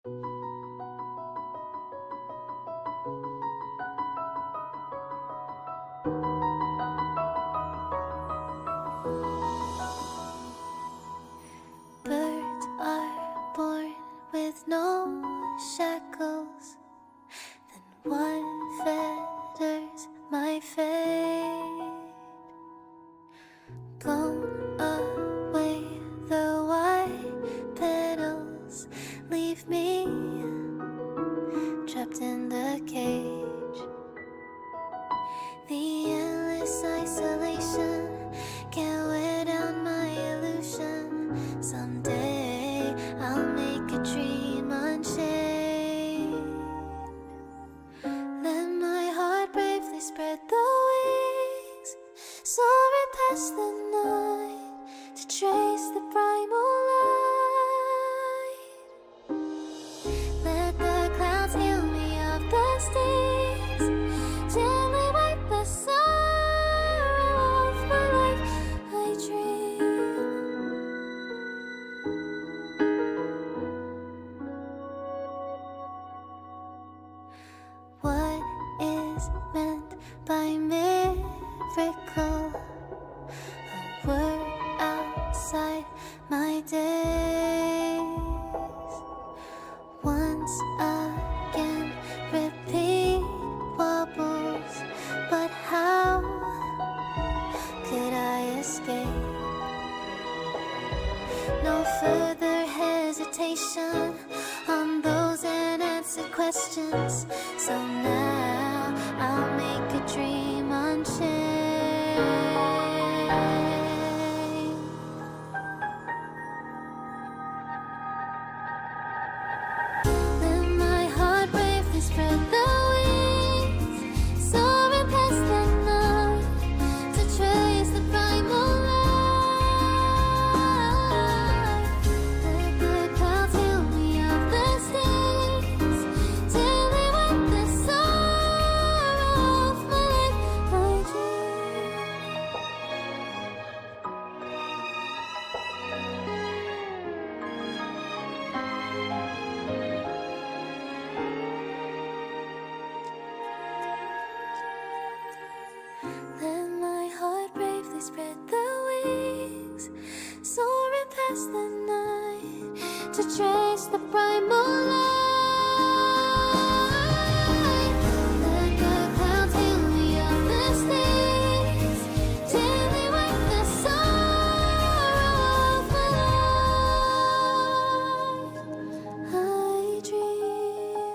Birds are born with no shackles, then what fetters my fate? Blown away the white petals, leave me trapped in the cage. The endless isolation can't wear down my illusion. Someday I'll make a dream unchained. Let my heart bravely spread the wings, soaring past the night to trace the primal light. Let the clouds heal me of the stings, gently wipe the sorrow of my life. I dream. What is meant by miracle? A word outside my days. Once again, repeat wobbles, but how could I escape? No further hesitation on those unanswered questions. So now I'll make a dream unchained. Let my heart bravely spread the wings, soaring past the night to trace the primal light. Let the clouds heal me of the stings, till they wipe the sorrow of my life. I dream. Let my heart bravely spread the wings, soaring past the night to trace the primal light. Let the clouds heal me of the stings, till they wipe the sorrow of my life. I dream.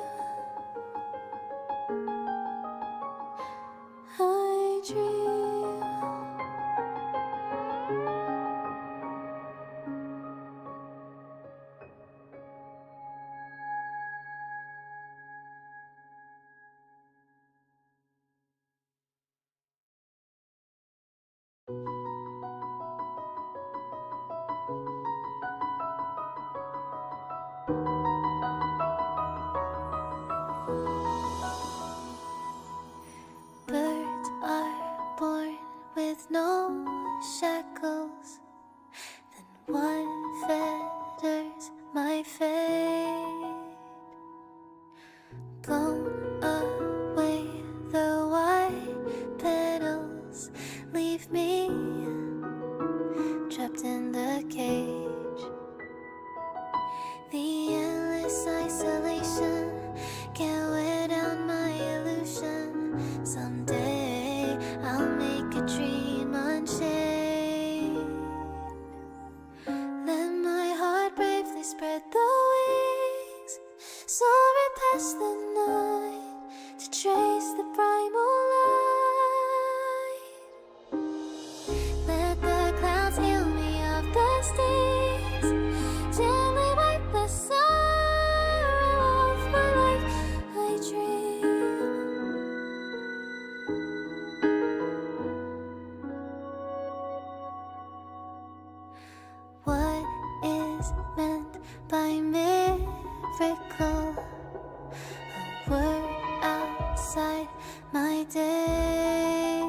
I dream. Birds are born with no shackles, then what fetters my fate? Blown away the white petals, leave me trapped in the cage. The endless isolation can't wear down my illusion. Someday I'll make a dream unchained. Let my heart bravely spread the wings, soaring past the night to trace the primal light. Let the clouds heal me of the stings, gently wipe the sorrow of my life. I dream. What is meant by miracle? A word outside my days.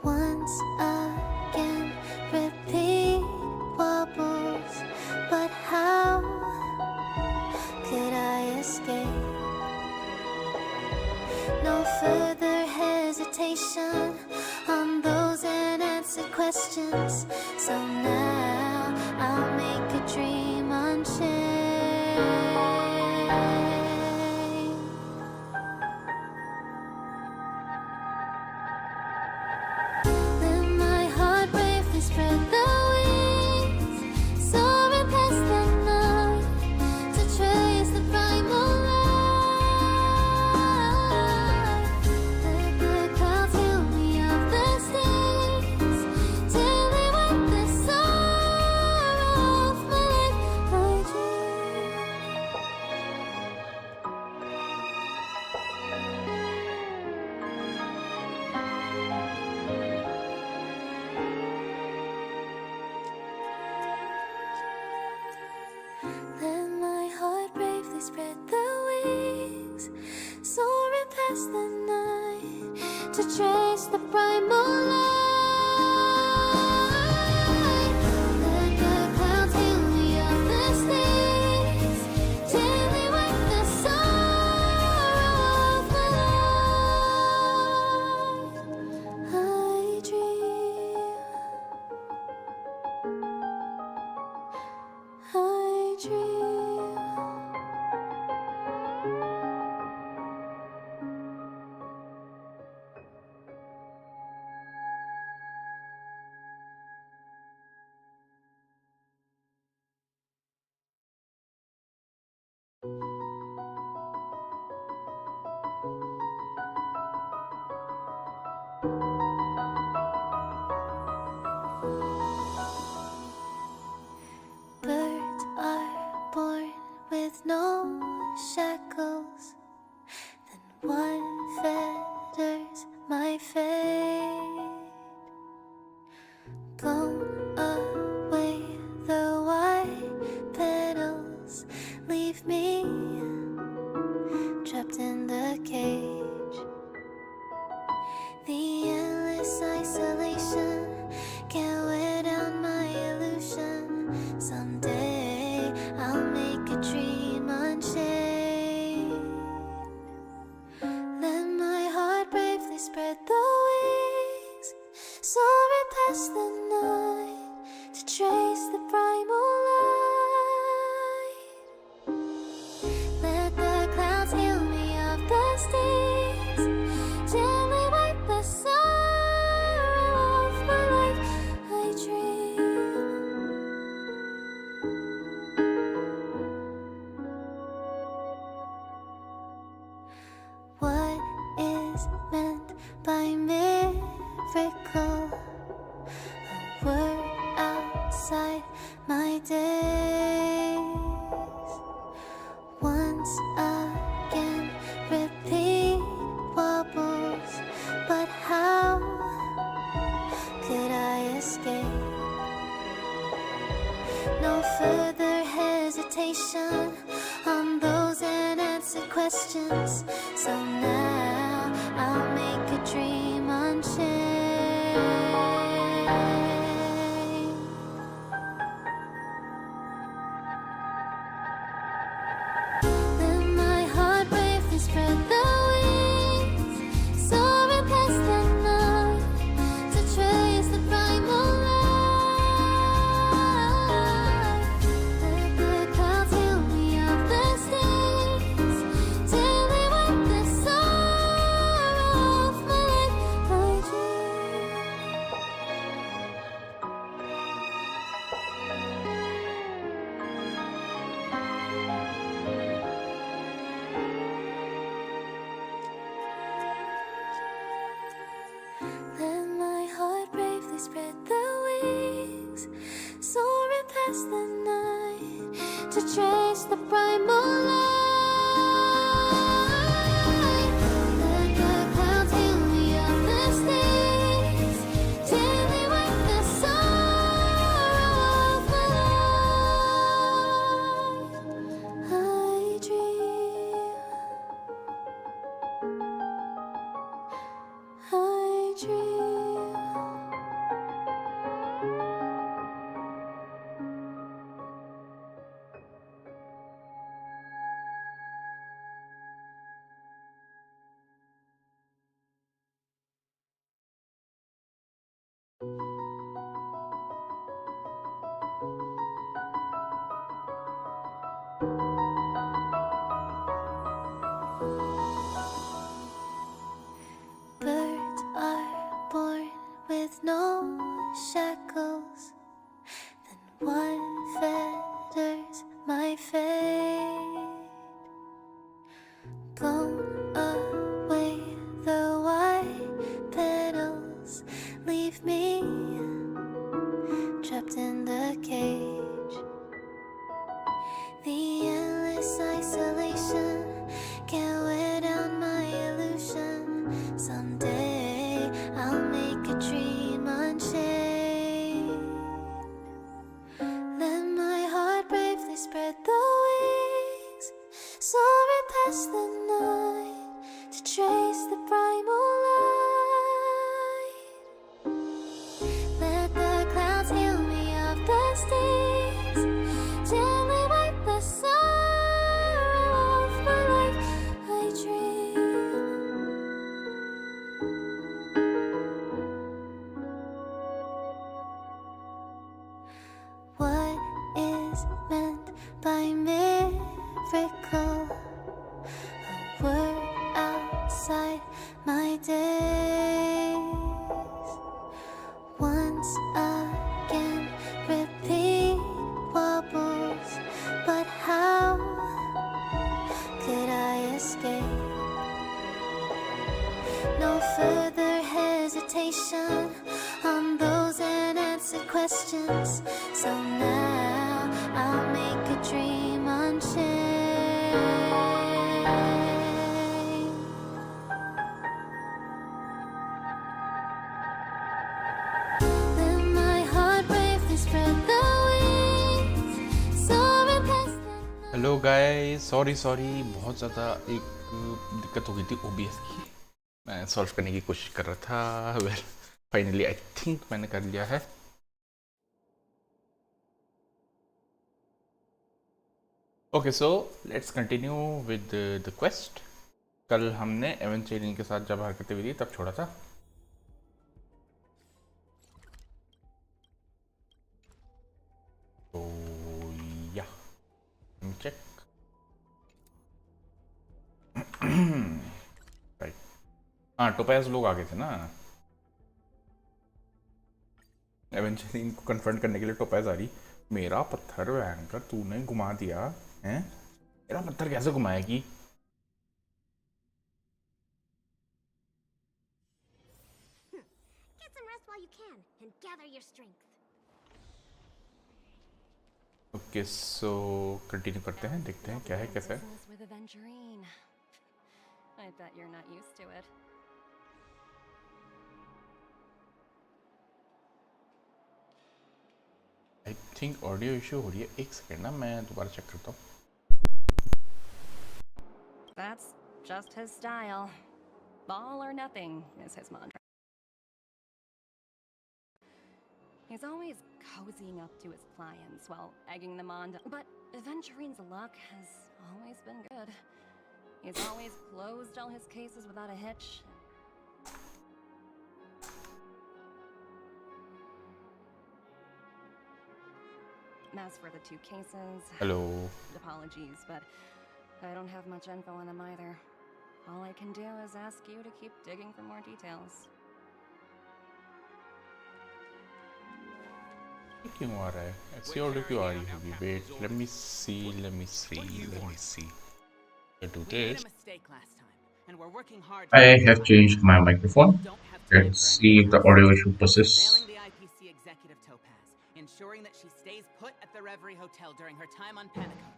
Once again, repeat wobbles, but how questions. So now I'll make a dream unchained. Let my heart bravely spread the wings, soaring past the night to trace the primal light. Let the clouds heal me of the stings till they wipe the sorrow off my life. I dream. Let my heart bravely spread the wings, soaring past the night to trace the primal light. Let the clouds heal me of the stings till they wipe the sorrow off my life. I dream. I dream. Birds are born with no shackles. Then what fetters my fate? Blown away the white petals, leave me trapped in the cage. The endless isolation can't wear down my illusion. Someday I'll make a dream unchained. Let my heart bravely spread the wings, soaring past the night to trace the primal light. Let the clouds heal me of the stings, gently wipe the sorrow off my life. I dream. What is meant by miracle? A word outside my days. Once again, repeat wobbles, but how could I escape? No further hesitation on those unanswered questions. So now I'll make a dream unchained. Let my heart bravely spread the wings, soaring past the night to trace the primal light. Let the clouds heal me of the stings till they wipe the sorrow off my life. I dream. Let my heart bravely spread the wings, soaring past the night to trace the primal light. Let the clouds heal me of the stings till they wipe the sorrow off my life. I dream. I dream. shackles, then what fetters my fate? Blown away the white petals, leave me trapped in the cage. The endless isolation can't wear down my illusion. Someday I'll make a dream unchained. Let my heart bravely spread the wings, soaring past the night to trace the primal light. Let the clouds heal me of the stings, gently wipe the sorrow off my life. I dream. What is meant by miracle? A word outside my days. Once again, repeat wobbles, but how could I escape? No further hesitation on those unanswered questions. So now I'll make a dream unchained. Let my heart bravely spread the wings, soaring past the hello guys, sorry बहुत ज़्यादा एक दिक्कत हो गई थी OBS की। मैं solve करने की कोशिश कर रहा था। वेल फाइनली आई थिंक मैंने कर लिया है। Okay, so let's continue with the quest. कल हमने एवेंचुरियन के साथ जब हरकतें हुई थी तब छोड़ा था। तो या चेक राइट। हाँ, टोपैज लोग आ गए थे ना एवेंचुरियन को कन्फ्रंट करने के लिए। टोपैज आ रही, मेरा पत्थर भयंकर तूने घुमा दिया है। मेरा पत्थर कैसे घुमाएगी? Get some rest while you can and gather your strength. Okay, so continue करते हैं, देखते हैं क्या है कैसा है। With Aventurine. I bet you're not used to it. I think audio issue हो रही है। एक सेकेंड ना, मैं दोबारा चेक करता हूँ। That's just his style. All or nothing is his mantra. He's always cozying up to his clients while egging them on. But Aventurine's luck has always been good. He's always closed all his cases without a hitch. As for the two cases, hello, apologies, but I don't have much info on them either. All I can do is ask you to keep digging for more details. ये क्यों आ रहा है? ऐसी audio क्यों आ रही होगी? Wait, let me see. Do this. I have changed my microphone. Let's see if the audio issue persists. The IPC executive Topaz, ensuring that she stays put at the Reverie Hotel during her time on Penacony.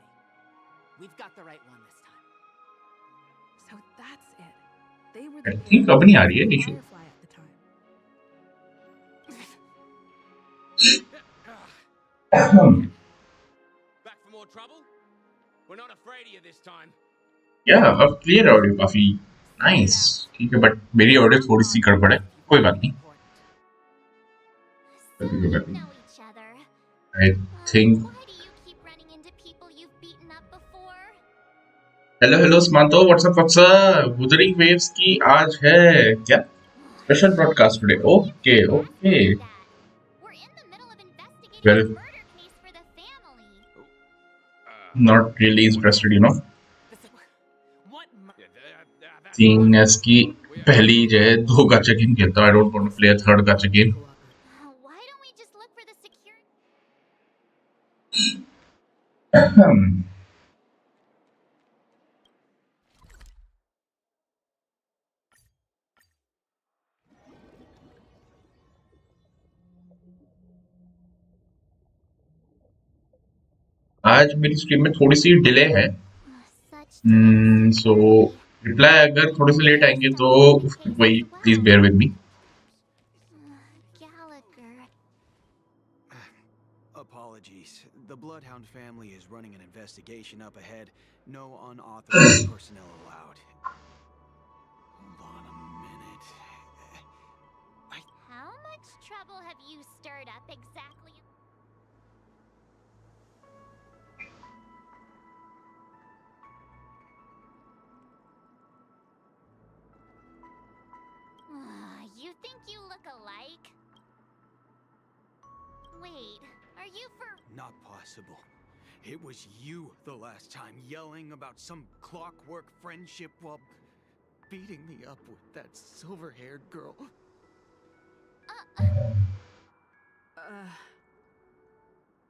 We've got the right one this time. So that's it. They were I the think अब नहीं आ रही है issue. Firefly at the time. Back for more trouble? We're not afraid of you this time. Yeah, अब clear audio काफी nice. ठीक है, but मेरी audio थोड़ी सी गड़बड़ है। कोई बात नहीं। So कोई बात you नहीं। know each other. I think. Why do you keep running into people you've beaten up before? Hello Smanto, what's up? Wuthering Waves की आज है क्या? Special broadcast today. Okay. We're in the middle of investigating Well. a murder case for the family. Not really interested, you know. What? Seeing as कि पहली जो है 2 गाचा game खेलता हूँ, I don't want to play a third gacha game. Why आज मेरी stream में थोड़ी सी डिले है, Such times सो रिप्लाई अगर थोड़े से लेट आएंगे तो वही please bear with me. Gallagher. Apologies. The Bloodhound family is running an investigation up ahead. No unauthorized personnel allowed. Hold on a minute. How much trouble have you stirred up exactly? You think you look alike? Wait, are you for... Not possible. It was you the last time yelling about some clockwork friendship while beating me up with that silver-haired girl.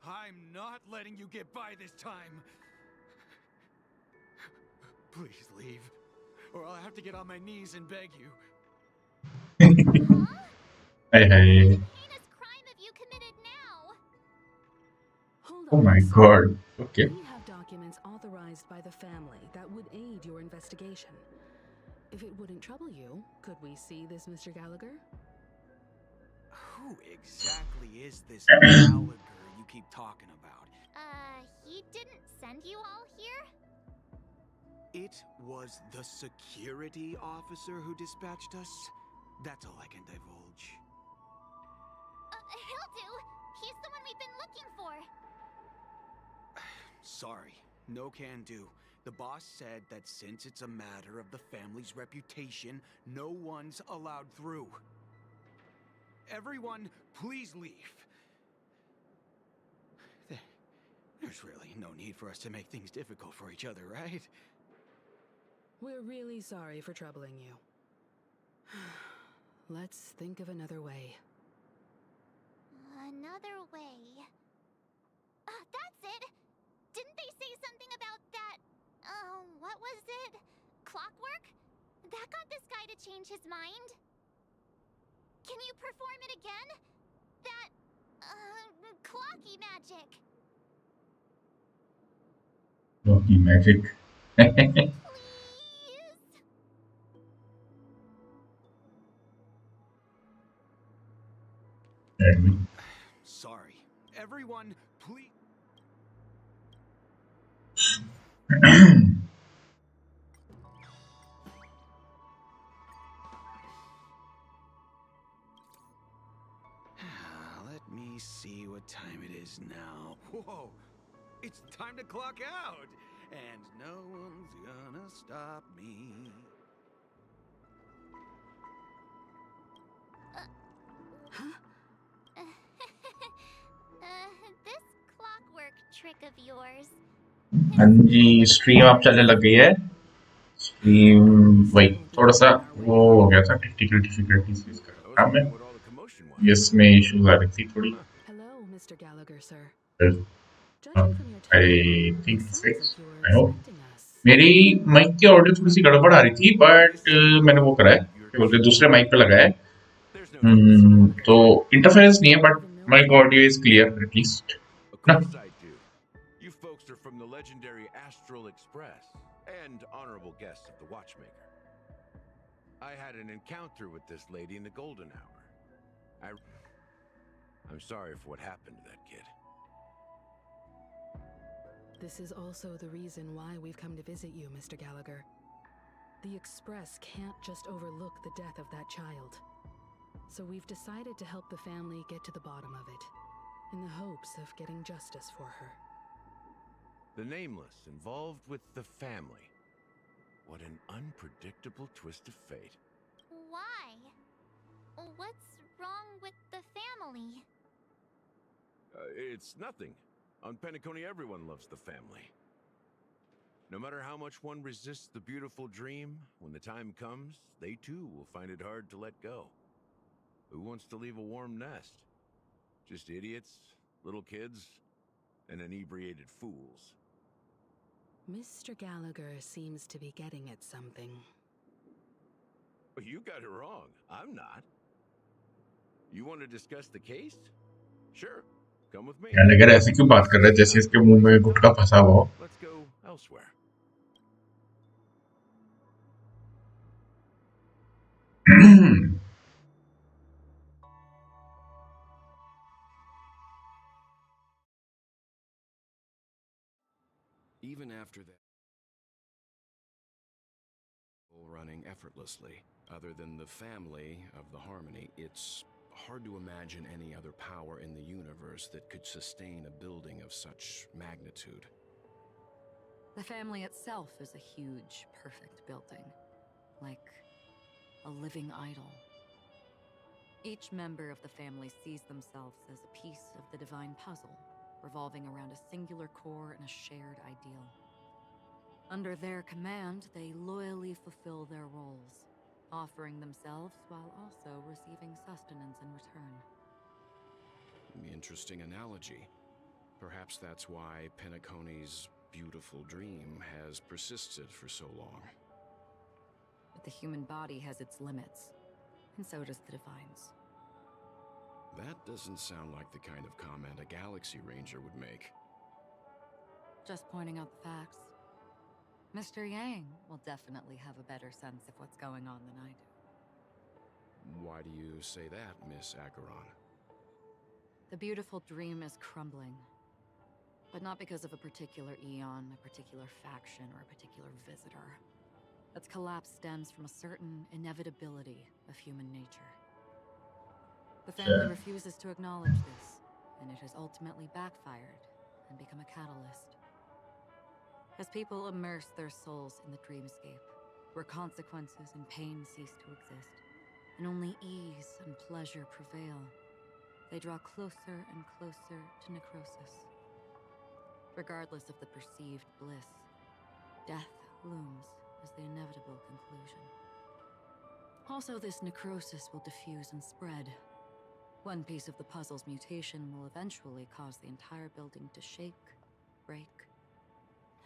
I'm not letting you get by this time. Please leave, or I'll have to get on my knees and beg you. Hey, hey. heinous crime have you committed now? Hold Oh on, my sir. god. Okay. We have documents authorized by the family that would aid your investigation. If it wouldn't trouble you, could we see this, Mr. Gallagher? Who exactly is this Gallagher you keep talking about? He didn't send you all here? It was the security officer who dispatched us. That's all I can divulge. He'll do. He's the one we've been looking for. Sorry, no can do. The boss said that since it's a matter of the family's reputation, no one's allowed through. Everyone, please leave. There's really no need for us to make things difficult for each other, right? We're really sorry for troubling you. Let's think of another way. Another way. That's it! Didn't they say something about that? What was it? Clockwork? That got this guy to change his mind? Can you perform it again? That, clocky magic. Lucky magic. Please? Sorry. Everyone, please. Let me see what time it is now. Whoa! It's time to clock out! And no one's gonna stop me. This clockwork trick of yours. हाँ जी, stream आप चलने लग गई है. Stream वही थोड़ा सा वो हो गया था, टेक्निकल डिफिकल्टीज फेस कर रहा था मैं. What all the commotion was. Yes में इश्यूज आ रही थी थोड़ी. Hello, Mr. Gallagher, sir. Well, Judging from your I tone, think it it's sounds fixed. like you I were hope. expecting us. मेरी mic की ऑडियो थोड़ी सी गड़बड़ आ रही थी, बट मैंने वो करा है, क्या बोलते हैं, दूसरे माइक पे लगाया है. There's no need. तो इंटरफेरेंस नहीं है, but mic audio is clear at least Of ना. course I do. You folks are from the legendary Astral Express and honorable guests of the Watchmaker. I had an encounter with this lady in the golden hour. I'm sorry for what happened to that kid. This is also the reason why we've come to visit you, Mr. Gallagher. The Express can't just overlook the death of that child. So we've decided to help the family get to the bottom of it, in the hopes of getting justice for her. The Nameless involved with the family. What an unpredictable twist of fate. Why? What's wrong with the family? It's nothing. On Penacony, everyone loves the family. No matter how much one resists the beautiful dream, when the time comes, they too will find it hard to let go. Who wants to leave a warm nest? Just idiots, little kids, and inebriated fools. Mr. Gallagher seems to be getting at something. You got it wrong. I'm not. You want to discuss the case? Sure. Come with me. Gallagher ऐसे क्यों बात कर रहा है जैसे इसके मुंह में गुटखा फंसा हुआ हो? Let's go elsewhere. Even after that, running effortlessly. Other than the family of the Harmony, it's hard to imagine any other power in the universe that could sustain a building of such magnitude. The family itself is a huge, perfect building. Like a living idol. Each member of the family sees themselves as a piece of the divine puzzle, revolving around a singular core and a shared ideal. Under their command, they loyally fulfill their roles, offering themselves while also receiving sustenance in return. Interesting analogy. Perhaps that's why Penacony's beautiful dream has persisted for so long. But the human body has its limits, and so does the divine's. That doesn't sound like the kind of comment a Galaxy Ranger would make. Just pointing out the facts. Mr. Yang will definitely have a better sense of what's going on than I do. Why do you say that, Miss Acheron? The beautiful dream is crumbling. But not because of a particular eon, a particular faction, or a particular visitor. Its collapse stems from a certain inevitability of human nature. The family refuses to acknowledge this, and it has ultimately backfired and become a catalyst. As people immerse their souls in the dreamscape, where consequences and pain cease to exist, and only ease and pleasure prevail, they draw closer and closer to necrosis. Regardless of the perceived bliss, death looms as the inevitable conclusion. Also, this necrosis will diffuse and spread. One piece of the puzzle's mutation will eventually cause the entire building to shake, break,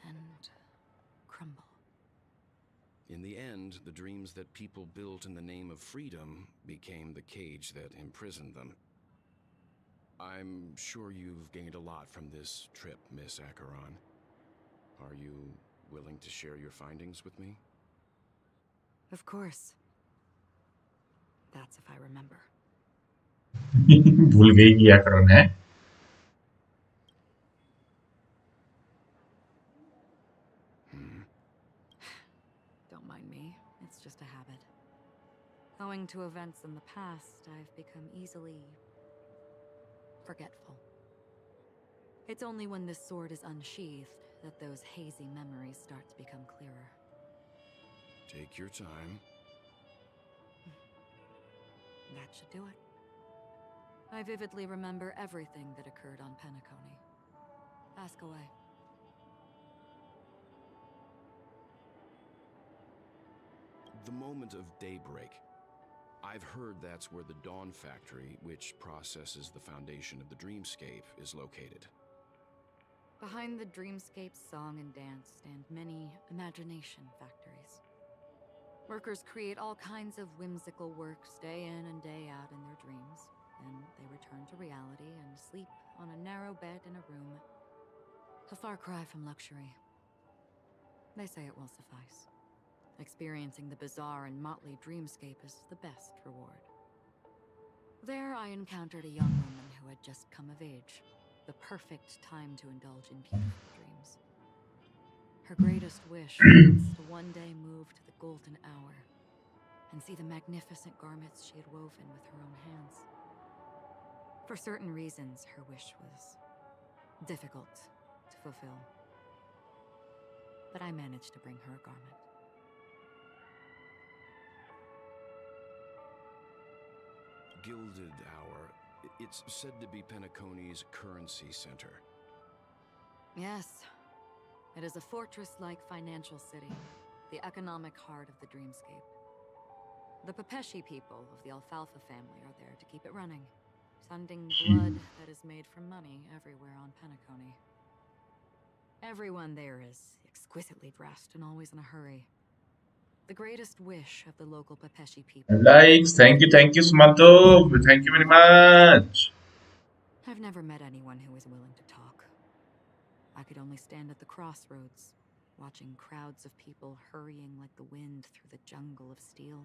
and crumble. In the end, the dreams that people built in the name of freedom became the cage that imprisoned them. I'm sure you've gained a lot from this trip, Miss Acheron. Are you willing to share your findings with me? Of course. That's if I remember. भूल गई कि Acheron है. Don't mind me, it's just a habit. Owing to events in the past, I've become easily forgetful. It's only when this sword is unsheathed that those hazy memories start to become clearer. Take your time. That should do it. I vividly remember everything that occurred on Penacony. Ask away. The moment of daybreak. I've heard that's where the Dawn Factory, which processes the foundation of the dreamscape, is located. Behind the dreamscape song and dance stand many imagination factories. Workers create all kinds of whimsical works day in and day out in their dreams. Then they return to reality and sleep on a narrow bed in a room. A far cry from luxury. They say it will suffice. Experiencing the bizarre and motley dreamscape is the best reward. There I encountered a young woman who had just come of age. The perfect time to indulge in beautiful dreams. Her greatest wish was to one day move to the golden hour and see the magnificent garments she had woven with her own hands. For certain reasons, her wish was difficult to fulfill. But I managed to bring her a garment. Gilded Hour. It's said to be Penacony's currency center. Yes. It is a fortress-like financial city, the economic heart of the dreamscape. The Pepeshi people of the Alfalfa family are there to keep it running, funding blood that is made made from money everywhere on Penacony. Everyone there is exquisitely dressed and always in a hurry. The greatest wish of the local Pepeshi people. Likes, thank you, Sumanto. Thank you very much. I've never met anyone who was willing to talk. I could only stand at the crossroads, watching crowds of people hurrying like the wind through the jungle of steel,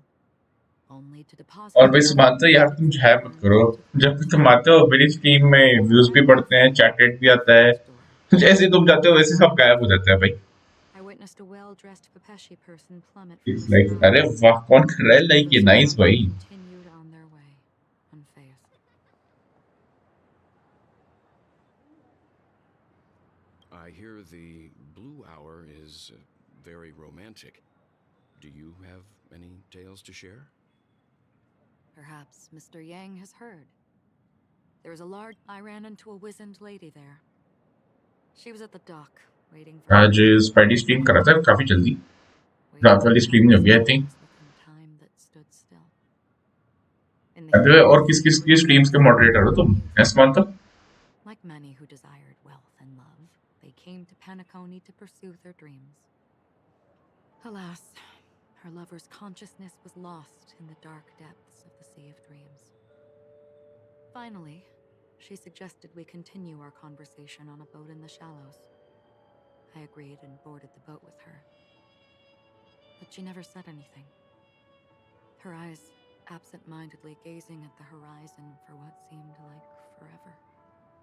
only to deposit. और भाई सुमानतो यार तुम है मत करो, जब भी तुम आते हो मेरी स्ट्रीम में व्यूज भी बढ़ते हैं, चैट रेट भी आता है, जैसे ही तुम जाते हो वैसे सब गायब हो जाते हैं भाई. I witnessed a well-dressed Pepeshi person plummet It's from the like sky. अरे वाह कौन कर रहा है लाइक ये नाइस भाई. Continued on their way, unfazed. I hear the blue hour is very romantic. Do you have any tales to share? Perhaps Mr. Yang has heard. There was a large... I ran into a wizened lady there. She was at the dock, waiting for... आज spidey stream कर रहा था काफी जल्दी, रात वाली stream नहीं होगी आई थिंक. अरे और किस किस की स्ट्रीम्स के मॉडरेटर हो तुम सुमानतो? Like many who desired wealth and love, they came to Penacony to pursue their dreams. Alas, her lover's consciousness was lost in the dark depths of the Sea of Dreams. Finally, she suggested we continue our conversation on a boat in the shallows. I agreed and boarded the boat with her. But she never said anything. Her eyes absent-mindedly gazing at the horizon for what seemed like forever.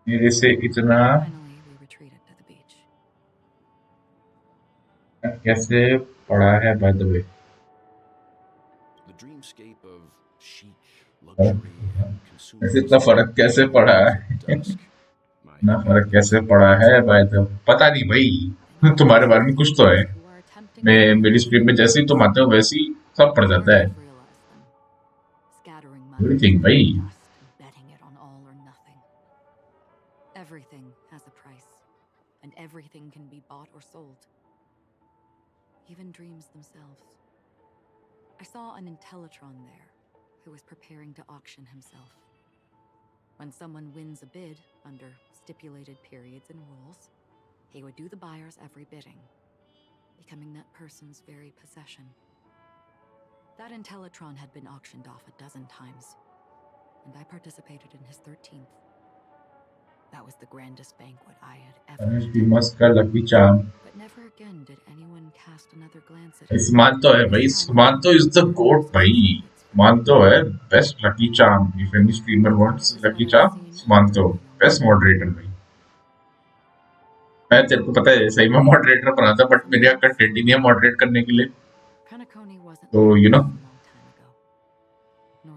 मेरे से इतना Finally, we retreated to the beach. कैसे पड़ा है by the way? The dreamscape of chic, luxury, and ऐसे इतना फर्क कैसे पड़ा है? dusk. इतना फर्क कैसे पड़ा है by the पता नहीं भाई, तुम्हारे बारे में कुछ तो है. मैं मेरी स्ट्रीम में जैसे ही तुम आते हो वैसे ही सब पड़ जाता है. What do you think, भाई? Betting it on all or nothing. Everything has a price, and everything can be bought or sold. Even dreams themselves. I saw an Intellitron there, who was preparing to auction himself. When someone wins a bid under stipulated periods and rules, he would do the buyer's every bidding, becoming that person's very possession. That Intellitron had been auctioned off 12 times, and I participated in his 13th. That was the grandest banquet I had ever You attended. must का lucky charm. But never again did anyone cast another glance at सुमानतो है भाई, सुमानतो is the goat भाई. सुमानतो है best lucky charm. If any streamer wants lucky charm, सुमानतो best moderator भाई. मैं तेरे को पता है सही में moderator बना था, but मेरे यहाँ कंटेंट ही नहीं है moderate करने के लिए. Penacony wasn't तो like you know,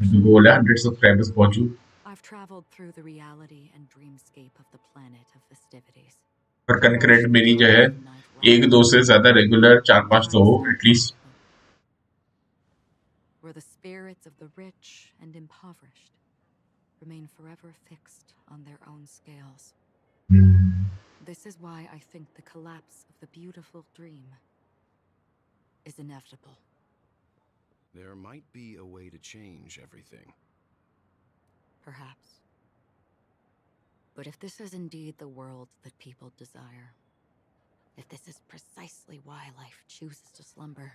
this a long time ago. गोल है 100 subscribers पहुंचू. I've traveled through the reality and dreamscape of the planet of festivities. पर कनकरेंट मेरी जो है 1-2 से ज्यादा रेगुलर 4-5 तो हो at least. Where the spirits of the rich and impoverished remain forever fixed on their own scales. This is why I think the collapse of the beautiful dream is inevitable. There might be a way to change everything. Perhaps. But if this is indeed the world that people desire, if this is precisely why life chooses to slumber,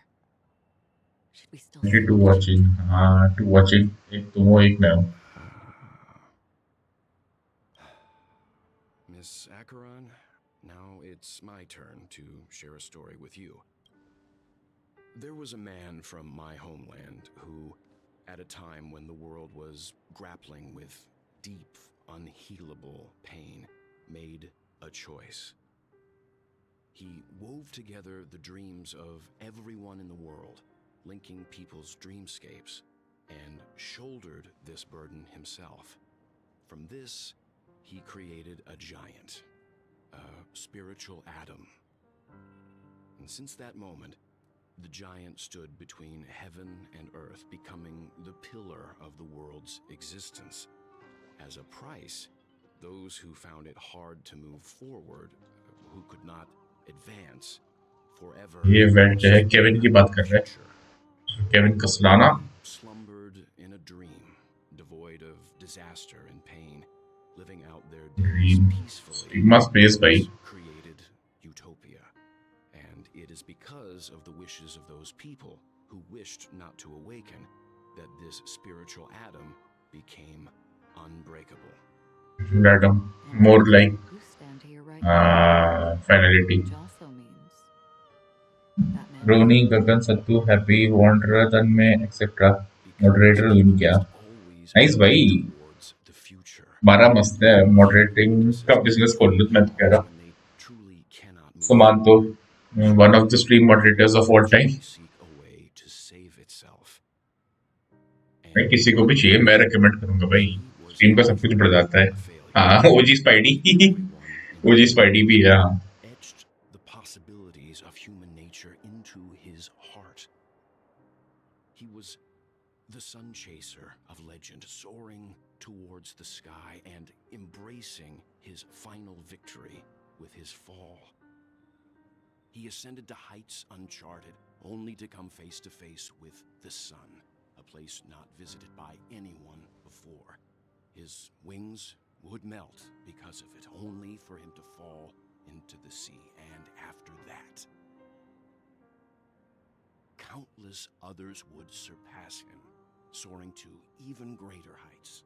should we still... to watching. हाँ to watching. एक तुम हो एक मैं हूँ. Miss Acheron, now it's my turn to share a story with you. There was a man from my homeland who, at a time when the world was grappling with deep, unhealable pain, made a choice. He wove together the dreams of everyone in the world, linking people's dreamscapes, and shouldered this burden himself. From this, he created a giant, a spiritual atom. And since that moment, the giant stood between heaven and earth, becoming the pillar of the world's existence. As a price, those who found it hard to move forward, who could not advance, forever ये event जो है Kevin की बात कर रहे हैं. Kevin Kaslana slumbered in a dream, devoid of disaster and pain, living out their days peacefully. Stigma space भाई. Created utopia. And it is because of the wishes of those people who wished not to awaken that this spiritual atom became unbreakable. Atom, more like You stand here right now, finality. which also means that man Roni, Gagan, Sattu, Happy, Wanderer, Tanmay, etc. Moderator win क्या? Nice भाई. Towards the future. मारा मस्त है. Moderating का business खोल लूँ मैं तो कह रहा. Sumanto, one of the stream moderators of all time. मैं किसी को भी चाहिए मैं recommend करूँगा भाई. Stream का सब कुछ बढ़ जाता है. हाँ, OG Spidey. OG Spidey भी है. हाँ. Etched the possibilities of human nature into his heart. He was the sun chaser of legend, soaring towards the sky and embracing his final victory with his fall. He ascended to heights uncharted, only to come face to face with the sun, a place not visited by anyone before. His wings would melt because of it, only for him to fall into the sea. And after that, countless others would surpass him, soaring to even greater heights.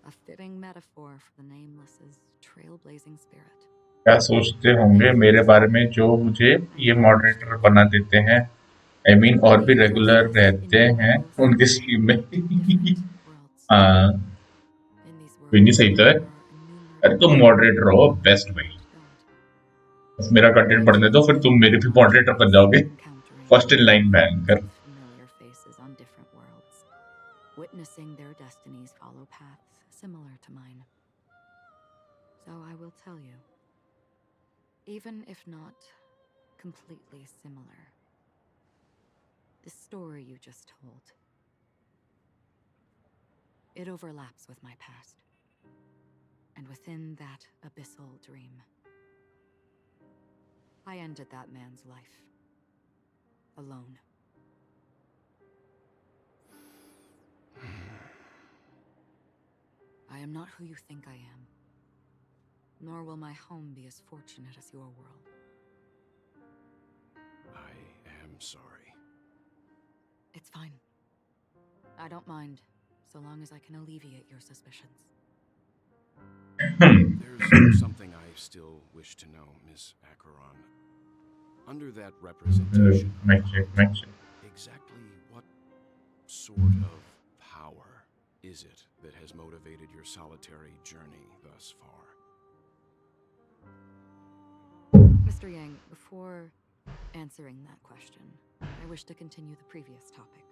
A fitting metaphor for the Nameless's trailblazing spirit. क्या सोचते होंगे मेरे बारे में जो मुझे ये moderator बना देते हैं. I mean और भी रेगुलर रहते हैं उनके स्ट्रीम में. हाँ, कोई नहीं सही तो है. अरे तुम मॉडरेटर हो बेस्ट भाई. बस मेरा कंटेंट पढ़ने दो फिर तुम मेरे भी मॉडरेटर बन जाओगे. फर्स्ट इन लाइन में anchor. Familiar faces on different worlds, witnessing their destinies follow paths similar to mine. So I will tell you, even if not completely similar, the story you just told, it overlaps with my past. And within that abyssal dream, I ended that man's life. Alone. I am not who you think I am. Nor will my home be as fortunate as your world. I am sorry. It's fine. I don't mind, so long as I can alleviate your suspicions. There's something I still wish to know, Miss Acheron. Under that representation, exactly what sort of power is it that has motivated your solitary journey thus far? Mr. Yang, before answering that question, I wish to continue the previous topic.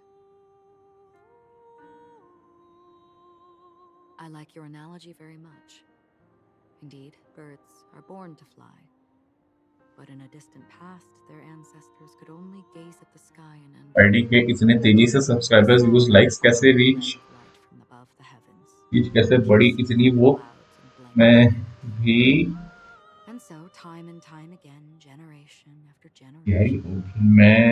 I like your analogy very much. Indeed, birds are born to fly. But in a distant past, their ancestors could only gaze at the sky and ID के इतने तेजी से subscribers views likes कैसे reach कैसे बढ़ी इतनी वो मैं भी And so, time and time again, generation after यार generation, मैं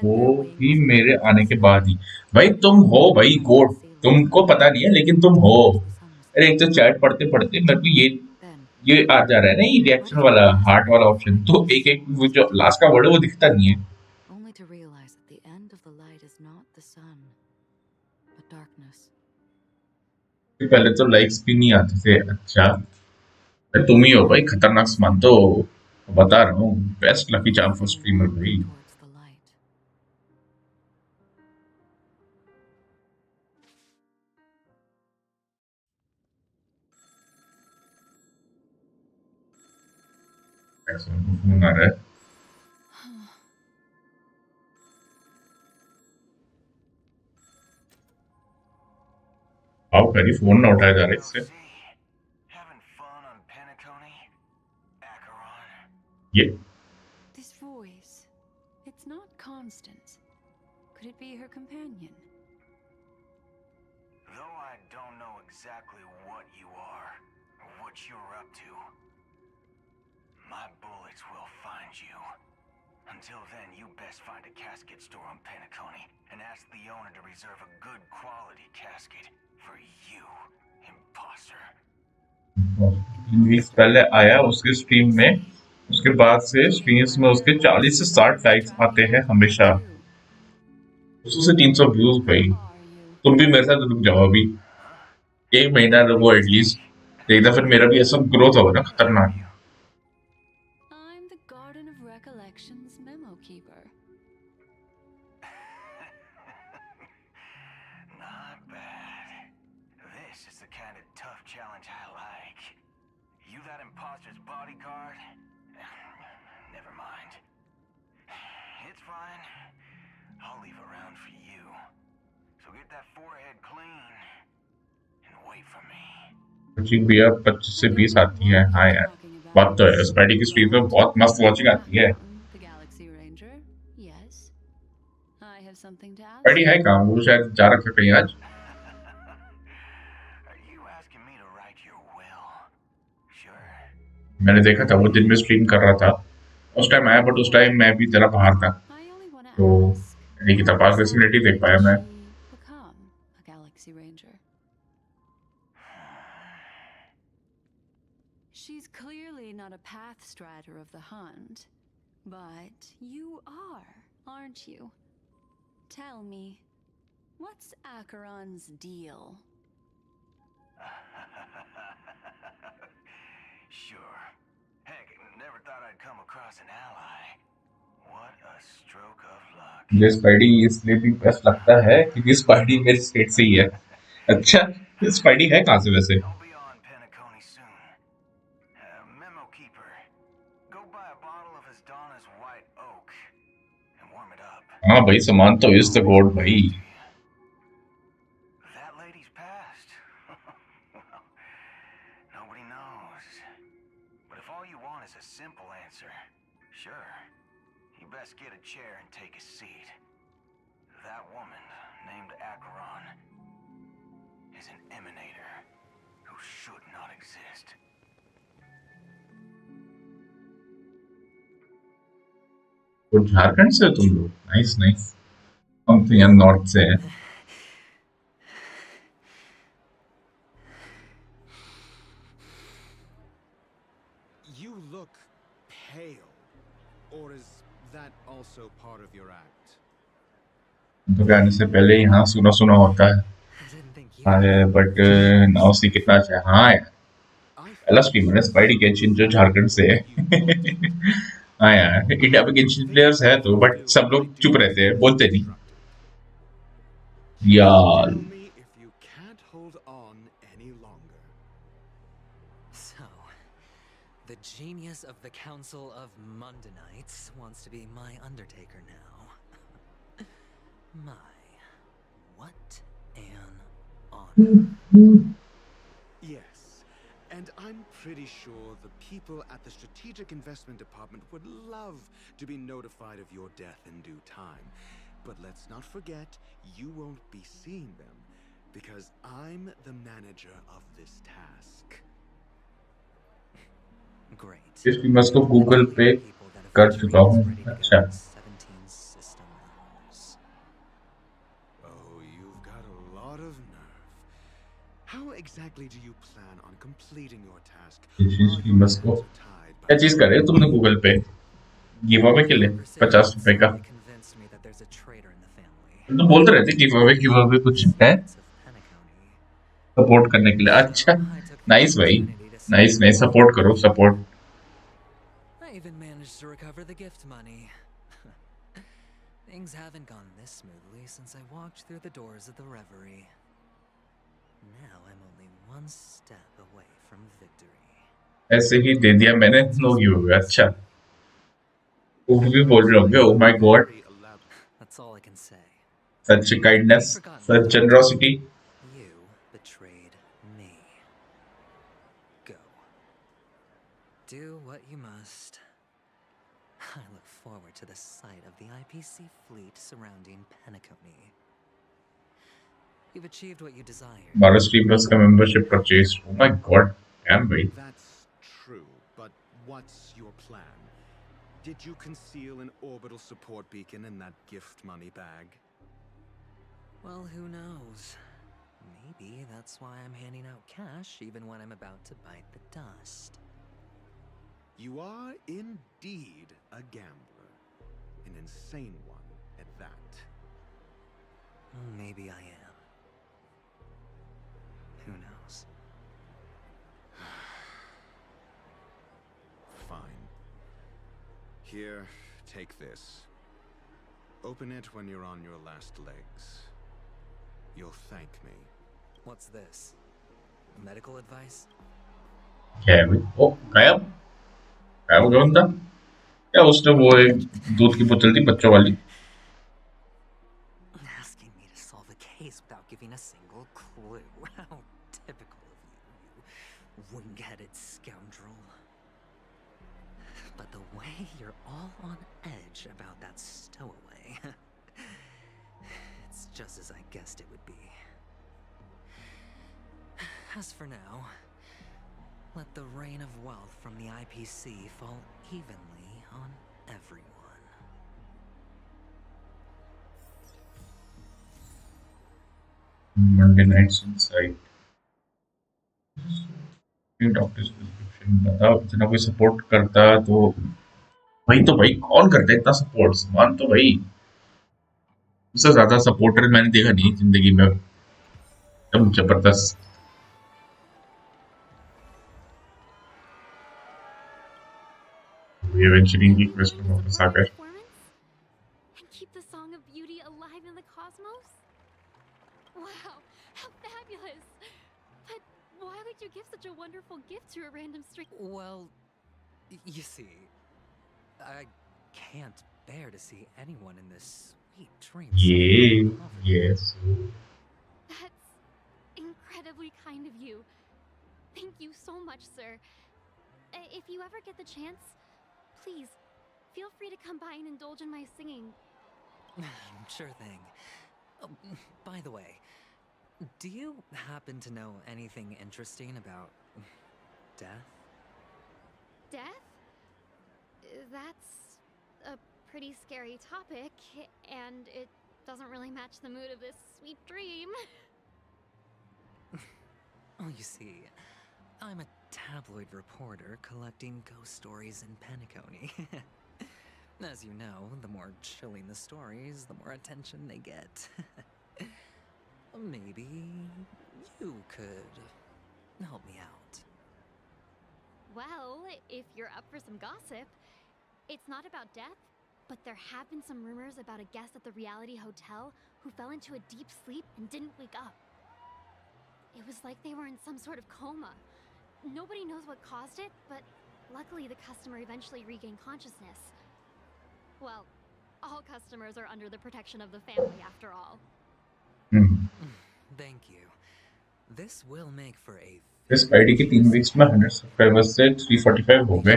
वो भी मेरे आने के बाद ही. भाई तुम हो भाई गोड. तुमको पता नहीं है लेकिन तुम हो. अरे एक तो चैट पढ़ते पढ़ते मेरे को ये आ जा रहा है ना ये रिएक्शन वाला हार्ट वाला ऑप्शन. तो एक एक वो जो लास्ट का वर्ड है वो दिखता नहीं है. only to realize that the end of the light is not the sun, but darkness. पहले तो लाइक्स भी नहीं आते थे. अच्छा तुम ही हो भाई खतरनाक सामान. तो बता रहा हूँ best lucky charm for streamer भाई. फोन आ रहा है. आओ करी फोन ना उठाया जा रहा है इससे. Having fun on Penacony, Acheron? ये This voice, it's not Constance. Could it be her companion? Though I don't know exactly what you are, or what you're up to, my bullets will find you. Until then, you best find a casket store on Penacony and ask the owner to reserve a good quality casket for you, imposter. 3 weeks पहले आया उसके stream में, उसके बाद से streams में उसके 40 से 60 लाइक्स आते हैं हमेशा, 200 से 300 व्यूज भाई। तुम भी मेरे साथ रुक जाओ अभी, 1 महीना रुको एटलीस्ट, देखना फिर मेरा भी ऐसा ग्रोथ होगा ना खतरनाक। I'm the Garden of Recollection's memo keeper. Not bad. This is the kind of tough challenge I like. You that imposter's bodyguard? Never mind. It's fine. I'll leave a round for you. So get that forehead clean and wait for me. Watching भी अब 25 से 20 आती है। हाँ यार, बात तो है, स्पाइडी की स्ट्रीम में बहुत मस्त वॉचिंग आती है। The Galaxy Ranger? Yes. I have something to ask. Spidey है कहाँ? वो शायद जा रखा कहीं आज। Are you asking me to write your will? Sure. मैंने देखा था वो दिन में स्ट्रीम कर रहा था, उस टाइम आया, बट उस टाइम मैं भी जरा बाहर था, I only want to तो ask. यानी कि तपास वैसे नहीं देख पाया मैं। Become a Galaxy Ranger. She's clearly not a path strider of the hunt, but you are, aren't you? Tell me, what's Acheron's deal? Sure. Heck, never thought I'd come across an ally. What a stroke of luck. मुझे spidey इसलिए भी best लगता है क्योंकि spidey मेरे state से ही है। अच्छा, स्पाइडी है कहाँ से वैसे? I'll be on Penacony soon. Memo keeper, go buy a bottle of Donna's white oak and warm it up. हाँ भाई, सामान तो इज द गॉड भाई। That lady's passed. Well, nobody knows. But if all you want is a simple answer, sure. You best get a chair and take a seat. That woman, named Acheron, is an emanator who should not exist. तो झारखंड से हो तुम लोग? Nice nice. हम तो यहाँ north से हैं। You look pale. Or is that also part of your act? तो गाने से पहले यहाँ सुना सुना होता है, बट नाउ सी कितना अच्छा है। हाँ यार, पहला स्ट्रीमर है स्पाइडी गेंशिन जो झारखंड से है। हाँ यार, इंडिया में गेंशिन प्लेयर्स है तो, बट सब लोग चुप रहते हैं, बोलते नहीं यार। Tell me if you can't hold on any longer. So, the genius of the Council of Mundanites wants to be my Undertaker now. My, what an honor. Yes, and I'm pretty sure the people at the Strategic Investment Department would love to be notified of your death in due time. But let's not forget, you won't be seeing them, because I'm the manager of this task. Great. इस streamers को Google पे कर चुका हूँ। अच्छा, 17 system hours. Oh, you've got a lot of nerve. How exactly do you plan on completing your task? इस streamers को क्या चीज करे तुमने गूगल पे? गिव अवे के लिए 50 रुपए का Convinced me that there's a traitor in the family. तो बोलते रहते गिव अवे कुछ है सपोर्ट करने के लिए। अच्छा, नाइस भाई, नाइस नाइस, सपोर्ट करो, support. I even managed to recover the gift money. Things haven't gone this smoothly since I walked through the doors of the Reverie. Now I'm only one step away from victory. ऐसे ही दे दिया मैंने, know give away. अच्छा, वो भी बोल रहे होंगे, oh my god, That's all I can say. Such kindness, such generosity. You betrayed me. Go. Do what you must. I look forward to the sight of the IPC fleet surrounding Penacony. You've achieved what you desired. 12 streamers का membership purchase. O my God, dam भाई। That's true, but what's your plan? Did you conceal an orbital support beacon in that gift money bag? Well, who knows? Maybe that's why I'm handing out cash even when I'm about to bite the dust. You are indeed a gambler. An insane one at that. Maybe I am. Who knows? Fine. Here, take this. Open it when you're on your last legs. You'll thank me. What's this? Medical advice? क्या है भाई? ओ गायब गायब हो गया बंदा क्या उसने वो एक दूध की बोतल थी बच्चों वाली Asking me to solve a case without giving a single clue. How typical of you, you wing-headed scoundrel. But the way you're all on edge about that stowaway, it's just as I guessed it would be. As for now, let the rain of wealth from the IPC fall evenly on everyone. Monday nights inside. Doctor prescription बताओ इतना कोई support करता तो भाई कौन करता है इतना सपोर्ट सामान तो भाई उससे ज्यादा सपोर्टर मैंने देखा नहीं जिंदगी में एकदम जबरदस्त एवेंचुअली की क्वेस्ट में वापस आकर And keep the song of beauty alive in the cosmos? Wow, how fabulous! But why would you give such a wonderful gift to a random stranger? Well, you see, I can't bear to see anyone in this sweet dream. yes That's incredibly kind of you. Thank you so much, sir. If you ever get the chance, please, feel free to come by and indulge in my singing. Sure thing. By the way, do you happen to know anything interesting about death? Death? That's a pretty scary topic, and it doesn't really match the mood of this sweet dream. Oh, you see, I'm a tabloid reporter collecting ghost stories in Penacony. As you know, the more chilling the stories, the more attention they get. Maybe you could help me out. Well, if you're up for some gossip, it's not about death, but there have been some rumors about a guest at the reality hotel who fell into a deep sleep and didn't wake up. It was like they were in some sort of coma. Nobody knows what caused it, but luckily the customer eventually regained consciousness. Well, all customers are under the protection of the family after all. Thank you. This will make for a इस ID के 3 weeks में 100 subscribers से 345 हो गए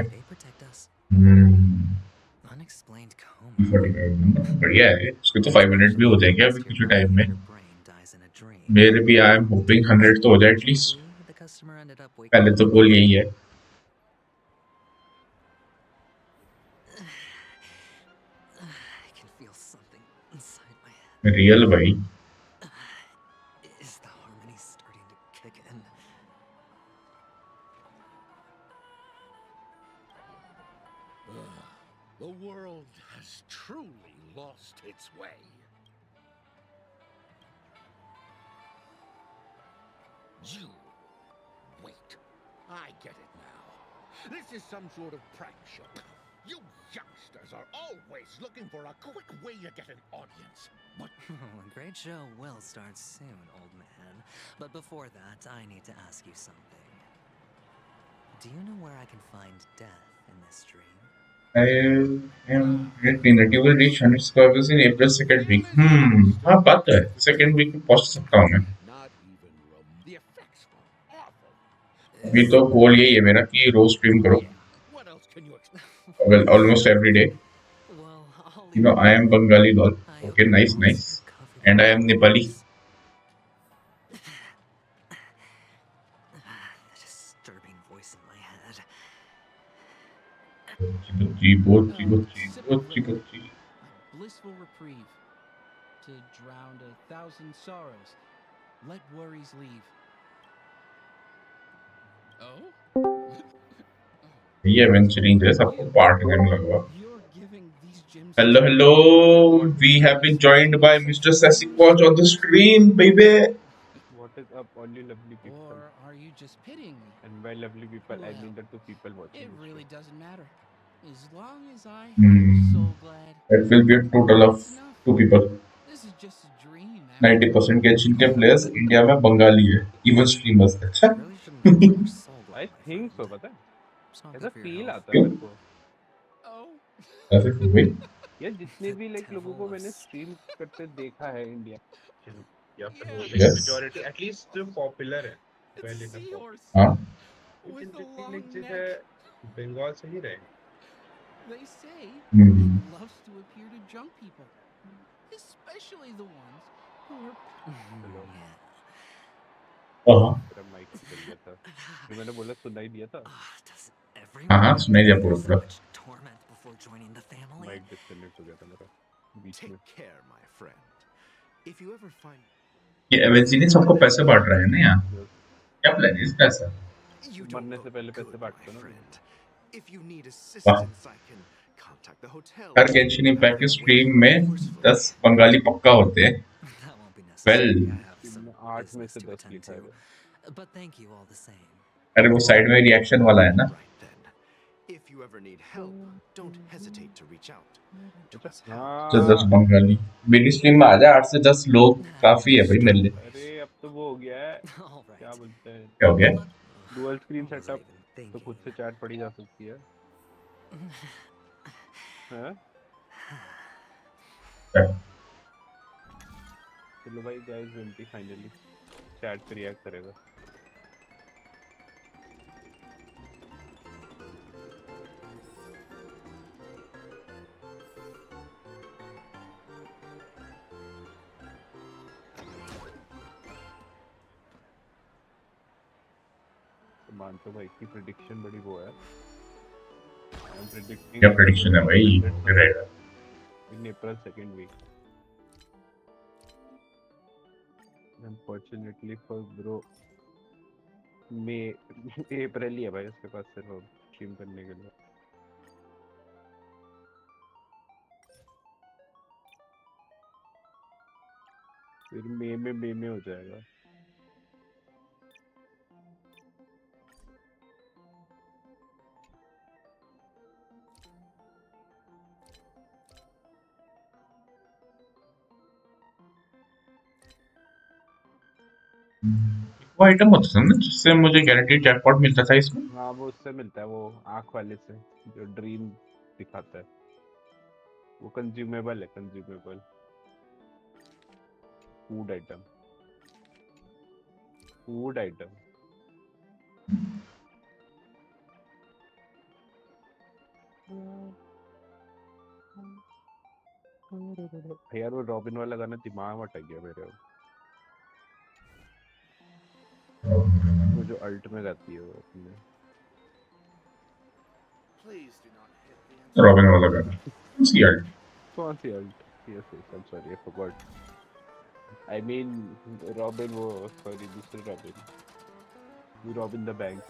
unexplained coma. 345 number बढ़िया है उसके तो 500 भी हो जाएंगे अभी कुछ टाइम में मेरे भी आई एम होपिंग 100 तो हो जाए एटलीस्ट पहले तो गोल यही है I can feel something inside my head. Real भाई Is the harmony starting to kick in? The world has truly lost its way. You. Wait. I get it now. This is some sort of prank show. You youngsters are always looking for a quick way to get an audience. But A great show will start soon, old man. But before that, I need to ask you something. Do you know where I can find death in this dream? I am reading that you will reach 100 subscribers in April second week. हाँ बात तो है second week में पहुंच सकता हूँ मैं the effects were awful. अभी तो गोल यही है मेरा कि रोज स्ट्रीम करो What else can you expect? well almost every day you know I am Bengali doll okay nice and I am Nepali The disturbing voice in my head. बच्ची A blissful reprieve to drown 1,000 sorrows. Let worries leave. Oh? ये एवेंचरिंग है सबको part करने लगा You're giving these gems hello hello we have been joined by Mr. Sasikwatch on the stream baby What is up, all you lovely people? Or are you just pitying me? And by lovely people, I Well, mean the two people watching it this really show. doesn't matter. As long as I am hmm. so glad. It will be a total of That's enough. 2 people This is just a dream after 90% के जिनके players India में बंगाली है even streamers अच्छा really shouldn't go for your soul glow, I my think so, friend. पता है? It's not ऐसा good for your feel health. आता है मेरे को. ऐसे क्यों भाई यार जितने भी like लोगों को Devil of मैंने stream करते देखा है इंडिया. या फिर वो Yes. majority at least जो popular है well It's a enough seahorse हाँ which with a interesting long like neck. जैसे बंगाल से ही रहे They say hmm. it loves to appear to drunk people, especially the ones who are. Hello. हाँ मेरा mic चल गया था. जो मैंने बोला सुनाई दिया था. Does हाँ everyone हाँ have to सुनाई दिया go पूरा through so पूरा much torment before joining the family? Mic disconnect हो गया था मेरा. बीच में. Take care, my friend. If you ever find ये एवेंचरिंग सबको पैसे बांट रहे हैं ना यार क्या प्लान है इसका ऐसा you don't मरने से look पहले good, पैसे my बांटते ना. friend. If you need वाह assistance, I can contact the hotel. Her Genshin impact के Wait स्ट्रीम for me में forcefully. 10 बंगाली पक्का होते हैं That won't be well necessary. I have some 8 में business से to 10 attend लिखा to. है. But thank you all the same. अरे वो साइड में रिएक्शन वाला है ना Right then. If you ever need help, don't hesitate to reach out. To us help. तो 10 हाँ. बंगाली मेरी स्ट्रीम में आ जाए 8 से 10 लोग काफी है भाई मेरे लिए अरे अब तो वो हो गया है. All क्या right. बोलते हैं? क्या हो गया dual screen What was I setup even तो खुद thinking? से चैट पढ़ी जा सकती है. हाँ? चलो भाई गाइस विंटी फाइनली चैट पे रिएक्ट करेगा. मानतो भाई की प्रेडिक्शन बड़ी वो है. आई एम प्रेडिक्टिंग क्या प्रेडिक्शन है भाई रहेगा in April second week. Unfortunately for bro May April ही है भाई उसके पास सिर्फ स्ट्रीम करने के लिए. फिर मई में हो जाएगा. वो आइटम होता था ना जिससे मुझे गारंटी जैकपॉट मिलता था इसमें हाँ वो उससे मिलता है वो आँख वाले से जो ड्रीम दिखाता है. वो कंज्यूमेबल है consumable food item. Food item. यार वो रॉबिन वाला गाना दिमाग में अटक गया मेरे. वो जो अल्ट में गाती है वो अपने. Please do not hit the answer. Robin वाला गाना कौन सी अल्ट कौन सी alt? Yes I am sorry I forgot. I mean Robin वो सॉरी दूसरे रॉबिन. वो Robin the bank.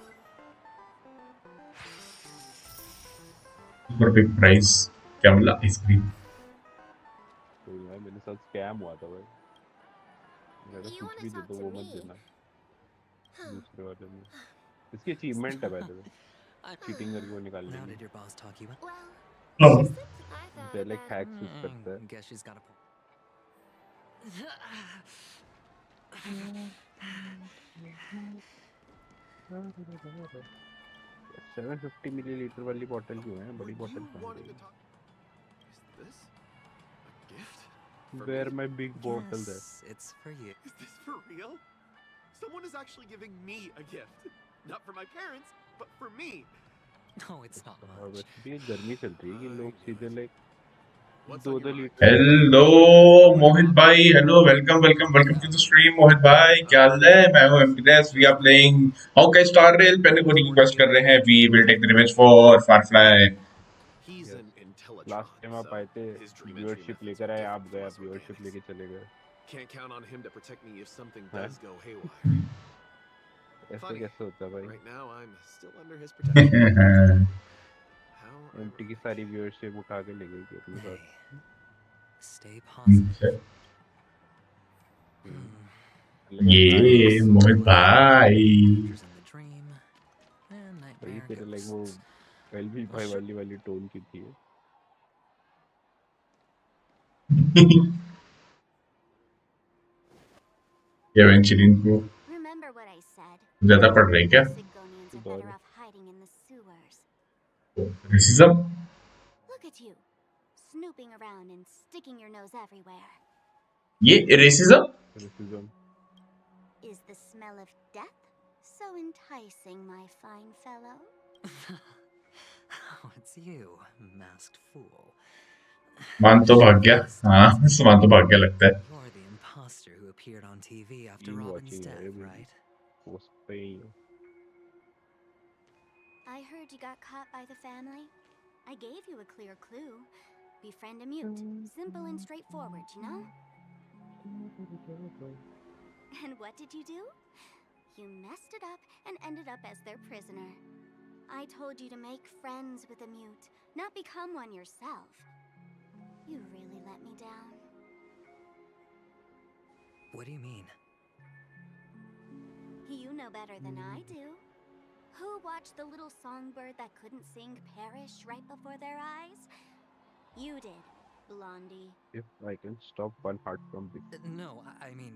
For big prize क्या मिला आइसक्रीम तो यार मेरे साथ स्कैम हुआ था भाई. मेरा You कुछ wanna भी दे talk दो to वो मत me? देना. दूसरे वाले में इसकी अचीवमेंट है भाई. चीटिंग करके वो निकाल How लेंगे. did your boss talk you up? Well, she said I thought पहले that हैक्स यूज करता है. Guess she's got a point. 750 millilitre वाली बोतल क्यों है? बड़ी बोतल कहाँ Wanting गई? to talk. Is this a gift? Where my big bottle there? Yes, it's for you. Is this for real? Someone is actually giving me a gift. Not for my parents, but for me. No, it's not और much. वैसे भी गर्मी चल रही है कि लोग सीधे लाइक What's on दो your mind? लीटर. हेलो मोहित भाई hello welcome welcome welcome to the stream Mohit भाई क्या हाल है मैं हूं MTness we are playing Honkai star rail Penacony की क्वेस्ट कर रहे हैं we will take the revenge for Firefly much last on, time आप so आए थे his dream entry viewership methods लेकर are आए, आप different गए, from आप us व्यूअरशिप organics. लेके चले गए। Can't count on him to protect me if something हाँ? does go haywire. ऐसे Funny, कैसे होता है भाई? right now I'm still under his protection. How MT की सारी व्यूअरशिप उठा के ले गई थी अपने साथ। Stay positive. ये मोहित भाई Dangers in the dream, and भाई nightmare तेरे लाइक वो ghosts. एलवी भाई वाली टोन की थी। ये वेंचरिन को Remember what I said. ज्यादा पढ़ रहे हैं क्या? Sigonians are better off hiding in the sewers. Racism? Look at you, snooping around and sticking your nose everywhere. ये racism? Racism. Is the smell of death so enticing, my fine fellow? Oh, it's you, masked fool. मान तो भाग गया। हाँ, मान तो भाग गया लगता है। You're the imposter who appeared on TV after Robin's death, right? I heard you got caught by the family. I gave you a clear clue. Befriend a mute. Simple and straightforward, you know? And what did you do? You messed it up and ended up as their prisoner. I told you to make friends with a mute, not become one yourself. You really let me down. What do you mean? You know better than I do. Who watched the little songbird that couldn't sing perish right before their eyes? You did, Blondie. If I can stop one heart from beating. No, I mean...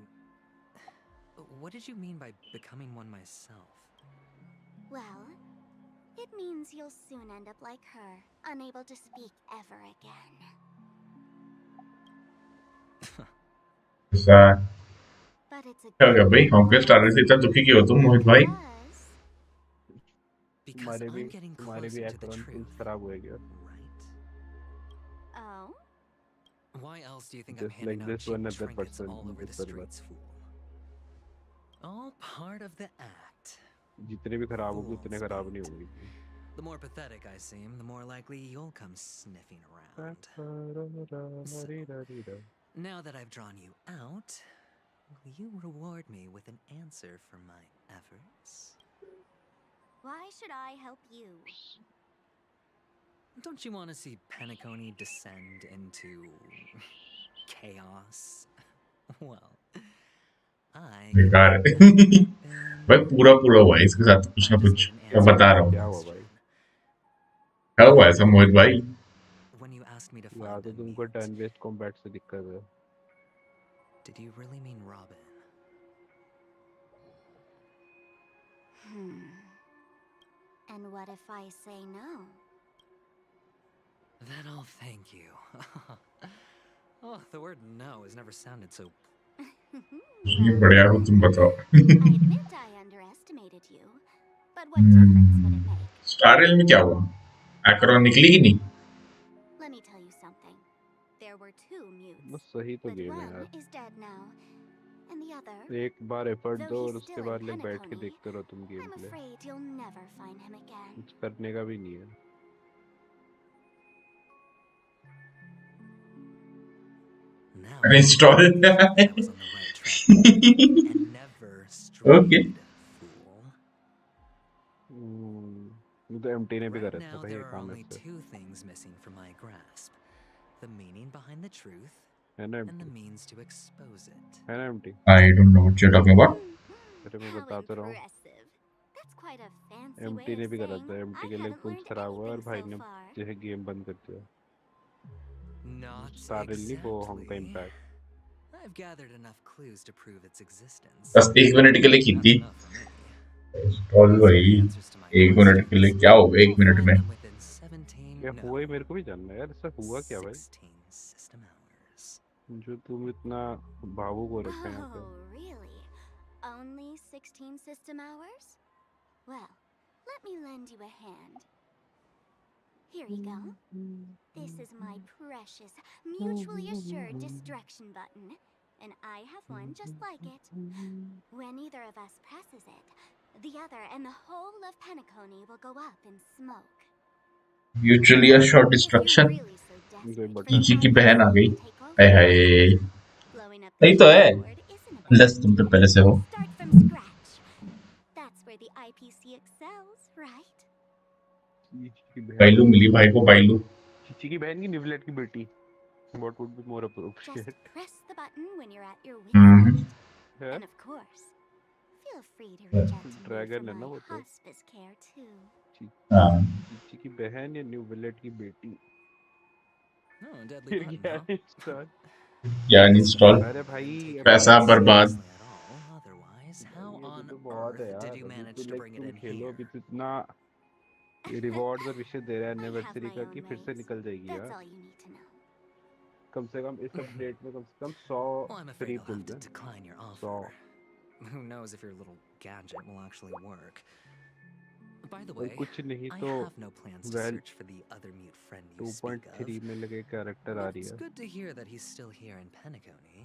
What did you mean by becoming one myself? Well, it means you'll soon end up like her, unable to speak ever again. ऐसा क्या हो गया भाई? Hawkers स्टारल से इतना दुखी क्यों हो तुम मोहित भाई? तुम्हारे भी एक्रॉन पुल्स खराब हुए क्या? Oh? Why else do you think Just I'm handing like out this cheap one other trinkets person, all over the this other streets, fool? All part of the act. जितने भी खराब होंगे उतने खराब नहीं होंगे। The more pathetic I seem, the more likely you'll come sniffing around. So, now that I've drawn you out, will you reward me with an answer for my efforts? Why should I help you? Don't you want to see Penacony descend into chaos? Well, बेकार है। भाई पूरा हुआ है इसके साथ कुछ ना कुछ। मैं बता रहा हूँ। क्या हुआ ऐसा मोहित भाई? यार तो तुमको टर्न बेस्ड कॉम्बैट से दिक्कत है। Did you really mean Robin? And what if I say no? Then I'll thank you. Oh, the word no has never sounded so... ये बढ़िया हो तुम बताओ। I admit I underestimated you, but what difference would it make? स्टारल में क्या हुआ? एक्रॉन निकली कि नहीं? Let me tell you something. There were two mutes, बस सही तो but गेम है one यार। is dead now, and the other, एक बार एफर्ट though दो he's और उसके still बाद in लाइक बैठ के Penacony, देखते रहो तुम game I'm play. afraid you'll never find him again. कुछ करने का भी नहीं है। Install okay. तो एमटी ने भी करा था Now भाई there ये are काम only ऐसे। two things missing from my grasp: the meaning behind the truth, है ना and the MT? means to expose it. है ना MT? I don't know what you're talking about. अरे मैं बताता रहा हूँ। That's quite a fancy MT way ने of भी करा saying था। एमटी I के लिए haven't पुल्स learned खराब हुआ और anything भाई so ने far. जो है गेम बंद कर दिया। Not स्टारल नहीं वो हम का exactly. Impact. I've gathered enough clues to prove its existence. बस 1 मिनट के लिए की थी। इंस्टॉल भाई 1 मिनट के लिए क्या होगा 1 मिनट में? क्या हुआ ही मेरे को भी जानना है यार, ऐसा हुआ क्या भाई? जो तुम इतना भावुक हो रखे हैं यहाँ पे। Oh, really? Only 16 system hours? Well, let me lend you a hand. Here you go. This is my precious, mutually assured distraction button, and I have one just like it. When either of us presses it, the other and the whole of Penacony will go up in smoke. Mutually assured If destruction. you're really so Chichi की बहन आ गई। हाय हाय, नहीं तो है, लस तुम तो पहले से हो। Start from scratch. That's where the IPC excels, right? बाइलू मिली भाई को, बाइलू। चीची की बहन की निवलेट की बेटी। What would be more Just appropriate? press the button when you're at your wit's end. है? And of course, feel free to reach out to me for dragon है ना my वो तो। hospice care too. चीची की बहन या निवलेट की बेटी। Oh, deadly फिर button, क्या huh? है इंस्टॉल? या इंस्टॉल, अरे भाई पैसा बर्बाद। Otherwise, how ये on तो बहुत है earth यार, did you अभी manage तो to लाइक bring it तुम in खेलो, here? अभी तो इतना रिवॉर्ड्स और विशेष दे रहा है एनिवर्सरी का कि फिर से निकल जाएगी That's यार। all you need to know. कम से कम इस अपडेट में कम से कम 100 Well, I'm free afraid I'll pull have to हैं। decline your 100। offer. Who knows if your little gadget will actually work. By the और way, कुछ नहीं I तो have no plans to well search for the other mute friend you speak of. 2.3 में लगे character uh But रही it's है। good to hear that he's still here in Penacony.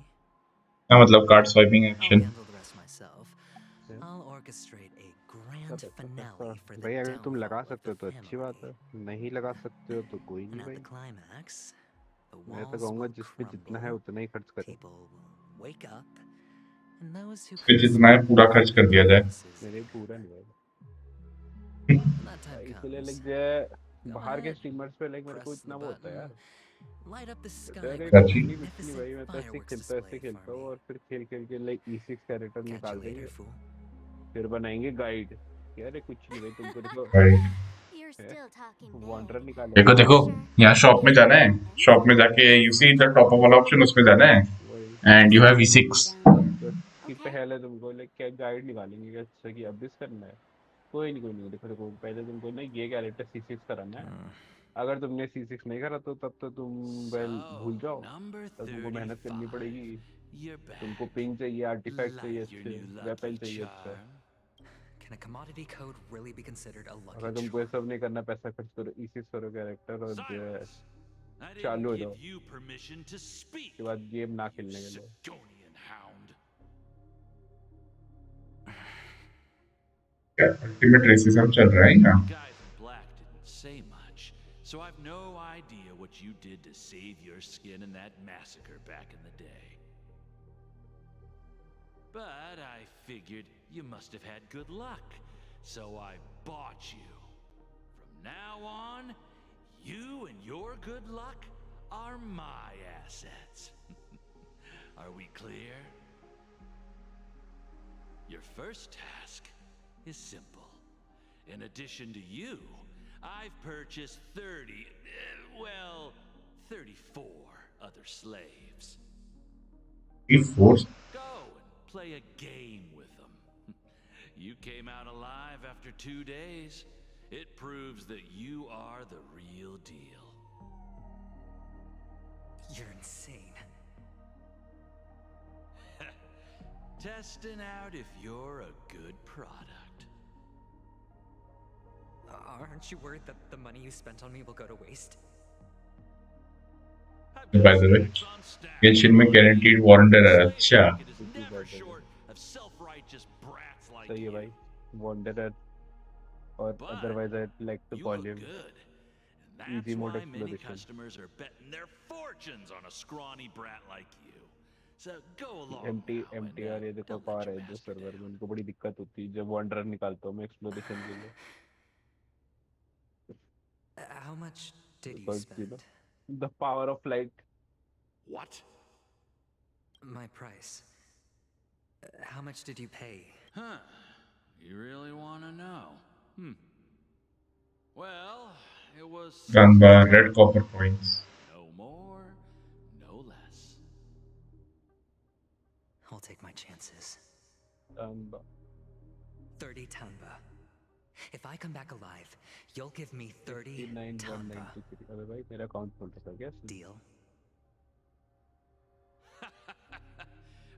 क्या मतलब card swiping I'll action? handle the rest myself. I'll orchestrate a grand finale for the भाई अगर तुम लगा downfall of सकते हो the तो अच्छी बात है, family. नहीं लगा सकते हो तो कोई And नहीं at भाई। the climax, the मैं तो walls कहूँगा will जिस पे जितना है crumble, उतना ही खर्च करे। people will wake up, and those who फिर couldn't जितना है sleep पूरा will खर्च find कर दिया जाए। places मेरे in पूरा नहीं भाई। When that time इसलिए comes, लाइक जो go बाहर के ahead, स्ट्रीमर्स पे लाइक मेरे को press the इतना वो होता है यार। button, light up the sky अरे with a Gotcha. कुछ नहीं भाई, मैं magnificent तो ऐसे fireworks खेलता display for हूँ me. और फिर खेल खेल के लाइक E6 कैरेक्टर Catch निकाल you later, देंगे, fool. फिर बनाएंगे गाइड। यार कुछ नहीं भाई, तुमको देखो right, You're still talking big. Wanderer निकालेंगे। देखो देखो, Sure. यहाँ शॉप में If जाना you है, want them, शॉप में जाके you see the top up वाला ऑप्शन, उसमें जाना है वही and you just have keep your E6। head down now. तो कि Okay? पहले तुमको लाइक क्या गाइड निकालेंगे कि अच्छा कि अब दिस करना है। कोई नहीं देखो देखो, पहले तुमको ना ये कैरेक्टर C6 कराना है। अगर तुमने C6 नहीं करा तो तब तो तुम वेल भूल जाओ, तब तुमको मेहनत करनी पड़ेगी। तुमको पिंग चाहिए, आर्टिफैक्ट चाहिए अच्छे, वेपन चाहिए अच्छा। Can a commodity code really be considered a lucky अगर तुमको ये charm? सब नहीं करना, पैसा खर्च करो, E6 करो कैरेक्टर और जो है I चालू didn't हो give जाओ। you permission to speak, उसके बाद गेम ना you खेलने के लिए। Sigonian hound. क्या अल्टीमेट रेसिज्म चल रहा है यहाँ? The guys in black didn't say much, so I've no idea what you did to save your skin in that massacre back in the day. But I figured you must have had good luck, so I bought you. From now on, you and your good luck are my assets. Are we clear? Your first task is simple. In addition to you, I've purchased 34 other slaves. Force? Go and play a game with them. You came out alive after 2 days. It proves that you are the real deal. You're insane. Testing out if you're a good product. Aren't you worried that the money you spent on me will go to waste? By the way, ये चिन में guaranteed warranty है। अच्छा, Of self-righteous brats like सही है you. भाई, Wanderer और otherwise I like to call him That's easy mode why many exploration. customers are betting their fortunes on a scrawny brat like you. So go along MT now and MTR ये देखो पार है जो server में, उनको बड़ी दिक्कत होती है जब वांडरर निकालता हूँ मैं एक्सप्लोरेशन के लिए। How much did you Because, you spend? know, the power of light. What? My price. How much did you pay? Huh. You really want to know? Well, it was Done by red copper coins. no more, no less. I'll take my chances. 30 tanba. If I come back alive, you'll give me 30 tanba. अबे भाई मेरा account खोल रखा है क्या? Deal.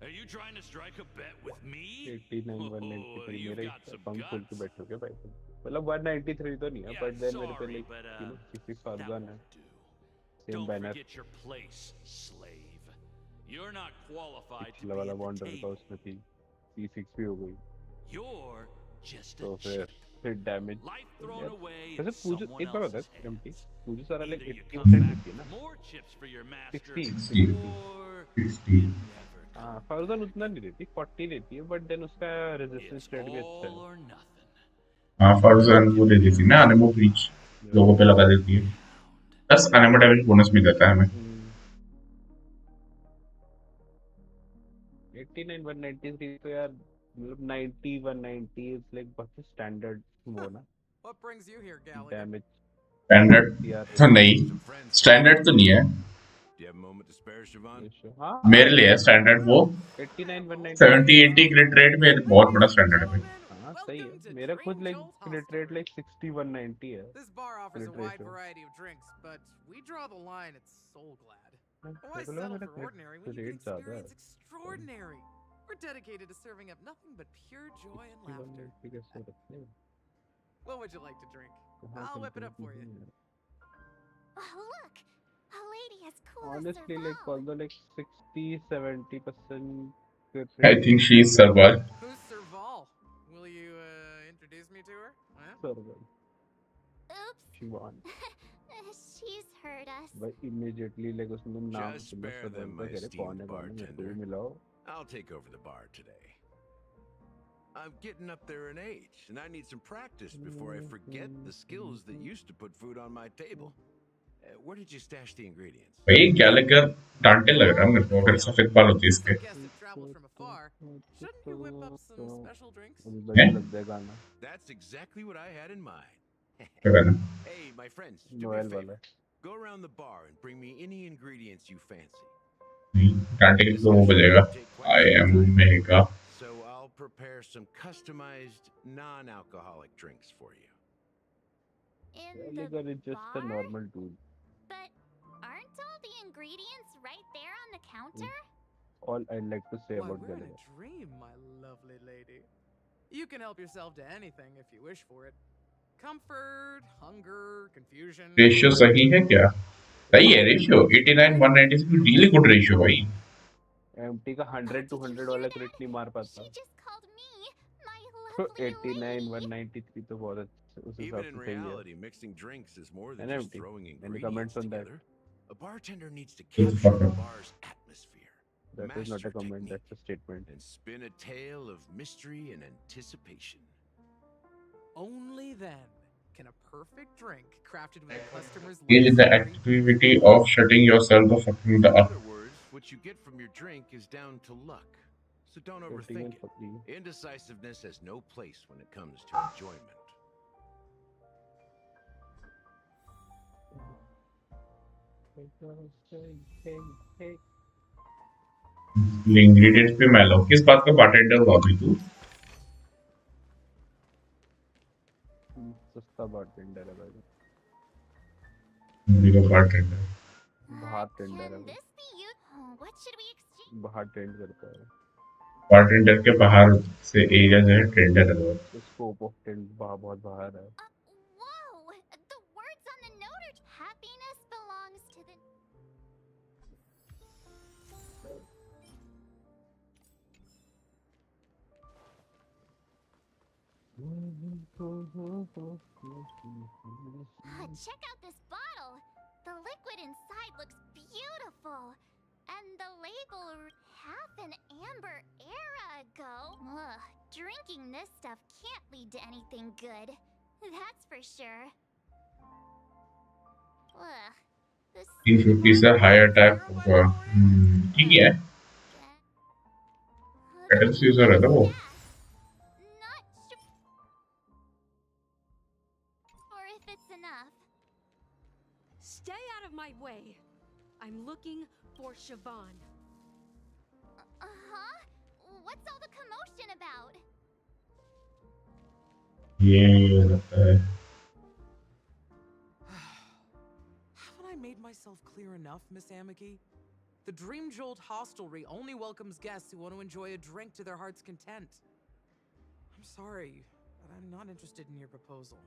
Are you trying to strike a bet with me? 89 193 मेरा account खोल के बैठोगे भाई तुम। मतलब 193 तो नहीं है, बट देन मेरे पे लाइक यू नो 66 फार्गन है। Same Don't banner. forget your place, slave. You're not qualified to पिछला be वाला at the वांडर था table. उसमें थी C6 भी हो गई। You're just तो a फिर chip. hit damage. Life thrown यार away वैसे in पूजो someone एक बार बता else's hands. एमटी पूजो सारा like Either you 80% come back देती है with ना more chips for your master, 60 60 60 or 60 you never हाँ come. फर्जन उतना नहीं देती 40 देती है बट देन उसका रेजिस्टेंस It's रेट भी अच्छा all है or nothing. हाँ फर्जन वो दे देती है ना अनेमो ब्रीच लोगों पे लगा देती है 10 अनेमो डैमेज बोनस भी देता है हमें 89 193 तो यार मतलब 90 190 इज लाइक बहुत स्टैंडर्ड वो ना What brings you here, Gallagher? Damage standard तो नहीं स्टैंडर्ड तो नहीं है Do you have a moment to spare, Siobhan? हाँ मेरे लिए है स्टैंडर्ड वो 89 70 193 80 क्रिट रेट में बहुत बड़ा स्टैंडर्ड है भाई हाँ सही है मेरा खुद लाइक क्रिट रेट लाइक 60 190 है This bar offers a क्रिट wide ratio variety of drinks, but we draw the line at Soul Glad. Why मेरे को लगा settle मेरा for ordinary when you क्रिट can ज्यादा है experience extraordinary? We're dedicated to serving up nothing but pure joy and laughter. 190 कैसे रखते हैं What would you like to drink? कहाँ I'll whip it चलते up for you. Oh, look! A lady as cool as honestly like Serval. although like 60-70% crit I rate think is she is Sarwal. Who's Serval? Will you introduce me to her? Huh? Serval. Oops. She won. She's heard us. But immediately like उसने नाम Just सुना spare them, Serval my का कह रहे कौन esteemed है मेरे को भी bartender. मिलाओ I'll take over the bar today. I'm getting up there in age, and I need some practice before I forget the skills that used to put food on my table. Where did you stash the ingredients? भाई Gallagher डांटे लग रहा है मेरे को अगर सफेद बाल होती Since इसके our guests have traveled from afar, shouldn't you whip up some special drinks? अभी हैं? बजने लग जाएगा गाना That's exactly what I had in mind. क्या कहना Hey, my friends, do me a Noel वाला favor. Go around the bar and bring me any ingredients you fancy. डांटे के तो वो बजेगा I am omega So I'll prepare some customized non-alcoholic drinks for you. In Gallagher the is just a bar? normal dude But aren't all the ingredients right there on the counter? all I'd like to say Why, about we're in Gallagher a dream, my lovely lady. You can help yourself to anything if you wish for it. Comfort, hunger, confusion. Ratio सही है क्या सही है ratio 89 190 से really good ratio भाई MT का 100 200 वाला क्रिट नहीं मार पाता तो 89 193 तो बहुत अच्छा उस हिसाब Even in से सही है reality, mixing drinks is more than And just empty. throwing Any ingredients comments on that? together. A bartender needs to Who's the capture the fucker? bar's atmosphere, that is not master a comment technique, that's a statement and spin a tale of mystery and anticipation. Only then can a perfect drink crafted with a customer's Engage in the lips activity of shutting yourself the fucking the In up other words, what you get from your drink is down to luck. So don't overthink it. Indecisiveness has no place when it comes to enjoyment. Ingredients पे मैं लो किस बात का bartender हुआ भाई तू सस्ता bartender है भाई मेरा बारटेंडर बाहर टेंडर है This be you? What should we exchange? बाहर टेंड करता है बारटेंडर के बाहर से एरिया जो है टेंडर है स्कोप ऑफ टेंड बहुत बाहर है Whoa! The words on the note are happiness belongs to the. Check out this bottle. The liquid inside looks beautiful. And the label half an amber era ago. Ugh, drinking this stuff can't lead to anything good. That's for sure. Ugh. This 350 से high attack होगा ठीक है atoms user है ना वो or if it's enough. Stay out of my way. I'm looking for Siobhan. Uh-huh. What's all the commotion about? ये लगता है Haven't I made myself clear enough, Miss Amiki? The Dream Jolt hostelry only welcomes guests who want to enjoy a drink to their heart's content. I'm sorry, but I'm not interested in your proposal.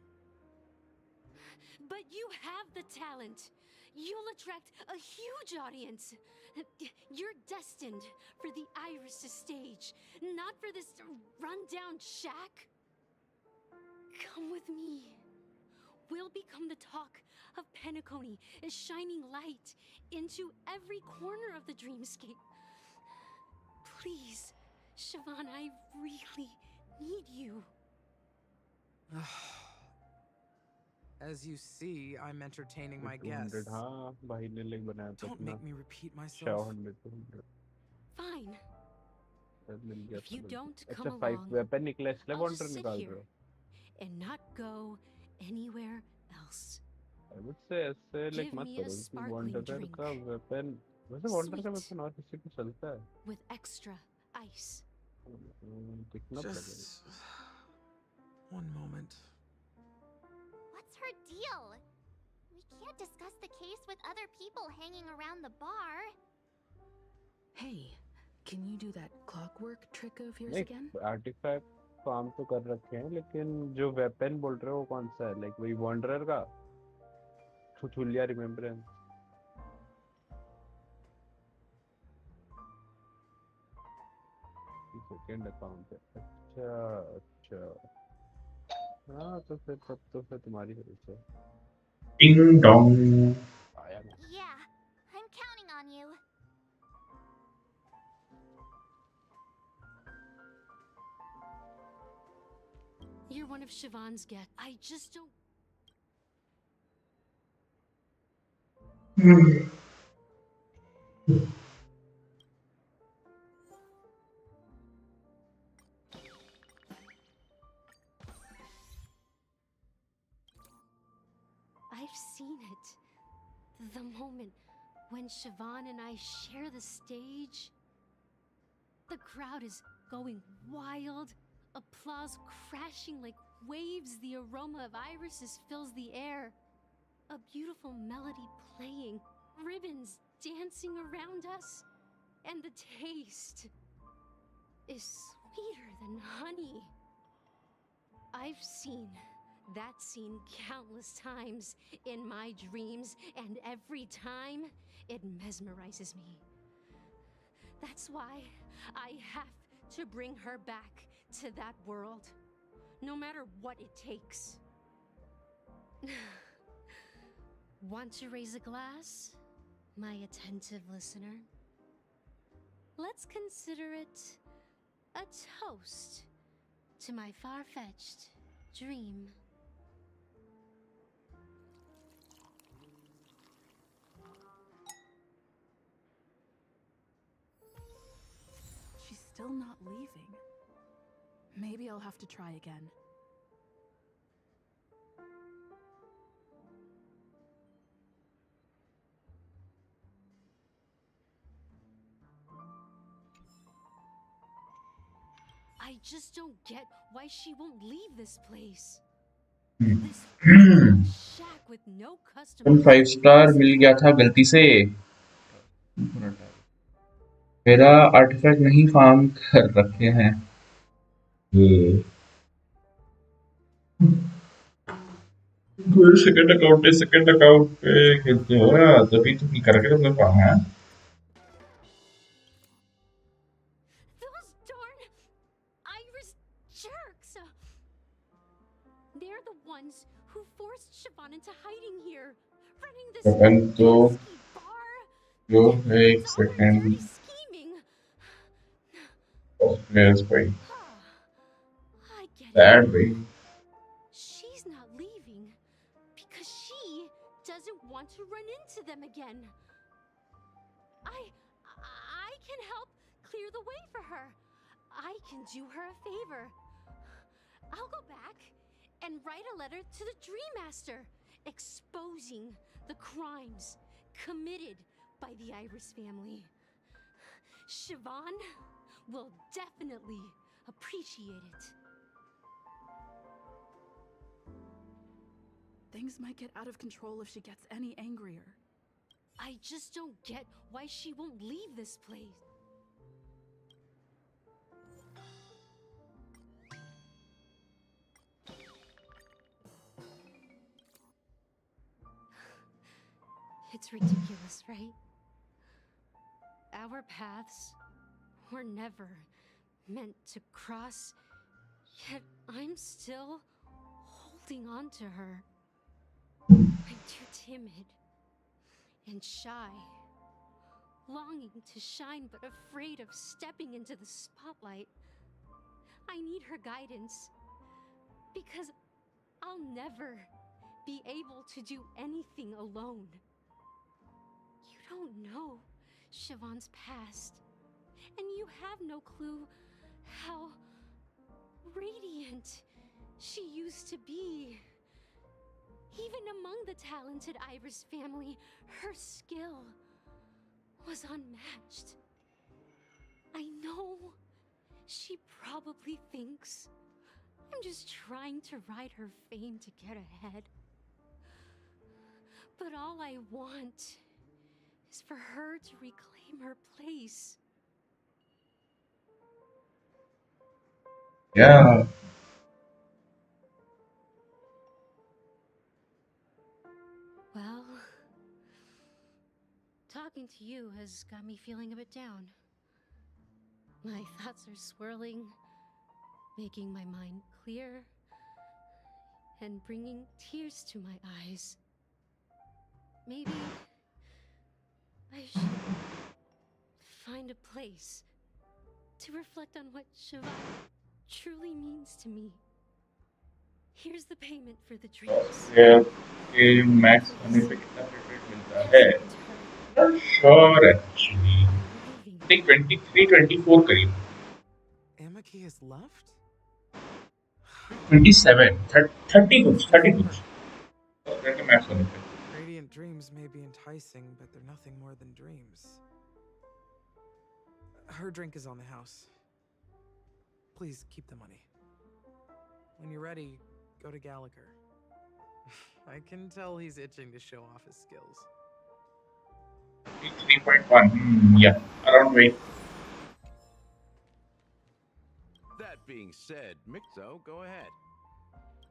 But you have the talent. You'll attract a huge audience. You're destined for the Iris stage, not for this rundown shack. Come with me. We'll become the talk of Penacony, a shining light into every corner of the dreamscape. Please, Siobhan, I really need you. As you see, I'm entertaining my 200 guests. हाँ भाई ने link बनाया था Don't अपना make me repeat myself. 700 200 Fine. मिल गया If you था don't अच्छा come 5 along, weapon निकला इसलिए I'll वॉन्डर just sit निकाल रहे here हो and not go anywhere else. I would say ऐसे लाइक Give मत me a करो कि sparkling वॉन्डर drink. का वेपन वैसे वॉन्डर का Sweet. वेपन और किसी को चलता है With extra ice. दिखना पड़ेगा Just one moment. What's her deal? We can't discuss the case with other people hanging around the bar. Hey, can you do that clockwork trick of yours नहीं again? Artefact farm तो कर रखे हैं लेकिन जो weapon बोल रहे हो वो कौन सा है लाइक वही वॉन्डरर का छुछुलिया रिमेम्बरेंस सेकंड अकाउंट है अच्छा हाँ तो फिर तुम्हारी वजह से टिंग डोंग आया ना Yeah, I'm counting on you. You're one of Siobhan's guests. I just don't. I've seen it. The moment when Siobhan and I share the stage. The crowd is going wild. Applause crashing like waves. The aroma of irises fills the air. A beautiful melody playing. Ribbons dancing around us. And the taste is sweeter than honey. I've seen that scene countless times in my dreams, and every time it mesmerizes me. That's why I have to bring her back to that world, no matter what it takes. Want to raise a glass, my attentive listener? Let's consider it a toast to my far-fetched dream. She's still not leaving. Maybe I'll have to try again. I just don't get why she won't leave this place. Shack with no customers. 5 star मिल गया था गलती से मेरा artefact नहीं farm कर रखे हैं ये सेकंड अकाउंट पे खेलते हो ना तभी तो नहीं कर रखे तुमने फार्म है Those darn Irish jerks! They're the ones who forced Siobhan into hiding here, running this अपन तो जो है एक सेकंड scheming. प्लेयर्स भाई दैट भाई She's not leaving because she doesn't want to run into them again. I can help clear the way for her. I can do her a favor. I'll go back and write a letter to the Dream Master exposing the crimes committed by the Iris family. Siobhan will definitely appreciate it. Things might get out of control if she gets any angrier. I just don't get why she won't leave this place. It's ridiculous, right? Our paths were never meant to cross, yet I'm still holding on to her. I'm too timid and shy, longing to shine but afraid of stepping into the spotlight. I need her guidance because I'll never be able to do anything alone. You don't know Siobhan's past, and you have no clue how radiant she used to be. Even among the talented Iris family, her skill was unmatched. I know she probably thinks I'm just trying to ride her fame to get ahead. But all I want is for her to reclaim her place. Yeah. Well, talking to you has got me feeling a bit down. My thoughts are swirling, making my mind clear, and bringing tears to my eyes. Maybe I should find a place to reflect on what Siobhan truly means to me. Here's the payment for the dreams. Player के max होने पे कितना credit मिलता है? Not sure actually. I think 23, 24 करीब. Amaki has left? 27, 30 कुछ, 30 कुछ. player के मैक्स होने पे. Radiant dreams may be enticing, but they're nothing more than dreams. Her drink is on the house. Please keep the money. When you're ready, go to Gallagher. I can tell he's itching to show off his skills. 3.1. Yeah, around way. That being said, Mixo, go ahead.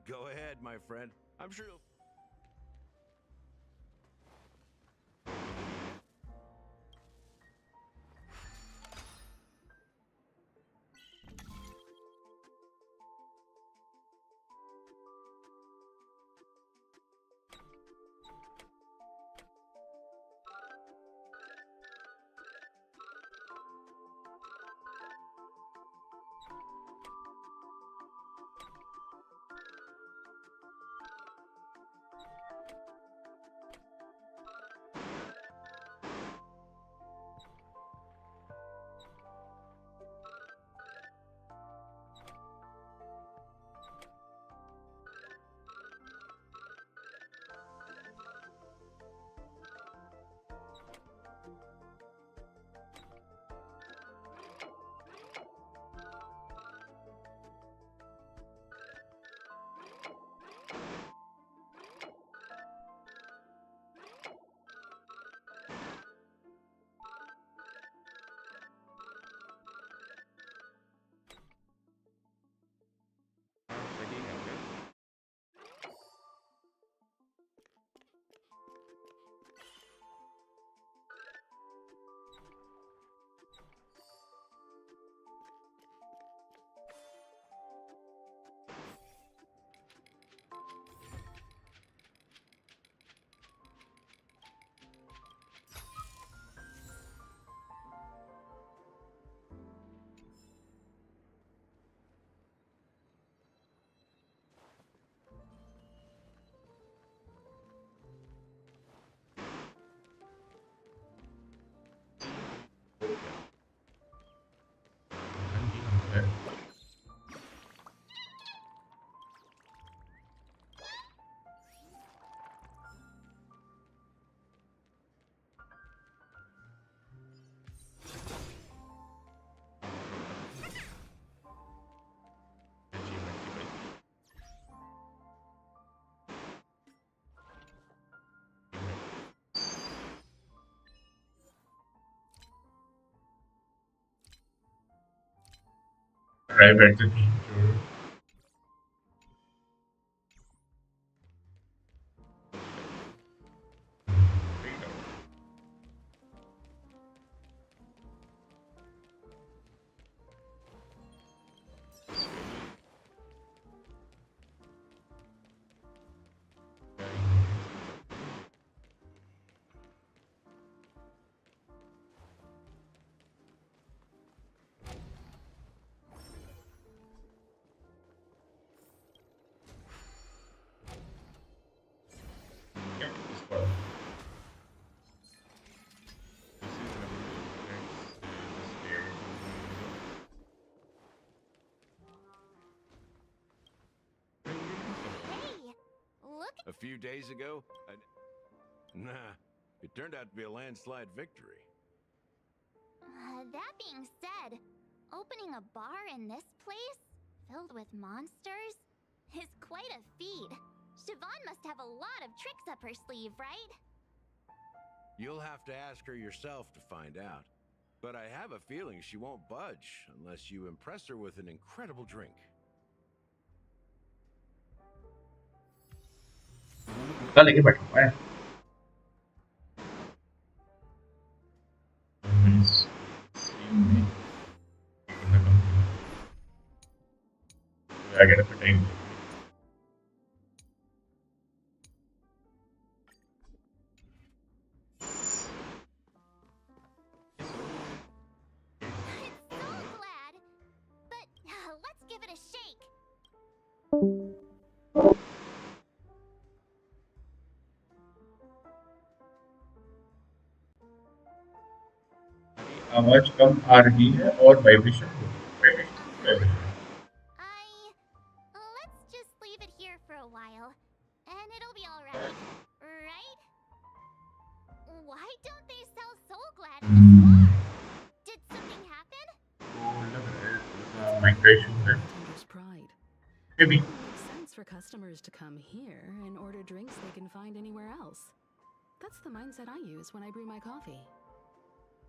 Go ahead, my friend. I'm sure you'll... Arrive at the danger. A few days ago, nah, it turned out to be a landslide victory. That being said, opening a bar in this place, filled with monsters, is quite a feat. Siobhan must have a lot of tricks up her sleeve, right? You'll have to ask her yourself to find out. But I have a feeling she won't budge unless you impress her with an incredible drink. कुत्ता लेके बैठा हुआ है। I get a fitting. Let's give it a shake. आवाज कम आ रही है और vibration Let's just leave it here for a while, and it'll be all right, right? Why don't they sell Soul Glad in this bar? Did something happen? migration है। Pride. Maybe. It makes sense for customers to come here and order drinks they can find anywhere else. That's the mindset I use when I brew my coffee.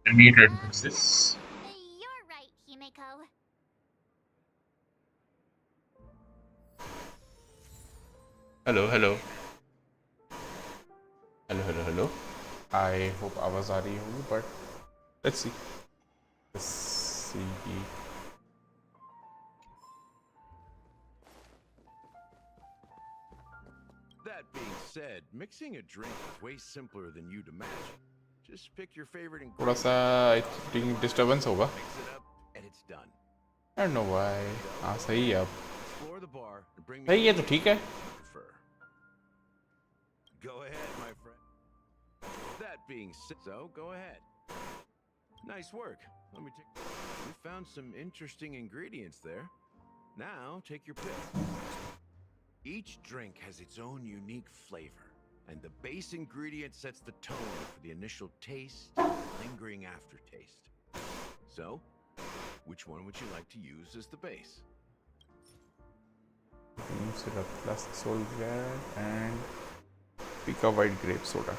I need to fix this. You're right, Himeko. Hello, hello. Hello. I hope आवाज आ रही होगी, but let's see. That being said, mixing a drink is way simpler than you'd imagine. Just pick your favorite ingredient. थोड़ा सा I think disturbance होगा. Mix it up, and it's done. I don't know why. हाँ सही है अब. Explore the bar and bring me. सही है तो ठीक है. Go ahead, my friend. That being said, go ahead. Nice work. Let me take. You found some interesting ingredients there. Now take your pick. Each drink has its own unique flavor, and the base ingredient sets the tone for the initial taste and lingering aftertaste. So, which one would you like to use as the base? Syrup plus Soul Glad and Pika white grape soda.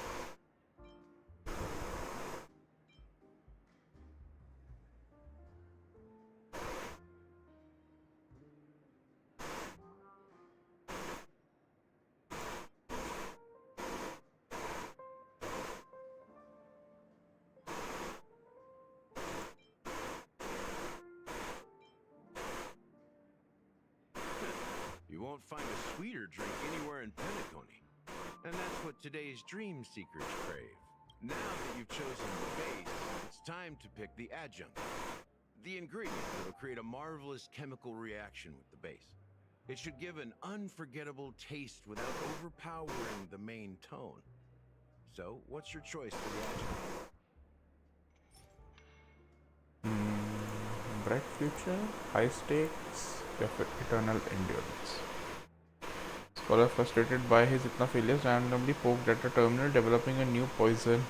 You won't find a sweeter drink anywhere in Penacony. And that's what today's dream seekers crave. Now that you've chosen the base, it's time to pick the adjunct. The ingredient that will create a marvelous chemical reaction with the base. It should give an unforgettable taste without overpowering the main tone. So, what's your choice for the adjunct? Bright future, high stakes, eternal endurance. Scholar frustrated by his itna failures randomly poked at a terminal developing a new poison.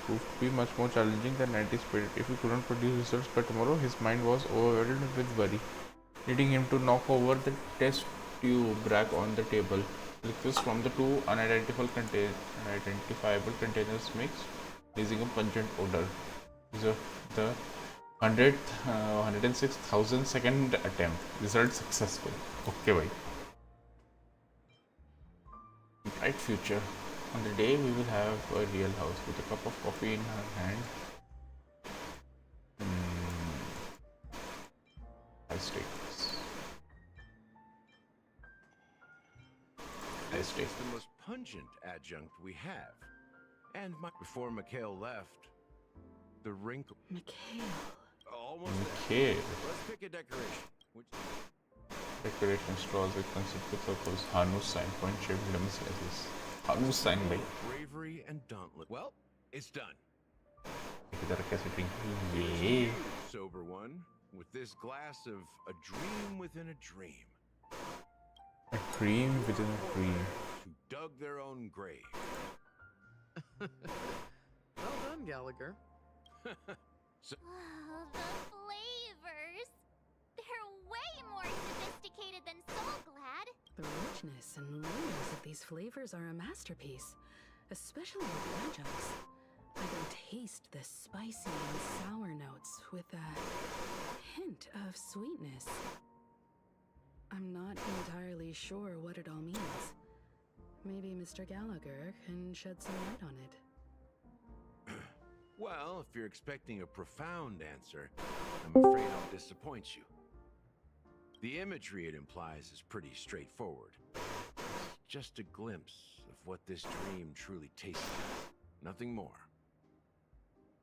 Proved to be much more challenging than anticipated. If he couldn't produce results by tomorrow, his mind was overwhelmed with worry, leading him to knock over the test tube rack on the table. Liquids from the two unidentifiable containers mixed, releasing a pungent odor. These are the 106,000 second attempt. Result successful. Okay, bhai. Bright future. On the day we will have a real house with a cup of coffee in her hand. High stakes. This is the most pungent adjunct we have. And before Mikhail left, the wrinkle. Mikhail. Almost Mikhail. there. Let's pick a decoration. Decoration straws with concentric circles. Hanu's sign, point shaped lemon slices. Hanu's sign, bhai. Bravery and dauntless. Well, it's done. इधर कैसे drink? ये. Sober one, with this glass of a dream within a dream. dream within a dream. who dug their own grave. Well done, Gallagher. Oh, the flavors! They're way more sophisticated than Soul Glad. The richness and layers of these flavors are a masterpiece, especially with adjuncts. I can taste the spicy and sour notes with a hint of sweetness. I'm not entirely sure what it all means. Maybe Mr. Gallagher can shed some light on it. Well, if you're expecting a profound answer, I'm afraid I'll disappoint you. The imagery it implies is pretty straightforward. It's just a glimpse of what this dream truly tastes like. Nothing more.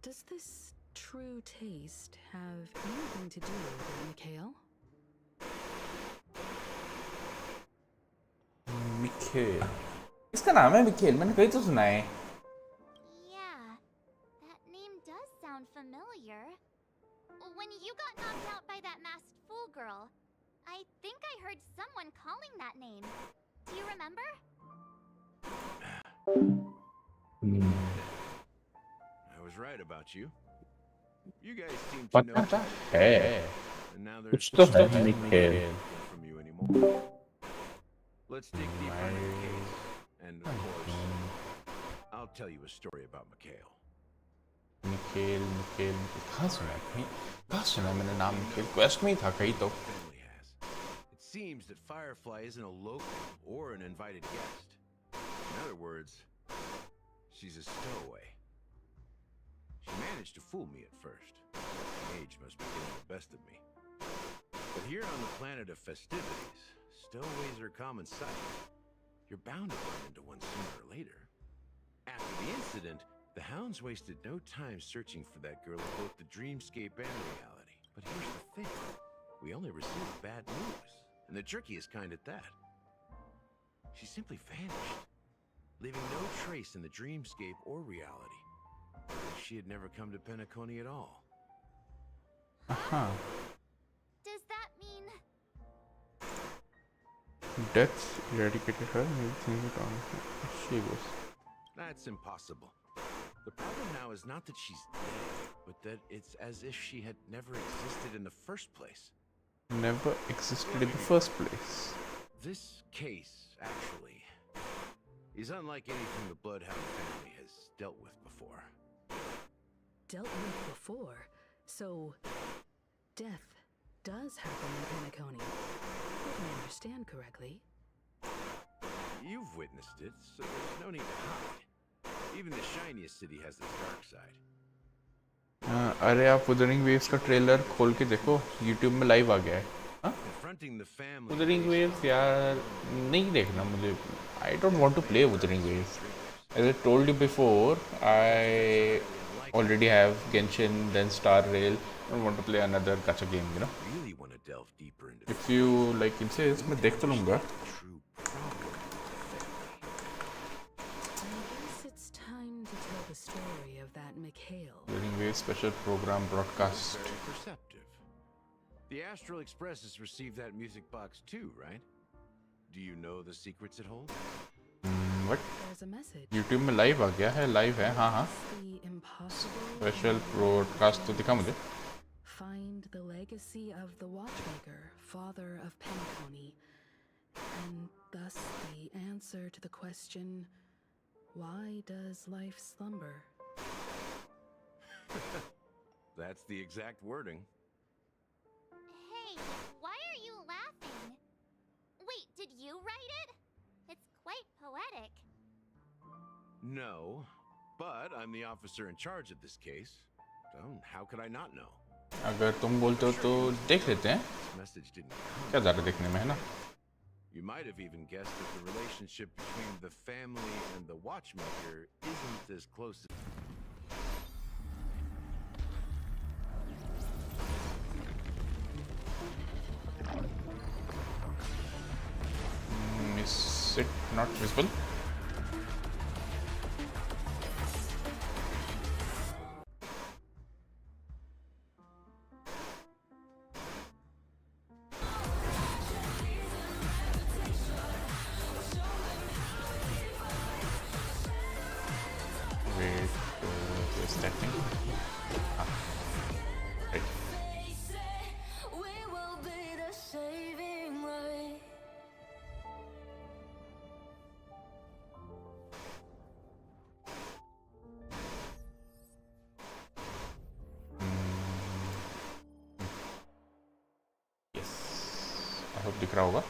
Does this true taste have anything to do with it, Mikhail? Michelle इसका नाम है Michelle मैंने कहीं तो सुना है Yeah, that name does sound familiar. When you got knocked out by that masked fool girl, I think I heard someone calling that name. Do you remember? I was right about you. You guys seem to know. पता है And now कुछ there's तो है Michelle from you anymore. Let's dig deeper into the case. And of course, I'll tell you a story about Mikhail. Michelle Michelle कहाँ सुना है मैंने नाम मिखेल क्वेस्ट में ही था कहीं तो Family has. It seems that Firefly isn't a local or an invited guest. In other words, she's a stowaway. She managed to fool me at first. Age must be getting the best of me. But here on the planet of festivities, stowaways are common sight. You're bound to run into one sooner or later. After the incident, the hounds wasted no time searching for that girl in both the dreamscape and reality. But here's the thing. We only received bad news. And the trickiest kind at that. She simply vanished, leaving no trace in the dreamscape or reality. She had never come to Penacony at all. Does that mean death eradicated her and everything went on she goes That's impossible. The problem now is not that she's dead, but that it's as if she had never existed in the first place. never existed in the first place This case, actually, is unlike anything the Bloodhound family has dealt with before. Dealt with before, so death does happen in Penacony. If I understand correctly. You've witnessed it, so there's no need to hide. Even the shiniest city has its dark side. अरे आप Wuthering Waves का trailer खोल के देखो YouTube में live आ गया है Confronting the family. Wuthering Waves यार नहीं देखना मुझे I don't want to play Wuthering Waves as I told you before I already have Genshin then Starail I don't want to play another gacha game you know Really want to delve deeper into if you like insist मैं देख तो लूँगा The story of that Mikhail. Wuthering Waves special program broadcast. Very perceptive. The Astral Express has received that music box too, right? Do you know the secrets it holds? What? There's a message. YouTube में live आ गया है live है हाँ हाँ The impossible. special broadcast तो दिखा मुझे Find the legacy of the Watchmaker, father of Penacony, and thus the answer to the question, why does life slumber? That's the exact wording. Hey, why are you laughing? Wait, did you write it? It's quite poetic. No, but I'm the officer in charge of this case. So how could I not know? अगर तुम बोलते हो तो देख लेते हैं This message didn't come. क्या ज़्यादा देखने में है ना You might have even guessed that the relationship between the family and the Watchmaker isn't as close as... Is it not visible? Hope दिख रहा होगा।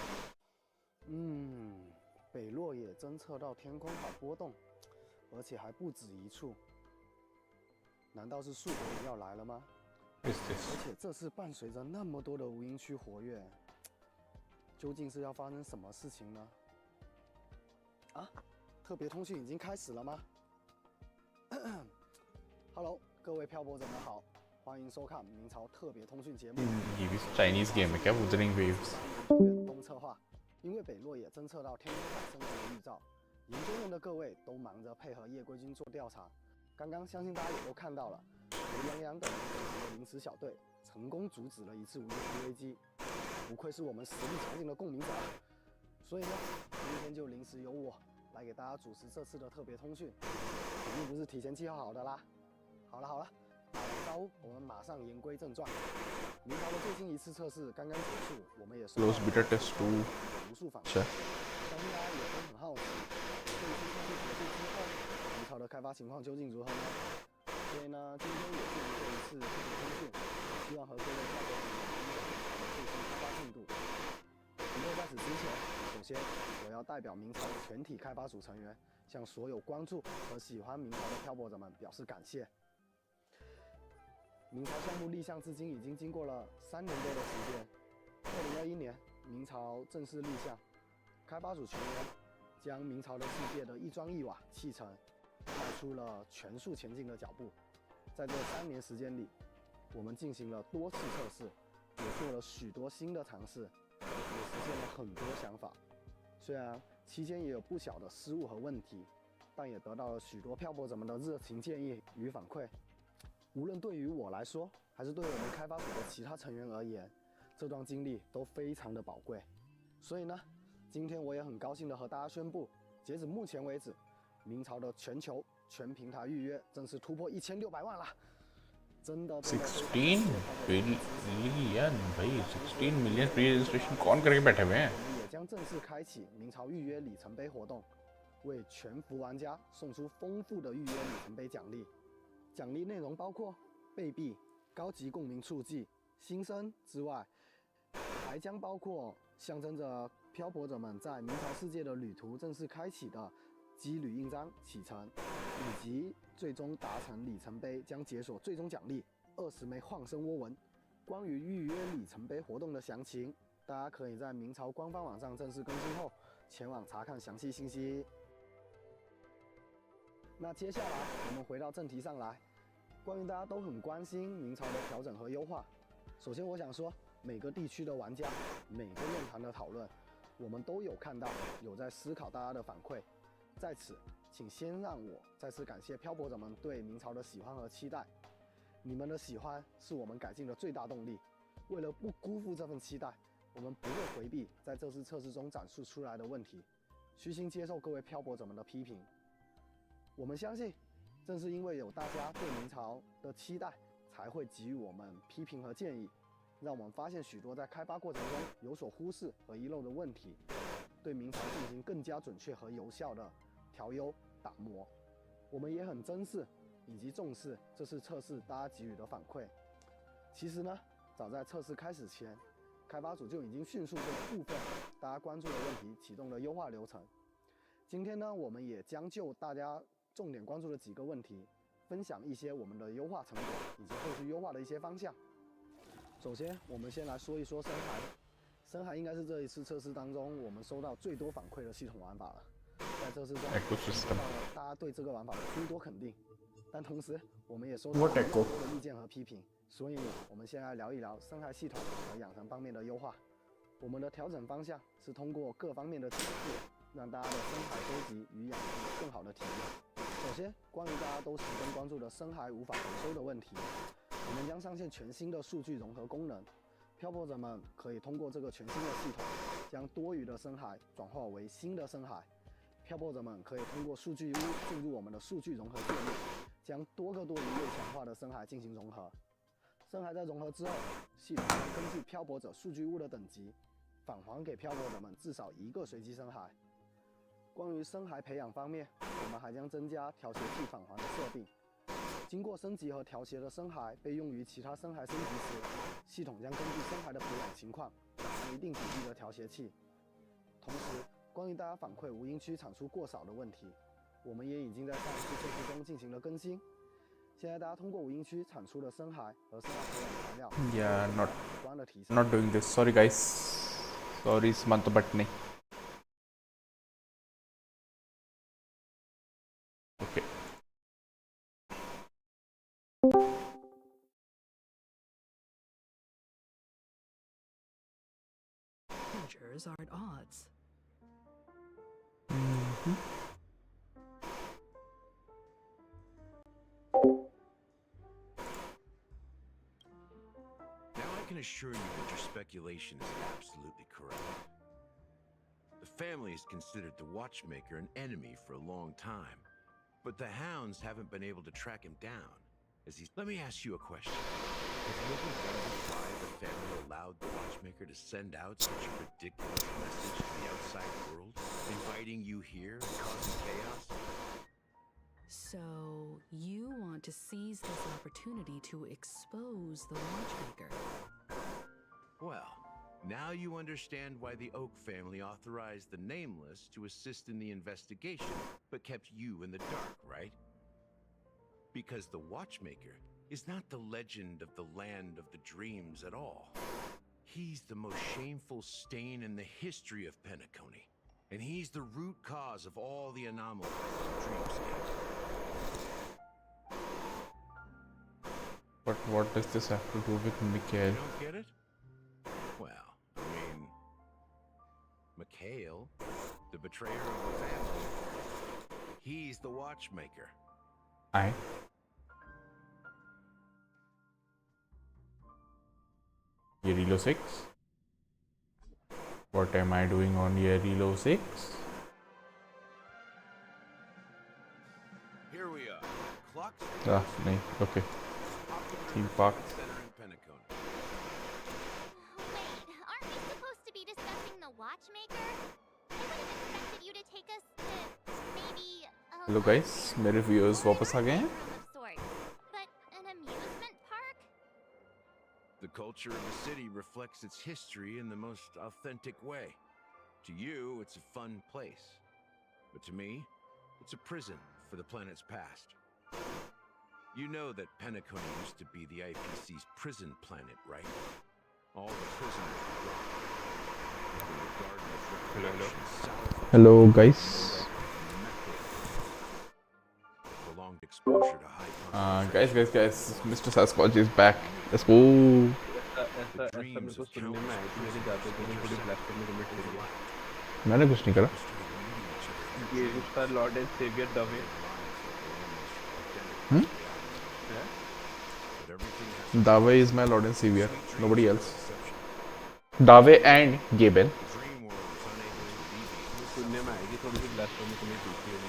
北落也侦测到天空海波动，而且还不止一处。难道是树国人要来了吗？而且这次伴随着那么多的无音区活跃，究竟是要发生什么事情呢？啊，特别通讯已经开始了吗？Hello， 各位漂泊者们好，欢迎收看明朝特别通讯节目。ये भी Chinese game है क्या? Wuthering Waves。东策划，因为北落也侦测到天空海升级的预兆，研究院的各位都忙着配合夜归军做调查。刚刚相信大家也都看到了，刘洋洋等人组成的临时小队成功阻止了一次无人机危机，不愧是我们实力强劲的共鸣者。所以呢，今天就临时由我来给大家主持这次的特别通讯，肯定不是提前计划好的啦。好了，打完招呼，我们马上言归正传。明朝的最新一次测试刚刚结束，我们也收到了无数反馈，相信大家也都很好奇，这一次测试结束之后，明朝的开发情况究竟如何呢？所以呢，今天也是做一次特别通讯，希望和各位交流明朝的最新开发进度。不过在此之前，首先我要代表明朝的全体开发组成员，向所有关注和喜欢明朝的漂泊者们表示感谢。明朝项目立项至今已经经过了3年多的时间。2021年，明朝正式立项，开发组全员将明朝的世界的一砖一瓦砌成，迈出了全速前进的脚步。在这3年时间里，我们进行了多次测试，也做了许多新的尝试，也实现了很多想法。虽然期间也有不小的失误和问题，但也得到了许多漂泊者们的热情建议与反馈。无论对于我来说，还是对我们开发组的其他成员而言，这段经历都非常的宝贵。所以呢，今天我也很高兴的和大家宣布，截止目前为止，明朝的全球全平台预约正式突破1600万了。真的16 billion भाई 16 million प्री रजिस्ट्रेशन कौन करके बैठे हुए हैं? 我们也将正式开启明朝预约里程碑活动，为全服玩家送出丰富的预约里程碑奖励。奖励内容包括贝币、高级共鸣触记、新生之外，还将包括象征着漂泊者们在明朝世界的旅途正式开启的羁旅印章启程，以及最终达成里程碑将解锁最终奖励20枚晃生涡纹。关于预约里程碑活动的详情，大家可以在明朝官方网站正式更新后前往查看详细信息。那接下来我们回到正题上来，关于大家都很关心明朝的调整和优化。首先我想说，每个地区的玩家，每个论坛的讨论，我们都有看到，有在思考大家的反馈。在此，请先让我再次感谢漂泊者们对明朝的喜欢和期待。你们的喜欢是我们改进的最大动力。为了不辜负这份期待，我们不会回避在这次测试中展示出来的问题，虚心接受各位漂泊者们的批评。我们相信，正是因为有大家对明朝的期待，才会给予我们批评和建议，让我们发现许多在开发过程中有所忽视和遗漏的问题，对明朝进行更加准确和有效的调优打磨。我们也很珍视以及重视这次测试大家给予的反馈。其实呢，早在测试开始前，开发组就已经迅速对部分大家关注的问题启动了优化流程。今天呢，我们也将就大家重点关注的几个问题，分享一些我们的优化成果以及后续优化的一些方向。首先，我们先来说一说深海。深海应该是这一次测试当中我们收到最多反馈的系统玩法了。在测试中，收到了大家对这个玩法的诸多肯定，但同时我们也收到了很多的意见和批评。所以，我们先来聊一聊深海系统和养成方面的优化。我们的调整方向是通过各方面的提速，让大家的深海收集与养成有更好的体验。首先，关于大家都十分关注的深海无法回收的问题，我们将上线全新的数据融合功能。漂泊者们可以通过这个全新的系统，将多余的深海转化为新的深海。漂泊者们可以通过数据屋进入我们的数据融合界面，将多个多鱼类强化的深海进行融合。深海在融合之后，系统将根据漂泊者数据屋的等级，返还给漂泊者们至少1个随机深海。关于深海培养方面，我们还将增加调协器返还的设定。经过升级和调协的深海被用于其他深海升级时，系统将根据深海的培养情况返还成一定比例的调谐器。同时，关于大家反馈无音区产出过少的问题，我们也已经在上一次测试中进行了更新。现在大家通过无音区产出的深海和深海培养材料， Yeah, 美观的提升。 not doing this. Sorry guys. Sorry Samantha Bhatni. Okay. Villagers are at odds. Now I can assure you that your speculation is absolutely correct. The family has considered the watchmaker an enemy for a long time, but the hounds haven't been able to track him down. Let me ask you a question. Have you ever wondered why the family allowed the watchmaker to send out such a ridiculous message to the outside world, inviting you here and causing chaos? So, you want to seize this opportunity to expose the watchmaker? Well, now you understand why the Oak family authorized the Nameless to assist in the investigation, but kept you in the dark, right? Because the Watchmaker is not the legend of the Land of the Dreams at all. He's the most shameful stain in the history of Penacony, and he's the root cause of all the anomalies of Dreamscape. But what does this have to do with Mikhail? You don't get it? Well, I mean, Mikhail, the betrayer of the family, he's the Watchmaker. I. Yerilo 6? What am I doing on Yerilo 6? Here we are. Clocks. Ah, nahi. Okay. Theme park. Center in Penacony. Wait, aren't we supposed to be discussing the Watchmaker? I would have expected you to take us to maybe a Hello guys, मेरे viewers वापस आ गए हैं. room of sorts. But an amusement park? The culture of the city reflects its history in the most authentic way. To you, it's a fun place. But to me, it's a prison for the planet's past. You know that Penacony used to be the IPC's prison planet, right? All the prisoners were gone. In the Garden of Recollection south of Hello guys. prolonged exposure to high Guys, Mr. Sasquatch is back. Let's go. ऐसा मेरे को सुनने में आया कि मेरे दादा जी ने थोड़ी ब्लास्फेमी कमिट करी है। मैंने कुछ नहीं करा. ये उसका lord and saviour Dave. Dave is my lord and savior. Nobody else. Dave and Gabel. सुनने में आया कि थोड़ी सी ब्लास्फेमी कमिट की है।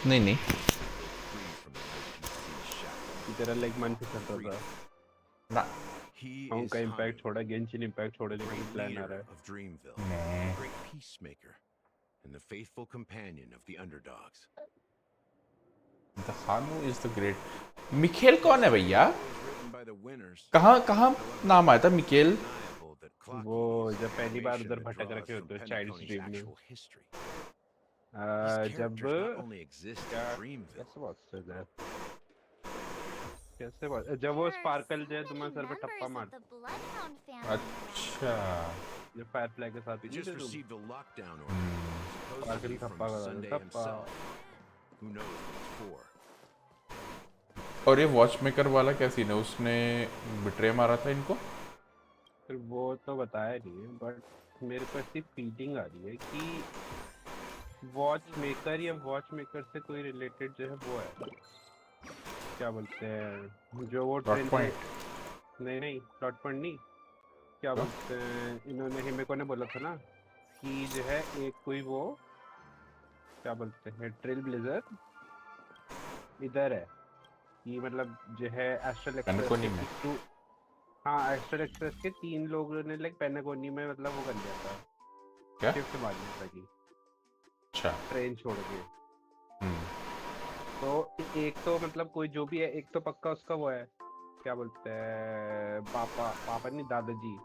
नहीं. की तरह लाइक मन फिसल रहा था। ना. हम का इम्पैक्ट छोड़ा, गेंशिन इम्पैक्ट छोड़ने का प्लान आ रहा है। of Dreamville, a great peacemaker and the faithful companion of the underdogs. The Hanu is the great. Mikhail कौन है भैया? कहाँ नाम आया था Mikhail? वो जब पहली बार उधर भटक रखे होते हैं चाइल्ड स्ट्रीम में। जब जब वो स्पार्कल जो है तुम्हारे सर पे टप्पा मारता। अच्छा। जब फायरफ्लाई के साथ स्पार्कल टप्पा टप्पा। और ये वॉचमेकर वाला क्या सीन है? उसने बिट्रे मारा था इनको? फिर वो तो बताया नहीं है, बट मेरे को ऐसी फीलिंग आ रही है कि वॉचमेकर या वॉचमेकर से कोई रिलेटेड जो है वो है, क्या बोलते हैं, जो वो ट्रेन नहीं प्लॉट पॉइंट नहीं, क्या बोलते हैं, इन्होंने हिमेको ने बोला था ना कि जो है एक कोई वो क्या बोलते हैं ट्रेल ब्लेजर इधर है, कि मतलब जो है एस्ट्रल एक्सप्रेस हाँ एस्ट्रल एक्सप्रेस के 3 लोगों ने लाइक पेनाकोनी में मतलब वो कर लिया था, क्या शिफ्ट मार लिया था कि अच्छा ट्रेन छोड़ के। तो एक तो मतलब कोई जो भी है, एक तो पक्का उसका वो है, क्या बोलते हैं पापा नहीं दादाजी,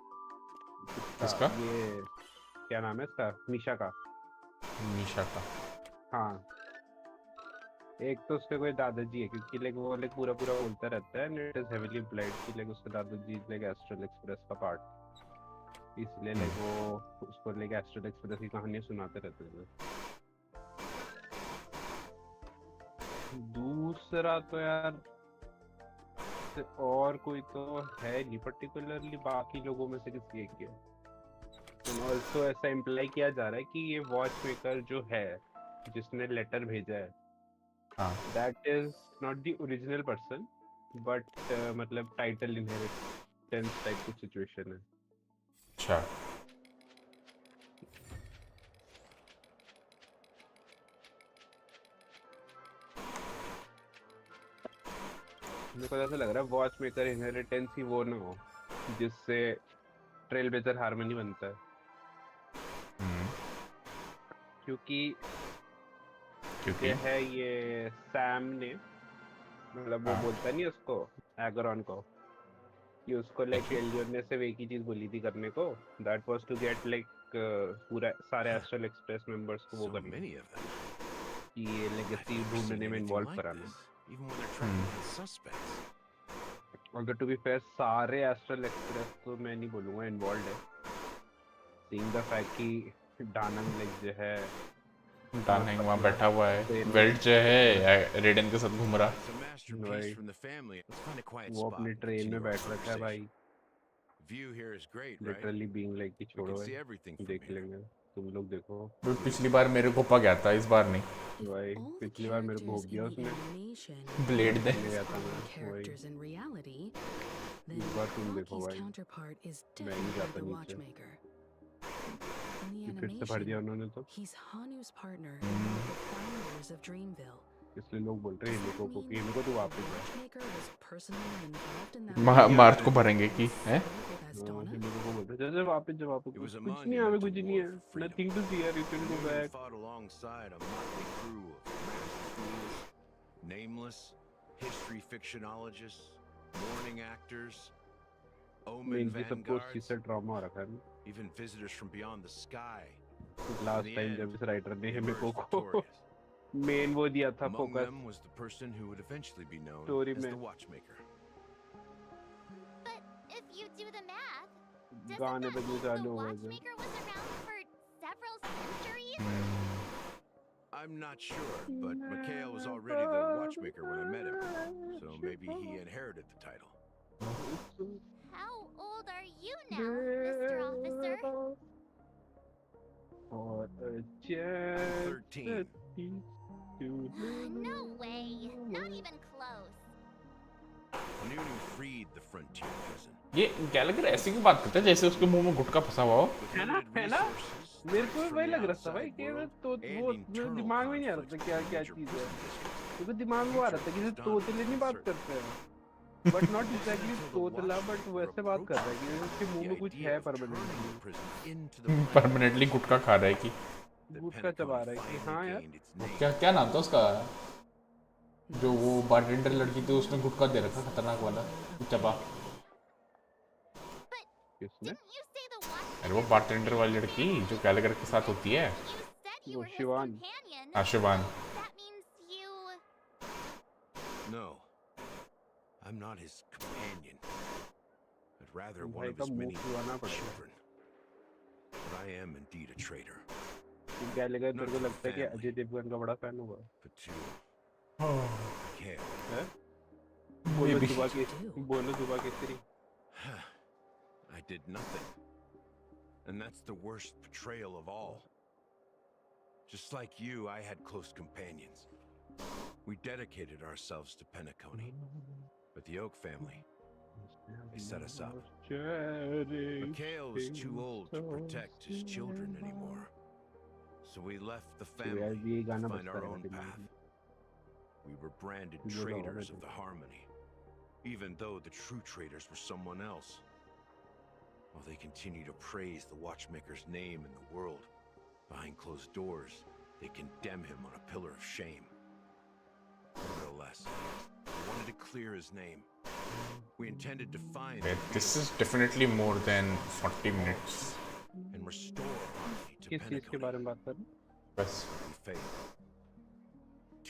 किसका? ये क्या नाम है इसका, मीशा का। मीशा का। हाँ, एक तो उसके कोई दादाजी है, क्योंकि लाइक वो लाइक पूरा पूरा बोलता रहता है, and it is heavily implied कि लाइक उसका दादाजी लाइक एस्ट्रल एक्सप्रेस का पार्ट, इसलिए लाइक वो उसको लाइक एस्ट्रल एक्सप्रेस की कहानियां सुनाते रहते थे। दूसरा तो यार और कोई तो है नहीं पर्टिकुलरली, बाकी लोगों में से किसी एक है। एंड ऑल्सो ऐसा इम्प्लाई किया जा रहा है कि ये वॉच मेकर जो है, जिसने लेटर भेजा है, हाँ, that is not the original person, but मतलब टाइटल इनहेरिटेंस टाइप कुछ सिचुएशन है। अच्छा। मेरे को ऐसा लग रहा है वॉच मेकर इनहेरिटेंस ही वो ना हो जिससे ट्रेल ब्लेजर हार्मनी बनता है, क्योंकि ये है ये सैम ने, मतलब वो बोलता नहीं उसको एगरॉन को कि उसको लाइक एलियन ने सिर्फ एक ही चीज बोली थी करने को, that was to get like पूरा सारे एस्ट्रल एक्सप्रेस मेंबर्स को वो करना, कि ये लेगेसी ढूंढने में इन्वॉल्व कराना। अगर टू बी फेयर सारे एस्ट्रल एक्सप्रेस तो मैं नहीं बोलूँगा इन्वॉल्व है, सीइंग द फैक्ट कि डानंग लाइक जो है, डानंग वहाँ बैठा हुआ है, वेल्ट जो है रेडन के साथ घूम रहा। भाई वो अपनी ट्रेन में बैठ रखा है भाई, लिटरली बीइंग लाइक कि छोड़ो भाई, देख लेंगे, तुम लोग देखो। तो पिछली बार मेरे को पा गया था, इस बार नहीं भाई पिछली बार मेरे को भोग दिया उसने, ब्लेड दे गया था मैं वही। इस बार तुम देखो भाई, मैं नहीं जाता नीचे, फिर से भर दिया उन्होंने तो, इसलिए लोग बोल रहे हैं इनको तो वापस मार्च को भरेंगे कि है, इनको को बोल रहे जैसे वापस कुछ नहीं है, कुछ नहीं है, nothing to see here, you can go back. Nameless, history fictionologists, morning actors, omen mainly सबको उस चीज vanguards, से ट्रॉमा हो रखा है, even visitors from beyond the sky. Last time जब इस राइटर ने हमें को मेन वो दिया था Among focus them was the person who would eventually be known story as में। the Watchmaker. But if you do the math, गाने बजने चालू हो गए थे। Watchmaker was around for several centuries? I'm not sure, but Mikhail was already the Watchmaker when I met him, so maybe he inherited the title. How old are you now, Mr. Officer? और 13. No way, not even close. Knew who freed the frontier prison. ये Gallagher ऐसी क्यों बात करता है जैसे उसके मुंह में गुटखा फंसा हुआ हो? है ना मेरे को वही लग रहा था भाई कि तो वो मेरे दिमाग में नहीं आ रहा था क्या क्या चीज है, क्योंकि दिमाग में आ रहा था कि तोतले नहीं बात करते हैं, बट नॉट एग्जैक्टली तोतला, बट वैसे बात कर रहा है कि उसके मुंह में कुछ है परमानेंटली गुटखा खा रहा है कि गुटखा चबा रहा है कि हाँ यार। क्या क्या नाम था उसका, जो वो बारटेंडर लड़की थी उसने गुटखा दे रखा खतरनाक वाला चबा। किसने? अरे वो बारटेंडर वाली लड़की जो गैलेगर के साथ होती है, वो शिवान। हाँ Shivan. No, I'm not his companion, but rather one भाई of का his मुंह many खुलवाना पड़ेगा। children. But I am indeed a traitor. Gallagher मेरे को लगता है कि अजय देवगन का बड़ा फैन होगा। But to Mikhail. है? बोलो सुबह Kesari. I did nothing. And that's the worst betrayal of all. Just like you, I had close companions. We dedicated ourselves to Penacony. But the Oak family, they set us up. Mikhail was too old to protect his children anymore. So we left the family to find our own path. We were branded traitors of the Harmony, even though the true traitors were someone else. While they continue to praise the Watchmaker's name in the world, behind closed doors, they condemn him on a pillar of shame. Nevertheless, I wanted to clear his name We intended to find Okay, this is definitely more than 40 minutes. and restore harmony to किस चीज के Penacony. बारे में बात कर रहे हैं? बस We failed.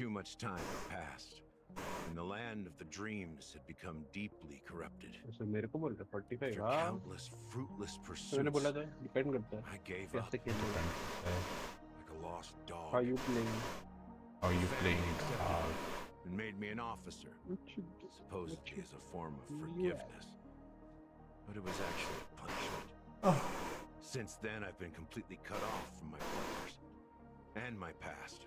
Too much time had passed, and the land of the dreams had become deeply corrupted. अच्छा मेरे को बोल रहे 45 After हाँ countless fruitless तो मैंने बोला pursuits, था डिपेंड करता है I gave up कैसे खेलना है like a lost dog. how you playing how you playing And made me an officer, supposedly as a form of forgiveness. But it was actually a punishment. Since then, I've been completely cut off from my partners and my past.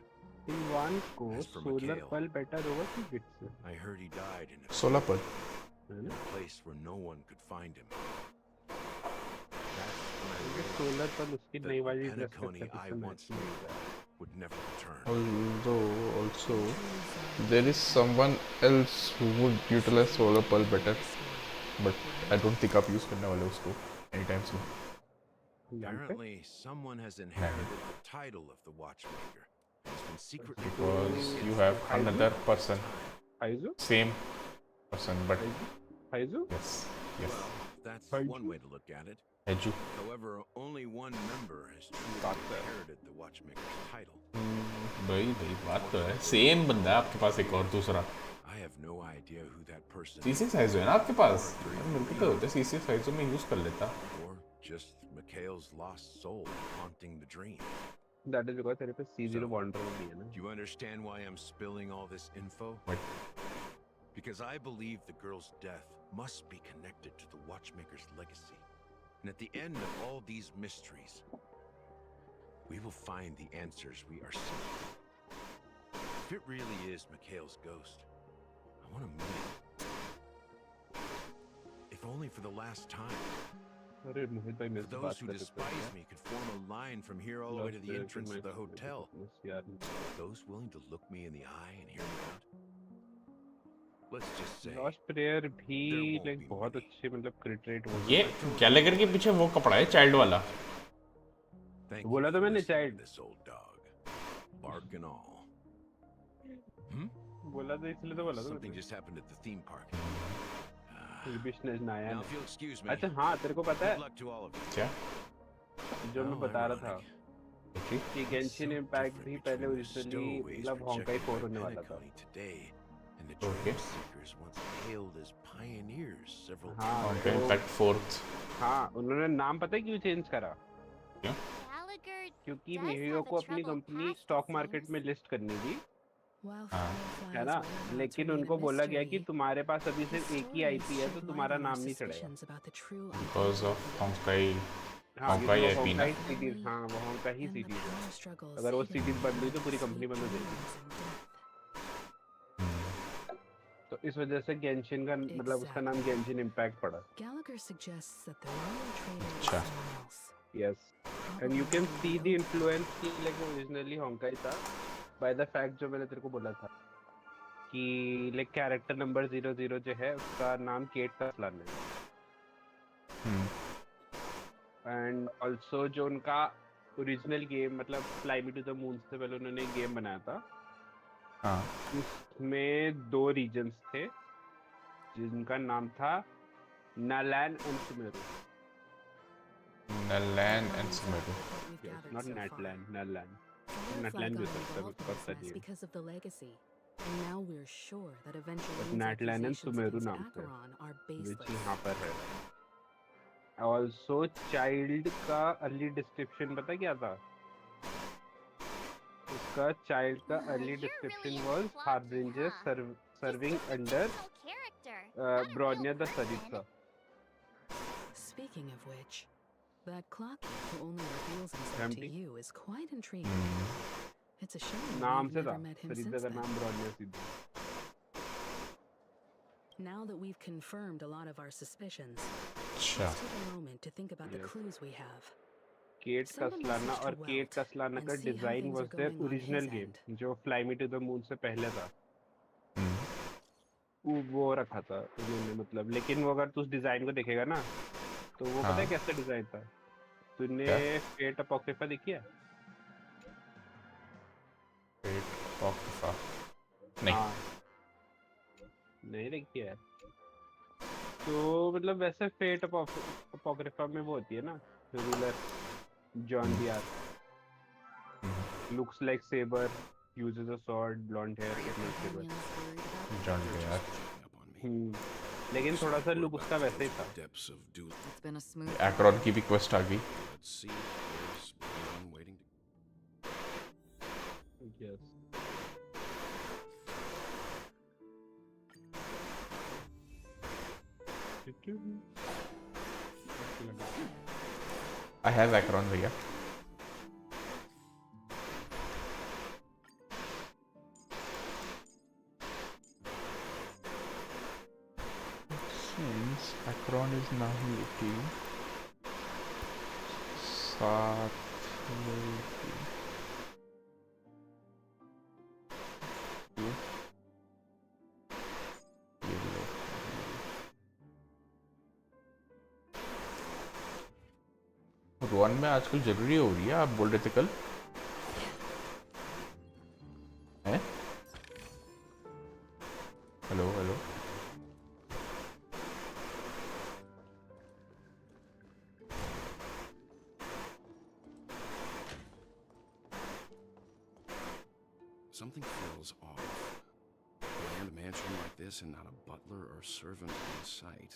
इनवान को As for solar Mikhail, पल better होगा कि bit से I heard he died in a Solar pearl. in a place where no one could find him. That's when I क्योंकि realized solar पल उसकी that नई the वाली ड्रेस Penacony I का once knew would never return. Although also there is someone else who would utilize solar pearl better, but I don't think आप use करने वाले उसको anytime soon. Apparently, someone has inherited the title of the watchmaker. It's been secretly Because you have another person, Aizu? same person, but Aizu? yes, yes. That's one way to look at it. Eju. However, only one member has truly inherited the watchmaker's title. भाई बात तो है same बंदा है आपके पास एक और दूसरा I have no idea who that person C6 साइजो है ना आपके पास मेरे को तो होता है C6 साइजो में यूज कर लेता or just Mikhail's lost soul haunting the dream. That is because तेरे पे C0 bonder भी है ना Do you understand why I'm spilling all this info? What? Because I believe the girl's death must be connected to the watchmaker's legacy. And at the end of all these mysteries, we will find the answers we are seeking. If it really is Mikhail's ghost, I want to meet him. If only for the last time. अरे मोहित भाई मेरे For से those बात who कर रहे despise me could form a line from here all the way to the entrance of the hotel. यार Those willing to look me in the eye and hear me out. Let's just say lost prayer भी like बहुत अच्छे मतलब क्रिट rate हो ये Gallagher के पीछे वो कपड़ा है चाइल्ड वाला Thank बोला you तो for मैंने listening child. to this old dog. Bark and all. बोला तो इसलिए तो बोला तो Something just happened at the theme park. Business ना आया Now, if you'll excuse me. अच्छा हाँ तेरे को पता Good है luck to all of you. क्या जो मैं How बता रहा था ironic. कि गेंशिन इम्पैक्ट भी पहले ओरिजिनली Stowaways मतलब होंकाई rejected 4 by होने वाला था Penacony today, and the Okay. Dream Seekers once hailed as pioneers several हाँ Okay, तो impact fourth हाँ उन्होंने नाम पता है क्यों चेंज करा Gallagher क्योंकि does मिहियो have a को अपनी troubled company past, stock it market में लिस्ट करनी थी है है ना लेकिन उनको बोला गया कि तुम्हारे पास अभी सिर्फ एक ही आईपी है तो तुम्हारा नाम नहीं चढ़ेगा because of Honkai हाँ Honkai क्योंकि वो IP ना होंकाई सीरीज हाँ वो होंकाई ही सीरीज है अगर वो सीरीज बंद हुई तो पूरी कंपनी बंद हो जाएगी तो इस वजह से गेंशिन का मतलब उसका नाम गेंशिन इम्पैक्ट पड़ा Gallagher suggests that the real trader is अच्छा someone else. yes and you can see the influence कि like originally होंकाई था by the fact जो मैंने तेरे को बोला था कि like कैरेक्टर नंबर 00 जो है उसका नाम केट कसलान है एंड ऑल्सो जो उनका ओरिजिनल गेम मतलब fly me to the moon से पहले उन्होंने एक गेम बनाया था हाँ उसमें 2 रीजन्स थे जिनका नाम था Nalan and Sumeru Nalan and Sumeru yes not Natlan Nalan Firefly Natlan got जो था involved उसका with पता Ness नहीं because of the legacy. And now we're sure that eventually But Natlan and Sumeru accusations नाम against थे Acheron are which baseless. यहाँ पर है ऑल्सो चाइल्ड का अर्ली डिस्क्रिप्शन पता क्या था उसका चाइल्ड का early description was Harbinger serving under Bronya the सरिता Speaking of which, that clock who only reveals himself Empty. to you is quite intriguing. It's a shame नाम we've से था never met him सरिता since का then. नाम ब्रॉन्या सीधा Now that we've confirmed a lot of our suspicions, अच्छा let's take a moment to think about the Yes. clues we have. Kate Send a Kaslana message to और Kate Welt Kaslana and का see how design things was are there going on original his game end. जो fly me to the moon से पहले था वो रखा था उन्होंने मतलब लेकिन वो अगर तू उस डिजाइन को देखेगा ना तो वो पता है हाँ कैसा डिजाइन था तूने क्या फेट अपोक्रिफा देखी है Fate Apocrypha नहीं हाँ नहीं देखी है तो मतलब वैसे फेट अपोक्रिफा में वो होती है ना, ruler John D R, looks like saber, uses a sword, blonde hair, इतना saber. John Deere. लेकिन थोड़ा सा लुक उसका वैसे ही था. It's been a smooth. Akron की भी quest आ गई. Let's see if there's anyone waiting to... Yes. I have Akron भैया. Since Akron is now 80, 7 Rohan में आजकल जरूरी हो रही है, आप बोल रहे थे कल हैं? Hello hello Something feels off. Land a mansion like this and not a butler or servant in sight.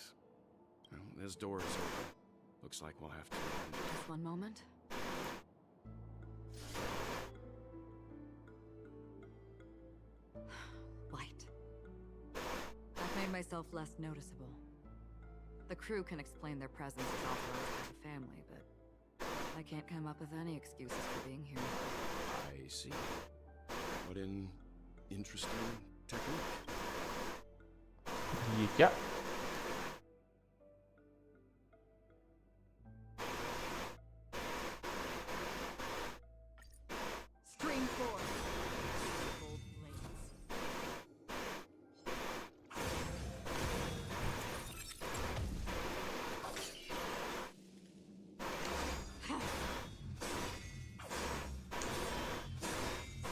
Well, this door is open. Looks like we'll have to... Just one moment. Light. I've made myself less noticeable. The crew can explain their presence as authorized by the family, but I can't come up with any excuses for being here. I see. What an interesting technique. ये क्या? Stream force. Gold blades.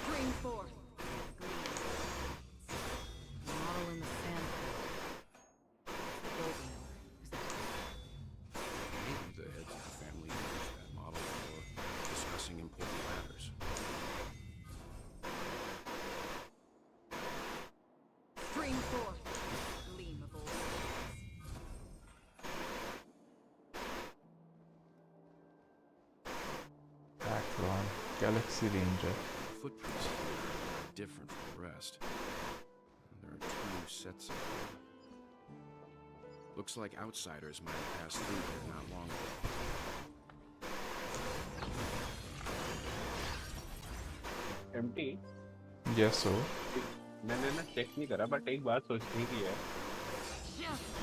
Stream forth. Model in the sand. Golden hour. Maybe the heads of the family used that model for discussing important matters. Stream forth. Gleam of old blades. Akron, Galaxy Ranger. Footprints here are different from the rest. There are 2 sets of them. Looks like outsiders might have passed through here not long ago. empty. Yes, so. मैंने ना check नहीं करा, but एक बात सोचने की है,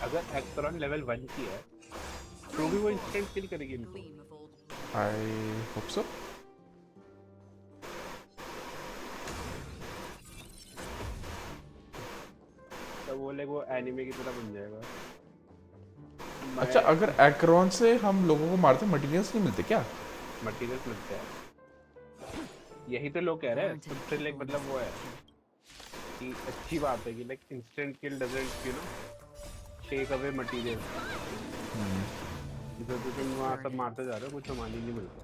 अगर एक्सरॉन लेवल 1 की है तो भी वो इंस्टेंट किल करेगी इनको. I hope so. तो वो लाइक वो एनिमे की तरह बन जाएगा. अच्छा, अगर एक्रोन से हम लोगों को मारते मटेरियल्स नहीं मिलते क्या? मटेरियल्स मिलते हैं, यही तो लोग कह रहे हैं. सबसे लाइक मतलब वो है कि अच्छी बात है कि like instant kill doesn't you know take away material. तो तुम वहाँ सब मारते जा रहे हो, कुछ सामान ही नहीं मिलता.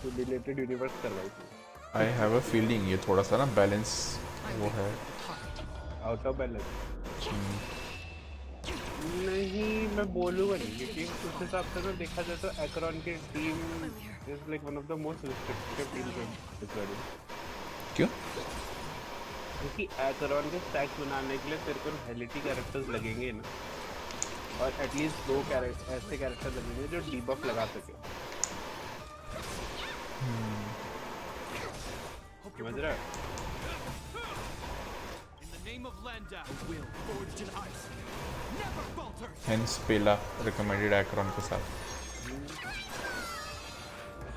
तो डिलेटेड यूनिवर्स कर रहा है. I have a feeling ये थोड़ा सा ना बैलेंस वो है. आउट ऑफ बैलेंस नहीं, मैं बोलूँगा नहीं, क्योंकि उस हिसाब से तो देखा जाए तो एक्रोन की team is like one of the most restricted team. क्यों? क्योंकि एक्रोन के स्टैक्स बनाने के लिए तेरे को हेलिटी कैरेक्टर्स लगेंगे ना, और एटलीस्ट 2 ऐसे कैरेक्टर लगेंगे जो डीबफ लगा सके. समझ रहा है? Hence पेला recommended एक्रोन के साथ.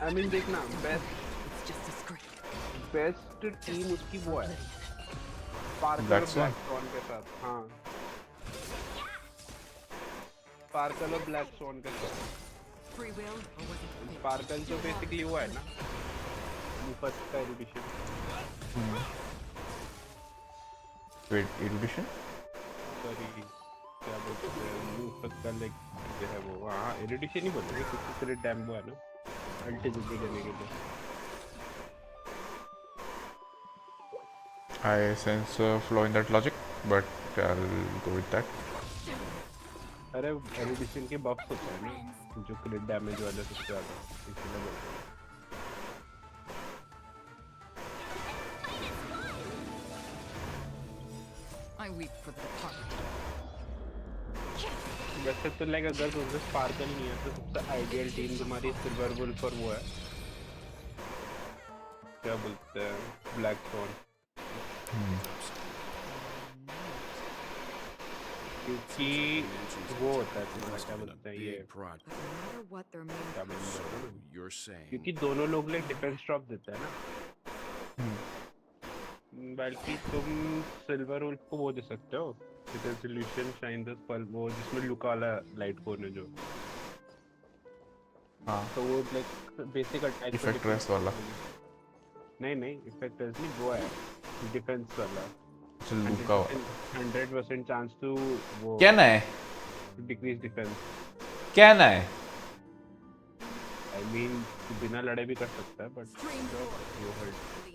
आई मीन देखना, बेस्ट टीम उसकी वो है पार्कल और ब्लैक स्वॉन के साथ. हाँ, पार्कल और ब्लैक स्वॉन के साथ. पार्कल तो बेसिकली वो है ना, मुफत का एडिशन. Wait, erudition? सॉरी क्या बोलते हैं मुफ्त का लाइक जो है वो हाँ इरिटेशन ही बोलेंगे क्योंकि तेरे डैम वो है ना अल्टे जल्दी करने के लिए I sense a flaw in that logic, but I'll go with that. अरे इरिटेशन के बफ्स होते हैं ना जो क्रिट डैमेज वाले सबसे ज़्यादा इसलिए बोलते हैं I weep for the departed. वैसे तो लाइक अगर तुमसे स्पार्कल नहीं है तो सबसे आइडियल टीम तुम्हारी सिल्वर वुल्फ और वो है क्या बोलते हैं ब्लैक स्टोन क्योंकि वो होता है तुम्हारा क्या बोलते हैं ये No matter what their main क्या बोलते हैं You're saying क्योंकि दोनों लोग लाइक डिफेंस ड्रॉप देते हैं ना बल्कि तुम सिल्वर वुल्फ को वो दे सकते हो defence solution shine the spell वो जिसमें लुका वाला लाइट कोन है जो हाँ तो वो like basic attack effect rest वाला नहीं इफेक्ट रेस्ट नहीं वो है डिफेंस वाला लुका 100% चांस टू वो क्या ना है डिक्रीज डिफेंस क्या ना है आई मीन बिना लड़े भी कर सकता है बट वो हर्ट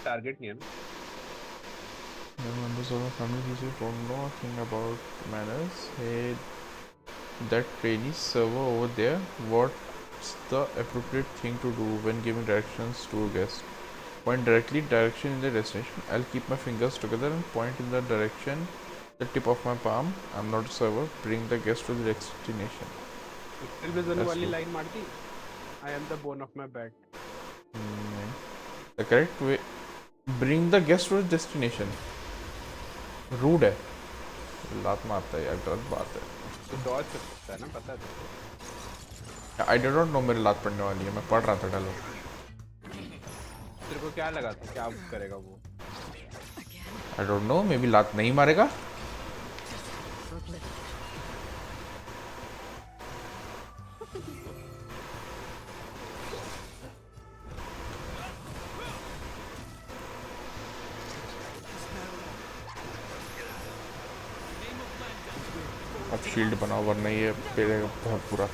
टारगेट नहीं है ना The members of the family usually don't know a thing about manners. Hey, that trainee server over there, what's the appropriate thing to do when giving directions to a guest? Point directly direction in the destination. I'll keep my fingers together and point in the direction, the tip of my palm. I'm not a server. Bring the guest to the destination. एक्सेल विजन वाली line मार दी I am the bone of my bat The correct way. Bring the guest to the destination. Rude है लात मारता है यार गलत बात है तो डॉज कर सकता है ना पता है तुमको I did not know मेरे लात पड़ने वाली है मैं पढ़ रहा था डालो तेरे को क्या लगा था क्या करेगा वो I don't know maybe लात नहीं मारेगा अब शील्ड बनाओ वरना ये पेड़ेगा बहुत पूरा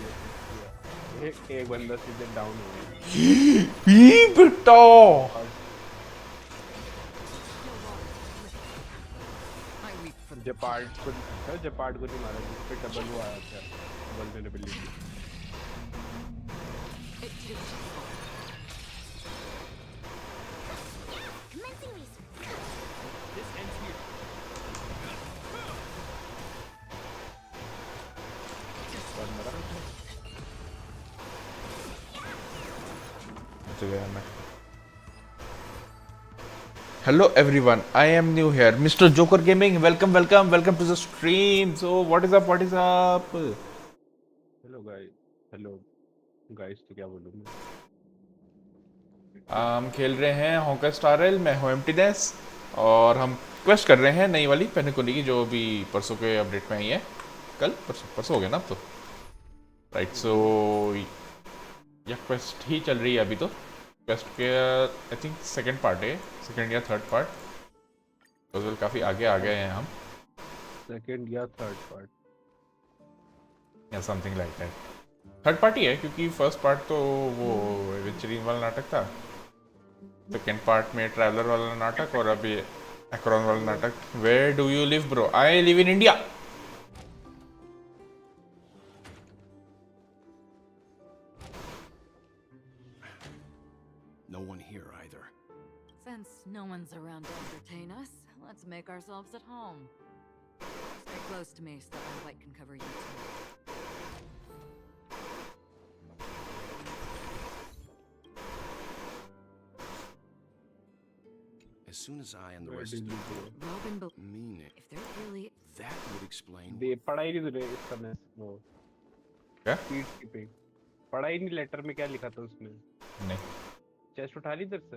एक बंदा सीधे डाउन हो गया बेटा जपार्ट को नहीं मारा जिस पे डबल वो आया था vulnerability Hello everyone, I am new here, Mr. Joker Gaming. Welcome to the stream. So what is up? Hello guys तो क्या बोलूं मैं हम खेल रहे हैं हॉकर स्टारल मैं हूं MTness और हम क्वेस्ट कर रहे हैं नई वाली पेनाकोनी की जो अभी परसों के अपडेट में आई है कल परसों हो गया ना अब तो राइट सो यह क्वेस्ट ही चल रही है अभी तो क्वेस्ट के आई थिंक सेकंड या थर्ड पार्ट पजल काफ़ी आगे आ गए हैं हम सेकंड या थर्ड पार्ट या something like that third part ही है क्योंकि फर्स्ट पार्ट तो वो एवेंचरिंग वाला नाटक था सेकंड पार्ट में ट्रैवलर वाला नाटक और अभी एक्रोन वाला नाटक where do you live bro I live in India no one here either. Since no one's around to entertain us, let's make ourselves at home. Stay close to me so that my light can cover you too. As soon as I and the rest of you Robin, mean it, if they're really that would explain. दे पढ़ा ही नहीं तूने इस समय वो क्या speed keeping पढ़ा ही नहीं letter में क्या लिखा था उसमें नहीं चेस्ट उठा ली इधर से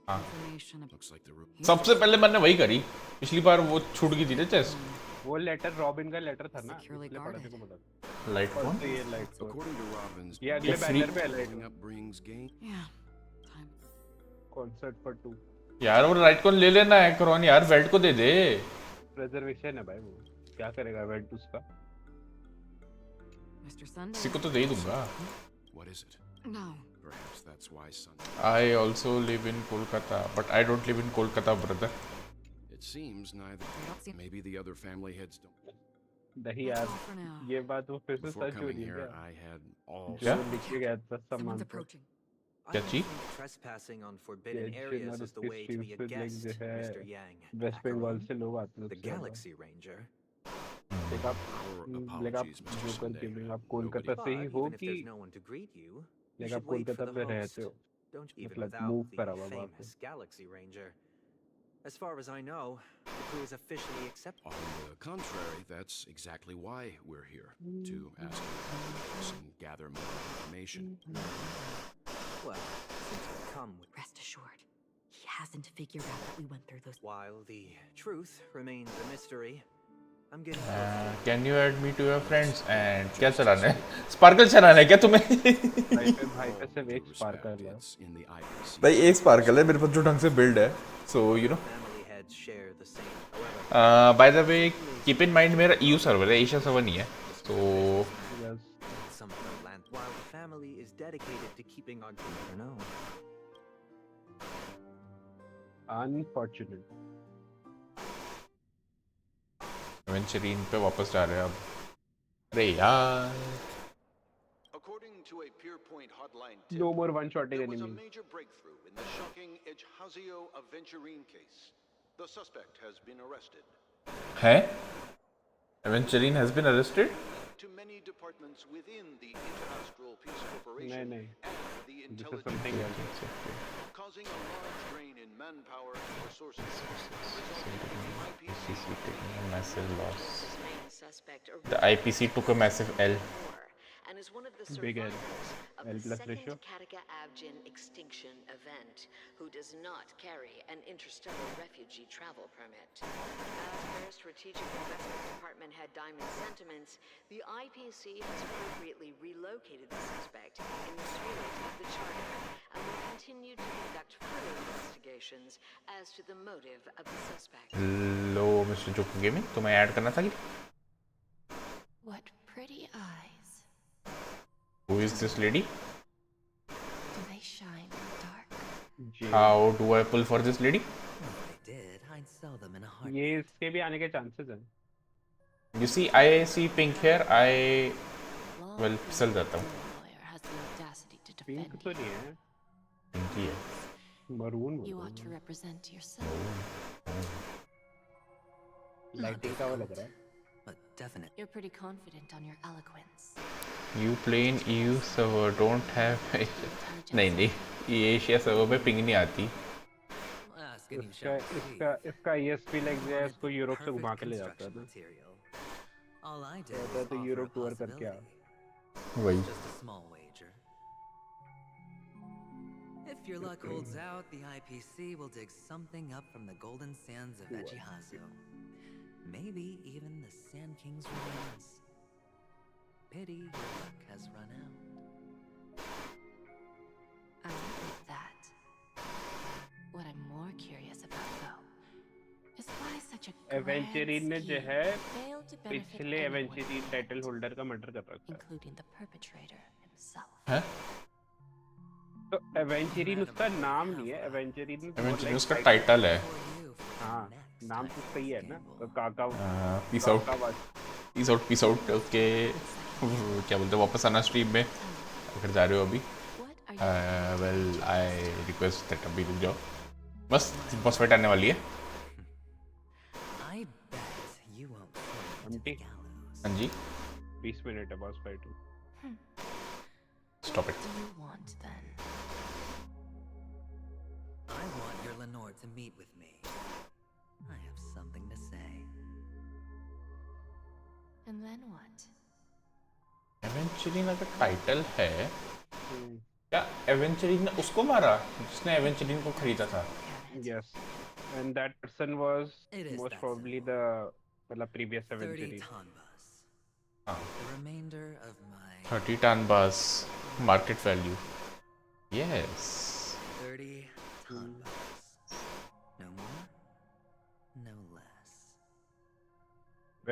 हाँ Looks like the सबसे पहले मैंने वही करी पिछली बार वो छूट गई थी ना चेस्ट वो लेटर रॉबिन का लेटर था ना इसलिए पढ़ा को बोला लाइट कौन कौन सी ये लाइट According to Robin's, ये अगले बैनर पे है light up brings gain. Yeah. Concert for 2 यार वो राइट को ले लेना है करोन यार, बेल्ट को दे दे। रिजर्वेशन है भाई, वो क्या करेगा बेल्ट उसका। Mr. Sunday. किसी को तो दे ही दूंगा। What is it? No. Perhaps that's why Sunday. I also live in Kolkata, but I don't live in Kolkata, brother. It seems neither. Maybe the other family heads don't. नहीं यार, ये बात वो फिर से Before सच हो coming रही है here, क्या? I had all. क्या? जो लिख के गया था सामान पे। क्या चीज? Trespassing on forbidden ये areas और is the उसके way to be a streams पे guest, जो है Mr. Yang. वेस्ट बंगाल से लोग आते हैं The उससे ज्यादा। Galaxy Ranger. लेकिन आप जोकर गेमिंग आप कोलकाता से ही हो But even if कि there's no one to greet you, you लेकिन आप should wait for Kolkata the में host. रहते हो, Don't even मतलब without मूव करा the हुआ वहाँ पे। famous Galaxy Ranger. As far as I know, the crew is officially accepted. On the contrary, that's exactly why we're here, to ask you questions and gather more information. Well, since we come with... Rest assured, he hasn't figured out that we went through those. While the truth remains a mystery, I'm getting... Can you add me to your friends? And क्या चलाना है? Sparkle चलाना है क्या तुम्हें? भाई पे सिर्फ एक स्पार्कल है। भाई एक स्पार्कल है मेरे पास जो ढंग से बिल्ड है, so you know. By the way, keep in mind मेरा EU सर्वर है, एशिया सर्वर नहीं है, so. While the family is dedicated to keeping our children known. Unfortunate. एवेंचरीन पे वापस जा रहे हैं अब। अरे यार। According to a Pierpoint hotline tip, No more one-shotting there was a enemies. major breakthrough in the shocking Ejhazio Aventurine case. The suspect has been arrested. है? Aventurine has been arrested? To many departments within the Interastral Peace Corporation नहीं, and the this is intelligence something else. agency, causing a large drain in manpower and resources, resulting in the IPC taking a massive loss. Suspect The IPC took a massive L. and is one of the Big L. survivors of L the plus second ratio. Kataka-Abjin extinction event, who does not carry an interstellar refugee travel permit. As their strategic investment department head Diamond sentiments, the IPC has appropriately relocated the suspect in the spirit of the charter and will continue to conduct further investigations as to the motive of the suspect. Hello, Mr. Joker Gaming, तुम्हें add करना था क्या? What pretty eyes. Who is this lady? Do they shine in the dark? How do I pull for this lady? If I did, I'd sell them in a heartbeat. ये इसके भी आने के chances हैं। You see, I see pink here. I well फिसल जाता हूँ। Pink तो नहीं है। Pink ही है। Maroon You ought to represent yourself. Lighting का वो लग रहा है। But definite. You're pretty confident on your eloquence. You play in EU server don't have नहीं ये एशिया सर्वर पे पिंग नहीं आती। इसका ESP लग जाए इसको यूरोप से घुमा के ले जाता है ना। All I did कहता है was तो offer यूरोप a टूर करके आ। वही। Just a small wager. If your luck holds out, the IPC will dig something up from the golden sands of Ejhazio. Maybe even the Sand King's remains. Pity your luck has run out. I admit that. What I'm more curious about, though, is why such a एवेंचरीन ने जो है failed to benefit पिछले एवेंचरीन title holder का murder कर रखा है। including the perpetrator himself. हैं? तो एवेंचरीन उसका नाम नहीं है, एवेंचरीन एवेंचरीन उसका टाइटल है। हाँ, नाम तो सही है ना? तो काका पीस आउट ओके। क्या बोलते हैं वापस आना स्ट्रीम में अगर जा रहे हो अभी। वेल आई रिक्वेस्ट दैट अभी रुक जाओ, बस बॉस फाइट आने वाली है। हाँ जी 20 मिनट है boss fight. Stop it. What do you want then? I want your Lenore to meet with me. I have something to say. And then what? एवेंचरीन अगर टाइटल है क्या एवेंचरीन ने उसको मारा जिसने एवेंचरीन को खरीदा था? Yes, and that person was most probably the previous Aventurine. 30 tanbas. The remainder of my 30 tanbas market value. Yes. 30 tanbas.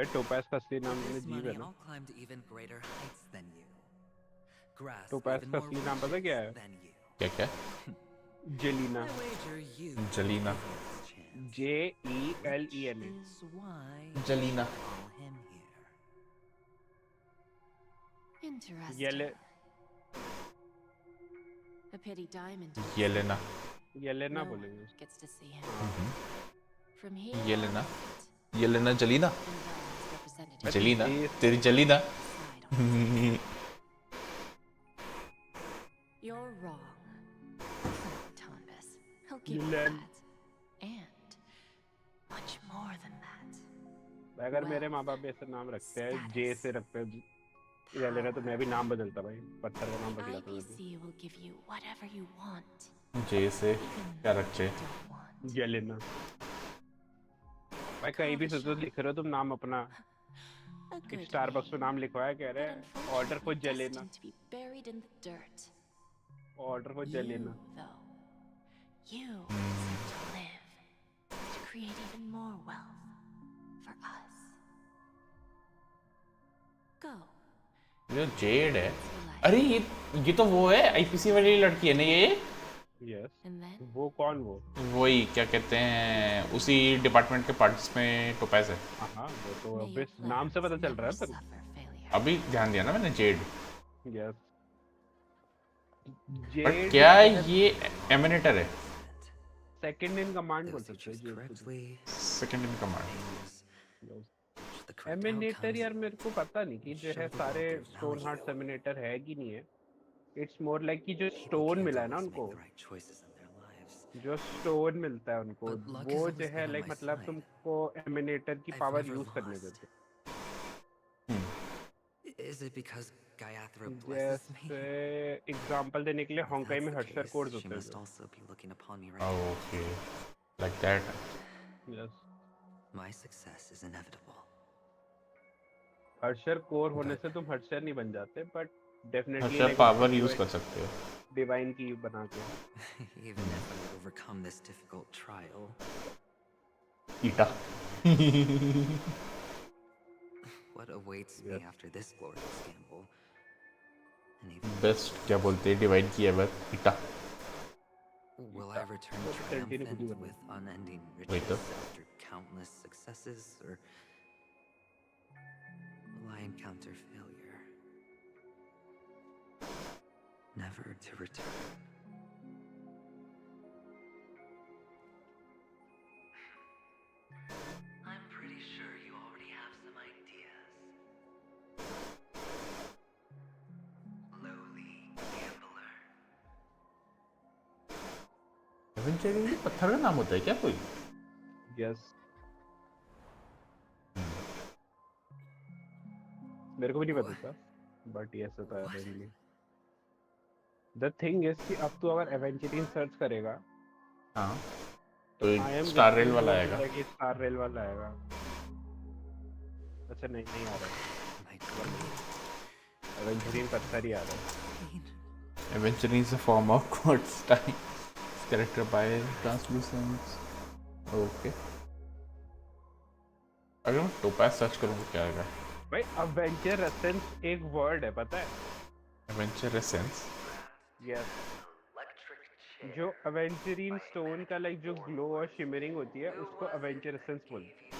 भाई टोपाज का असली नाम With तुमने this जीव है money, ना? I'll climb to even greater heights than you. Grasp topaz even का more असली नाम पता riches क्या है? than you. क्या क्या? Jelena. I wager you Jelena. JELENA। is why Jelena. call him here. येले A pity Diamond Yelena. Yelena no one बोलेंगे उसको। gets to see him. From here Yelena. on, Yelena जलीना। Environment's representative जलीना। ये तेरी जलीना। decide on You're wrong. Tombus. He'll give you येलेन। that. And much more than that. अगर मेरे माँ बाप भी ऐसा नाम रखते हैं, जे से रखते हैं येलेना, तो मैं भी नाम बदलता भाई, पत्थर का नाम The रख लेता मैं भी। IPC will give you whatever you want. जे से क्या रखे? येलेना। भाई कहीं भी सोचो लिख रहे हो तुम नाम अपना, A एक good स्टारबक्स में name, नाम लिखवाया, कह रहे but हैं order for unfortunately जेलेना, destined to be buried in the dirt. Order for You, जेलेना। though, you deserve to live, to create even more wealth for us. Go. ये Z है। अरे ये तो वो है आईपीसी वाली लड़की है ना ये? यस। And then वो कौन वो? वही क्या कहते हैं, उसी डिपार्टमेंट के पार्ट्स में टोपैज है। हाँ वो तो may your obvious नाम से पता plans चल रहा है never तेरे suffer failure. अभी ध्यान दिया ना मैंने, जेड। को। यस। बट जेड क्या ये एमिनेटर है? सेकंड इन कमांड बोल Those who सकते हैं choose जेड को। correctly, second in command. things, the correct एमिनेटर outcomes, यार मेरे को पता नहीं कि जो show है the सारे world their stone value. Heart emanator है कि नहीं है। इट्स मोर लाइक कि जो People स्टोन can't मिला है ना always उनको, make the right choices in their lives. जो स्टोन मिलता है उनको, But luck वो has जो always है been on लाइक my मतलब side. तुमको एमिनेटर की I've पावर never यूज करने lost. देते। Is it because Gayathra blesses me? जैसे एग्जांपल देने के लिए If हांगकाई that's में the हर्षर case, कोड्स she होते हैं must जो। also be looking upon me right now. Okay, like that. Yes. My success is inevitable. हर्षर कोर होने से तुम हर्षर नहीं बन जाते, बट डेफिनेटली अच्छा लाइक पावर यूज कर सकते हो। डिवाइन की बना के। Even if I overcome this difficult trial, eta. what awaits me after this glorious gamble? And even best क्या बोलते हैं डिवाइन की ever? Eta. will I return triumphant with unending Wait, riches after countless successes, or will I encounter failure, never to return? I'm pretty sure you already have some ideas. Lowly gambler. Eventually पत्थर का नाम होता है क्या कोई? Yes. मेरे को भी नहीं पता था, बट यस होता है अरेंजली। द थिंग इज कि अब तो अगर एवेंचुरिन सर्च करेगा, हाँ, तो तो आई एम स्टार रेल वाला आएगा। स्टार रेल वाला आएगा। अच्छा नहीं आ रहा है, एवेंचुरिन पत्थर ही आ रहा है। Aventurine is a form of quartz type character by translucence. Okay, अगर मैं टोपाज सर्च करूँ क्या आएगा? भाई एवेंचर एसेंस एक वर्ड है, पता है? Aventure essence. यस। जो एवेंचुरिन स्टोन का लाइक जो ग्लो और शिमरिंग होती है, उसको एवेंचर एसेंस बोलते हैं।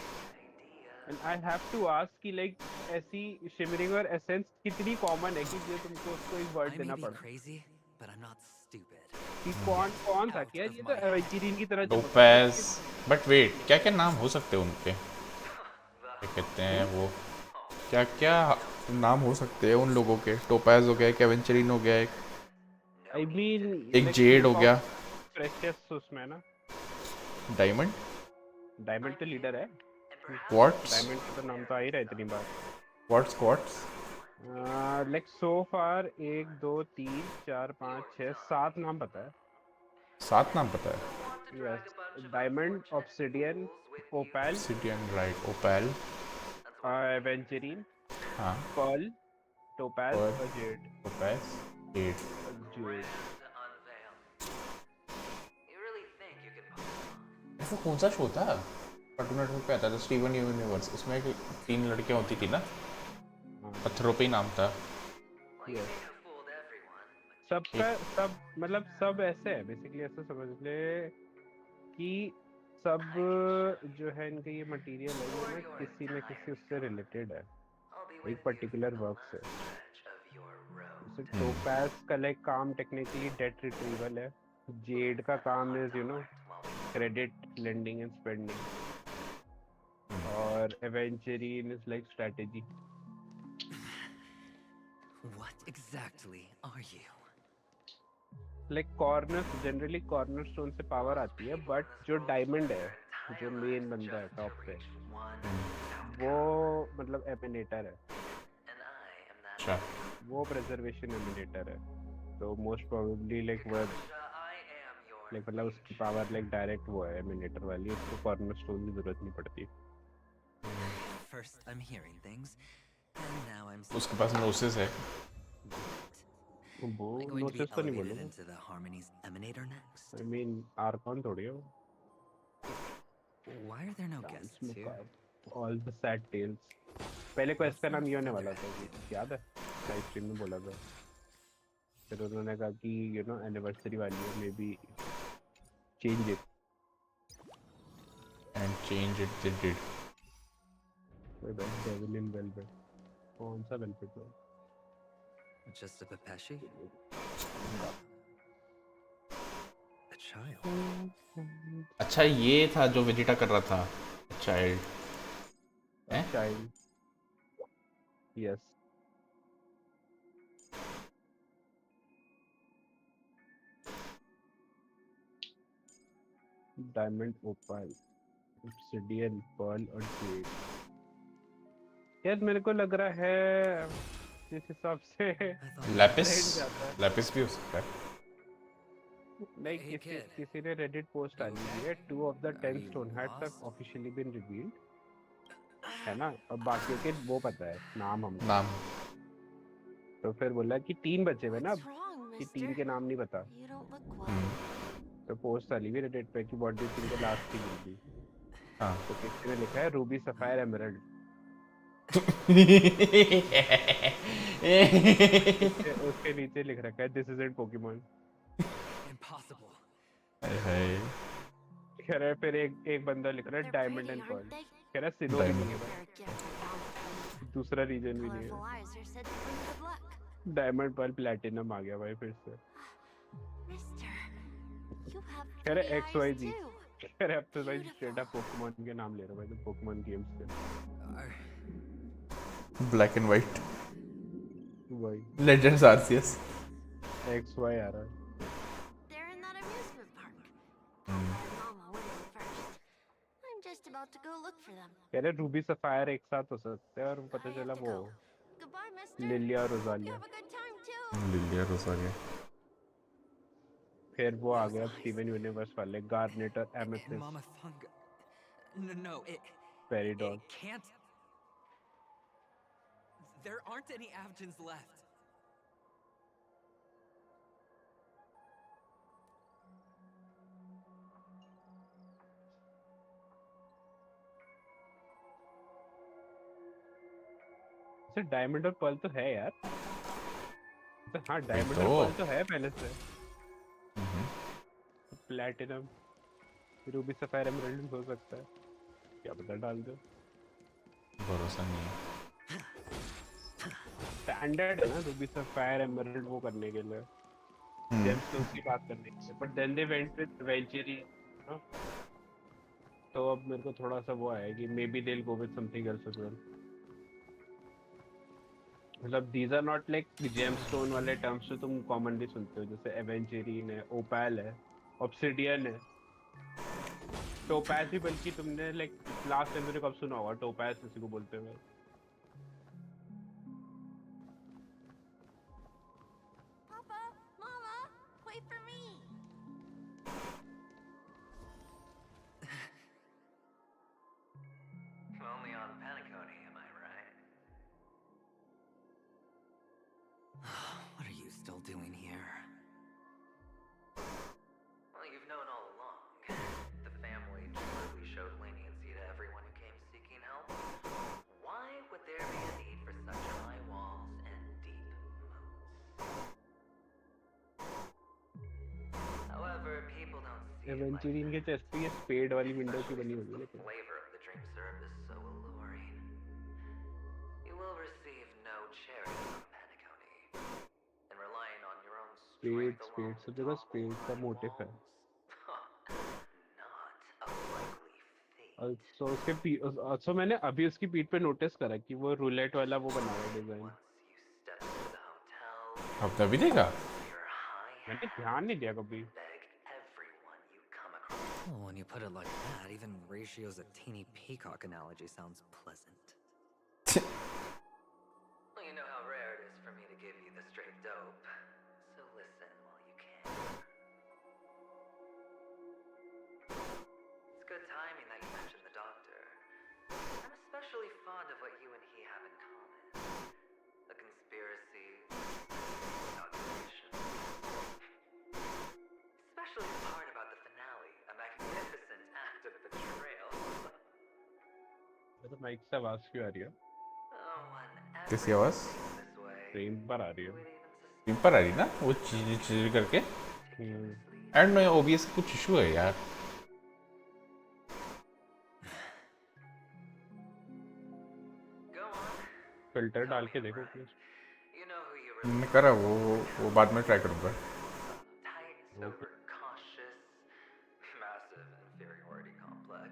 And I have to ask कि लाइक ऐसी शिमरिंग और एसेंस कितनी कॉमन है कि जो तुमको उसको एक वर्ड I देना may be पड़ा। crazy, but I'm not stupid. कि कौन था कि यार ये तो एवेंचुरिन की तरह टोपाज। बट वेट, क्या क्या नाम हो सकते हैं उनके? क्या कहते हैं वो, क्या क्या नाम हो सकते हैं उन लोगों के? टोपाज हो गया, एक एवेंचुरिन हो गया, एक आई मीन एक जेड हो गया, प्रेशियस उसमें ना। डायमंड। डायमंड तो लीडर है। क्वार्ट्ज। डायमंड का तो नाम तो आ ही रहा है इतनी बार। क्वार्ट्ज। लाइक सो फार 1 2 3 4 5 6 7 नाम पता है। 7 नाम पता है? Yes. Diamond, obsidian, opal, obsidian right, opal, Aventurine, हाँ, पर्ल, टोपाज और जेड। Topaz, jade. ऐसा कौन सा शो था? कार्टून नेटवर्क पे आता था स्टीवन यूनिवर्स, उसमें 3 लड़कियां होती थी ना, पत्थरों पे ही नाम था। Yes. सबका सब मतलब सब ऐसे है बेसिकली, ऐसा समझ ले कि सब जो है इनका ये मटेरियल है ये ना किसी न किसी उससे रिलेटेड है, एक पर्टिकुलर वर्क से। जैसे टोपैज का लाइक काम टेक्निकली डेट रिट्रीवल है, जेड का काम is credit lending and spending, और Aventurine is like strategy. What exactly are you? Like corner generally corner stone से पावर आती है, बट जो डायमंड है, जो मेन बंदा है टॉप पे, वो मतलब एमिनेटर है। अच्छा। वो प्रिजर्वेशन एमिनेटर है, तो मोस्ट प्रोबेबली लाइक वो लाइक मतलब उसकी पावर लाइक डायरेक्ट वो है एमिनेटर वाली, उसको कॉर्नर स्टोन की जरूरत नहीं पड़ती। First I'm hearing things, and now I'm उसके पास नोसिस है। वो I'm going to be नोसिस तो नहीं elevated बोलूँगा, into the Harmony's Emanator next. I mean archon थोड़ी हो। Why are there no guests here? All the sad tales. पहले क्वेस्ट का नाम ये होने वाला था, याद है लाइव स्ट्रीम में बोला था, फिर उन्होंने कहा कि एनिवर्सरी वाली है, may be change it, and change it they did. Devil in velvet, कौन सा वेलवेट है? Just a Pepeshi? A child? अच्छा ये था जो वेजिटा कर रहा था, चाइल्ड है? Child, yes. Diamond, opal, obsidian, pearl और जेड। यार मेरे को लग रहा है जिस हिसाब से लैपिस, जाता है, लैपिस भी हो सकता है। लाइक किसी ने रेडिट पोस्ट डाली हुई है, 2 of the 10 stone hats have officially been revealed, है ना, अब बाकियों के वो पता है नाम हमको, नाम तो फिर बोला कि 3 बचे हुए ना अब, कि 3 के नाम नहीं पता, तो पोस्ट डाली हुई रेडिट पे कि what do you think the last 3 will be. हाँ तो किसी ने लिखा है रूबी, सफायर, एमराल्ड। उसके नीचे लिख रखा है दिस इजंट पोकेमॉन। Impossible. कह रहा है, फिर एक बंदा लिख रहा है डायमंड एंड पर्ल, कह रहा है सिनो भी नहीं है भाई, दूसरा रीजन भी नहीं है। डायमंड पर्ल प्लैटिनम आ गया भाई फिर से। कह रहा है XYZ, कह रहा है अब तो भाई स्ट्रेट अप पोकेमॉन के नाम ले रहा भाई, तो पोकेमॉन गेम्स के ब्लैक एंड वाइट, वही लेजेंड्स आरसीएस XY आ रहा है। They're in that amusement park. Mama went in first. I'm just about to go look for them. कह रहे रूबी सफायर एक साथ हो सकते हैं, और पता चला वो Goodbye, mister. लिलिया और Rosalia. You have a good time too. लिलिया रोसारिया। फिर वो आ गया स्टीवन यूनिवर्स वाले, गार्नेट और amethyst, Mama Funga. No, it पेरिडॉन। can't. There aren't any Avgens left. Sir diamond और पर्ल तो है यार, तो हाँ डायमंड और पर्ल तो है पहले से। प्लैटिनम, रूबी, सफायर, एमराल्ड हो सकता है, क्या पता डाल दो, भरोसा नहीं है। स्टैंडर्ड है ना रूबी, सफायर, एमराल्ड वो करने के लिए, जेम्सटोन्स की बात करने के लिए, but then they went with venturi, तो अब मेरे को थोड़ा सा वो आया कि may be they will go with something else as well. मतलब these are not like gemstone वाले टर्म्स जो तुम कॉमनली सुनते हो, जैसे एवेंचरीन है, ओपैल है, ऑब्सिडियन है, टोपैज भी, बल्कि तुमने लाइक लास्ट टाइम कब सुना होगा टोपैज किसी को बोलते हुए? Papa, Mama, wait for me. Only on Penacony, am I right? What are you still doing here? Well, you've known all along. The family truly showed leniency to aventurine के chest पे ये spade वाली window की बनी हुई है लेकिन flavor of the dream syrup is so alluring. You will receive no charity from Penacony, and relying on your own spade strength spade alone to सब जगह topple स्पेड का high मोटिफ है walls. Not a likely fate. और सो उसके सो मैंने अभी उसकी पीठ पे नोटिस करा कि वो रूलेट वाला वो बना हुआ है design Step into the hotel, अब तभी देखा your high मैंने ध्यान नहीं दिया कभी beg everyone you come across. Well, when you put it like that, even Ratio's a teeny peacock analogy sounds pleasant. Well, you know how rare it is for me to give you the straight dope, so listen while you can. It's good timing that you mentioned the doctor. I'm especially fond of what you and he have in common. A conspiracy, calculation. Especially the part about the finale, a magnificent act of betrayal. तो mic से आवाज क्यों आ रही है किसकी आवाज screen पर आ रही है स्क्रीन पर आ रही ना वो चीज चीज करके एंड नो ओबीएस कुछ इशू है यार फिल्टर डाल के देखो प्लीज मैं करा वो बाद में ट्राई करूंगा Sober, cautious, massive inferiority complex.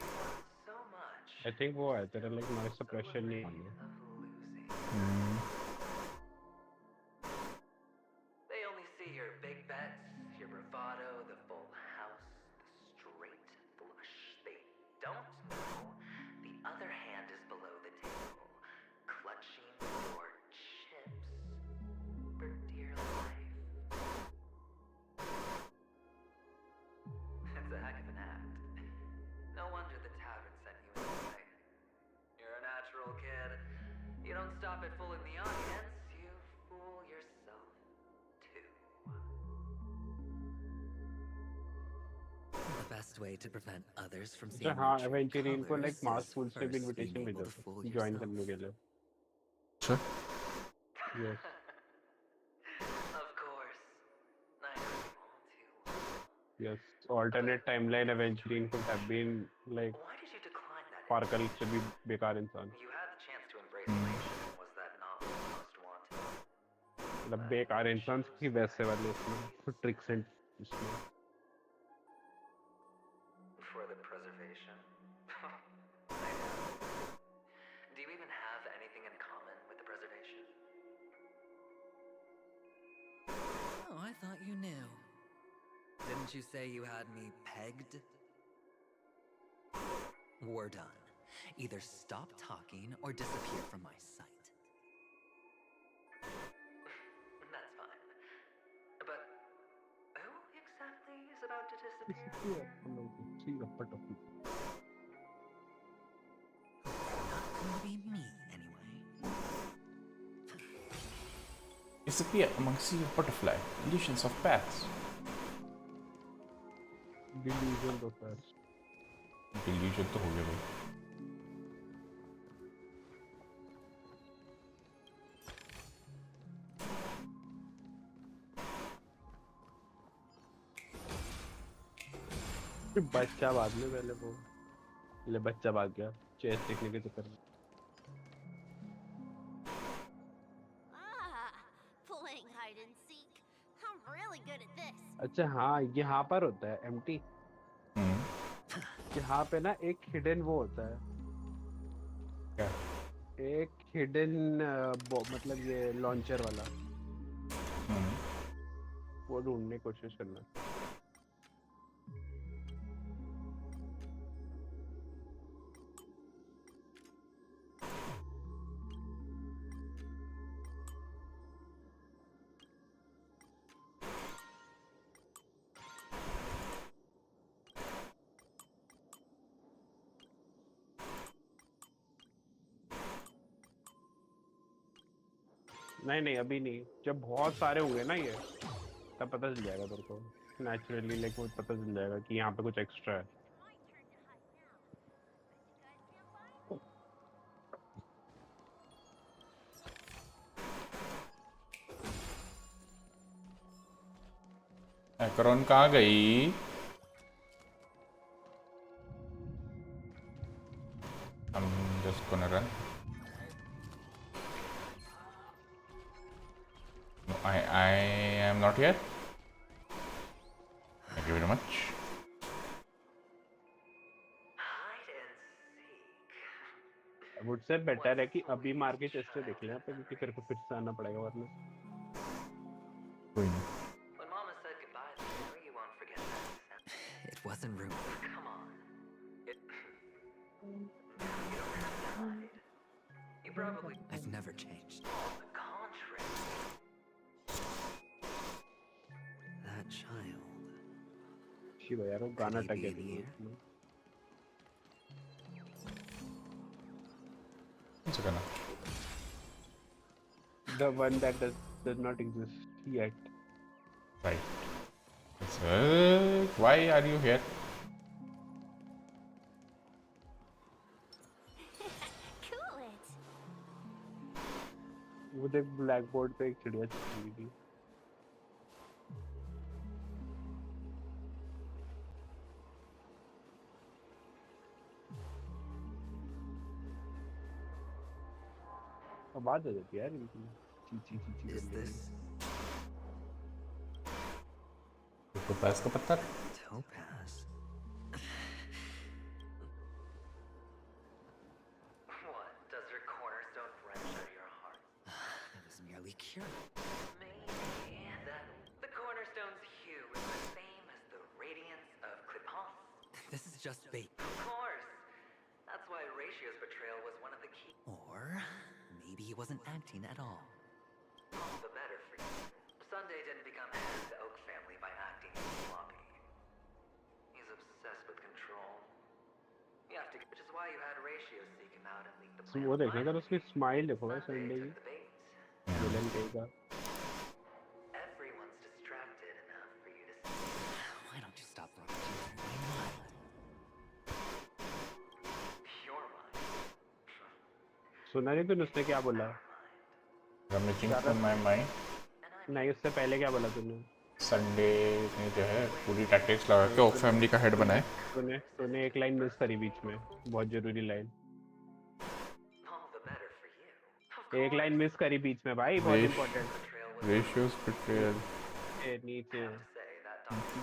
You want so much. I think वो है तेरा लाइक नॉइस सप्रेशन नहीं ऑन है They only see your big bets, your bravado, the full house, the straight flush. They don't know the other hand is below the table, clutching your chips for dear life. It's a heck of an act. No wonder the tavern sent you away. You're a natural kid. You don't stop at fooling the audience, you fool yourself too. The best way to prevent others from अच्छा seeing हाँ your true aventurine को like colors mass is फूल्स पे भी first being invitation able भेजा to fool था join yourself. करने के लिए अच्छा yes Of course. I know you all too well. Yes, alternate timeline eventually could have been like Why did you decline that? Sparkle से भी बेकार इंसान You had the chance to embrace elation. Was that not what you most wanted? मतलब बेकार इंसान की वैसे वाले उसमें ट्रिक्स एंड इसमें For the preservation. I know. Do you even have anything in common with the preservation? Oh, I thought you knew. Didn't you say you had me pegged? We're done. Either stop talking or disappear from my sight. That's fine. But who exactly is about to disappear? Not gonna be me, anyway. disappear among sea of butterfly illusions of paths delusion होता है delusion तो हो गया भाई बच्चा बाद में पहले वो ले बच्चा भाग गया चेस देखने के चक्कर में Playing hide and seek. I'm really good at this. अच्छा हाँ यहाँ पर होता है एम्प्टी यहाँ पे ना एक हिडन वो होता है क्या एक हिडन मतलब ये लॉन्चर वाला वो ढूंढने की कोशिश करना नहीं नहीं अभी नहीं जब बहुत सारे होंगे ना ये तब पता चल जाएगा तेरे को नेचुरली लाइक वो पता चल जाएगा कि यहाँ पे कुछ एक्स्ट्रा है Acheron कहाँ गई? I'm just gonna run. No, I am not here. Thank you very much. I would say better है कि अभी मार के चेस्ट देख लें पे क्योंकि तेरे को फिर से आना पड़ेगा वरना कोई नहीं. When Mama said goodbye, I know you won't forget that. It wasn't rude. Come on. You don't have to hide. You probably... I've never changed. On the contrary. That child. Shiv यार वो गाना टक है What's it gonna? The one that does not exist yet. Right. Why are you here? Cool it. वो देख black board पे एक चिड़िया छुपी हुई थी आवाज आ जाती है यार इनकी ची Is this टोपाज का पत्थर? Topaz? What? Does your cornerstone wrench out your heart? It was merely curious. Maybe that the cornerstone's hue is the same as the radiance of Clipon. This is just bait. Of course. That's why Ratio's betrayal was one of the key. Or maybe he wasn't acting at all. All the better for you. Sunday didn't become head of the Oak family by acting sloppy. He's obsessed with control. You have to, which is why you had Ratio seek him out and leak the plan. वो देखना अगर उसकी smile देखो भाई Sunday की villain कहेगा Everyone's distracted enough for you to see. Why don't you stop throwing tears in my mind? You're mine. सुना नहीं तूने उसने क्या बोला Rummaging from my mind. नहीं उससे पहले क्या बोला तूने संडे ने जो है पूरी टैक्टिक्स लगा के ओक फैमिली का हेड बनाए. तूने एक लाइन मिस करी बीच में बहुत जरूरी लाइन एक लाइन मिस करी बीच में भाई बहुत इंपॉर्टेंट Ratio's betrayal. नीचे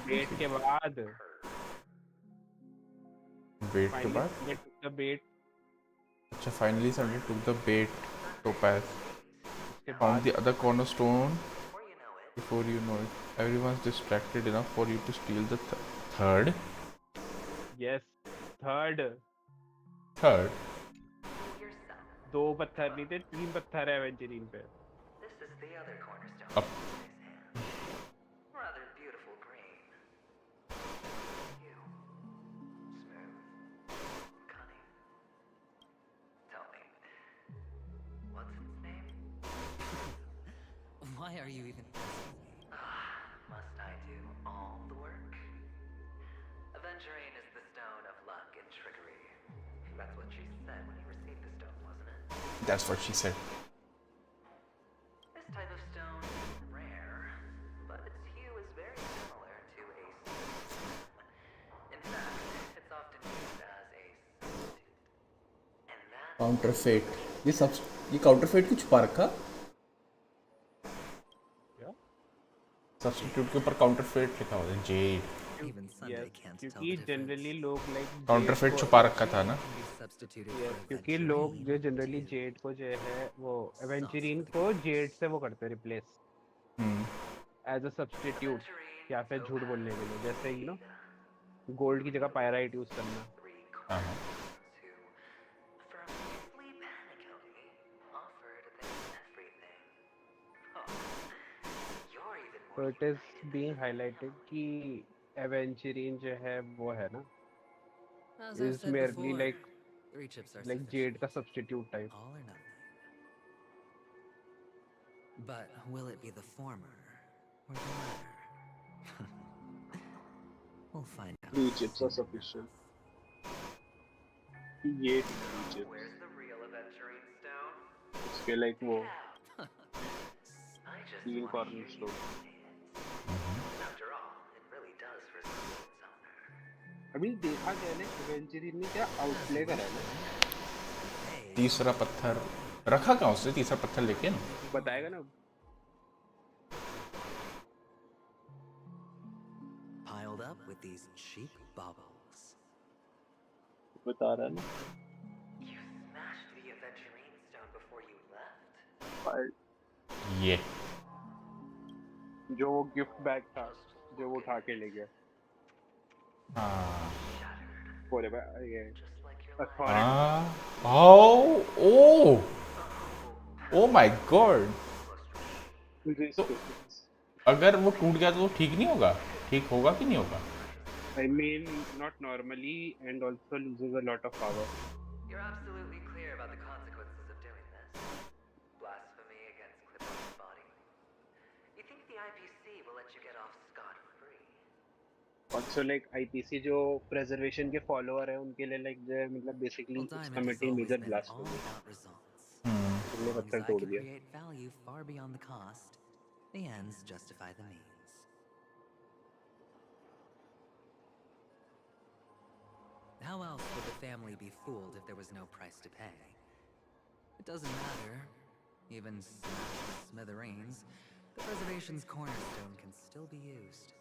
बेट के बाद Bait के बाद? the bait अच्छा, finally Sunday took the bait. Topaz. Found the other cornerstone. Before you know it, everyone's distracted enough for you to steal the third. yes third दो पत्थर नहीं थे 3 पत्थर है एवेंचरीन पे This is the other cornerstone. Up. Rather beautiful green. You. Smooth. Cunning. Tell me, what's its name? Why are you even asking me? Must I do all the work? Aventurine is the stone of luck and trickery. That's what she said when you received the stone, wasn't it? That's what she said. This type of stone is rare, but its hue is very similar to a stone. In fact, it's often used as a substitute. And that Counterfeit. ये counterfeit क्यों छुपा रखा? क्या? Substitute के ऊपर counterfeit लिखा हुआ है. Jade. even Sunday can't tell the क्योंकि difference. जनरली लोग लाइक काउंटरफेट छुपा रखा था ना क्योंकि लोग जो जनरली जेड को जो है वो एवेंचरीन को जेड से वो करते हैं रिप्लेस एज अ सब्स्टिट्यूट या फिर झूठ बोलने के लिए जैसे यू नो गोल्ड की जगह पायराइट यूज करना So it is being highlighted कि एवेंचरीन जो है वो है ना is merely like jade का substitute type. All or nothing. But will it be the former or the latter? We'll find out. 3 chips are sufficient. ये 3 chips. Where's the real aventurine stone? उसके like वो 3 cornerstone. After all, अभी देखा जाए ना एवेंचरिन ने क्या आउटप्ले करा है ना। तीसरा पत्थर रखा कहाँ उसने तीसरा पत्थर लेके ना बताएगा ना। Piled up with these cheap baubles. बता रहा है ना। You smashed the aventurine stone before you left? ये जो वो गिफ्ट बैग था जो वो उठा के ले गया। हाँ बोले भाई ये हाँ ओ माय गॉड। तो अगर वो टूट गया तो वो ठीक नहीं होगा, ठीक होगा कि नहीं होगा? I mean, not normally, and also loses a lot of power. You're absolutely clear about the consequences of doing this. Blasphemy against Clipper's body. You think the IPC will let you get off scot-free? Also, like IPC जो preservation के follower है उनके लिए like जो है मतलब basically it's committing major blasphemy. तुमने पत्थर तोड़ दिया। Create value far beyond the cost. The ends justify the means. How else would the family be fooled if there was no price to pay? It doesn't matter. Even smashed to smithereens, the preservation's cornerstone can still be used.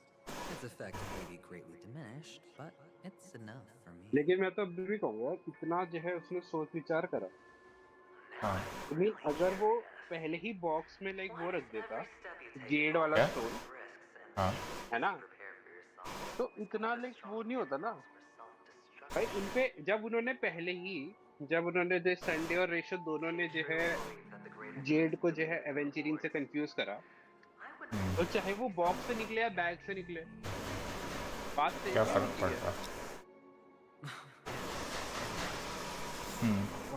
Its effect may be greatly diminished, but it's enough for me. लेकिन मैं तो अभी भी कहूँगा इतना जो है उसने सोच विचार करा। I mean, अगर वो पहले ही बॉक्स में लाइक वो रख देता जेड वाला स्टोन है ना, तो इतना लाइक वो नहीं होता ना भाई। उनपे जब उन्होंने पहले ही जब उन्होंने जो संडे और रेशो दोनों ने जो है जेड को जो है एवेंचरिन से कंफ्यूज करा, तो चाहे वो बॉक्स से निकले या बैग से निकले बात से क्या फर्क पड़ता?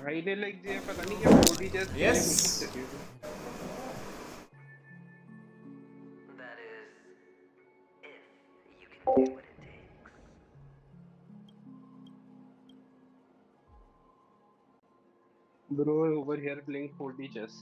भाई ने लाइक जो पता नहीं क्या body just yes That is, if you can do what it takes. Bro over here playing 4D chess.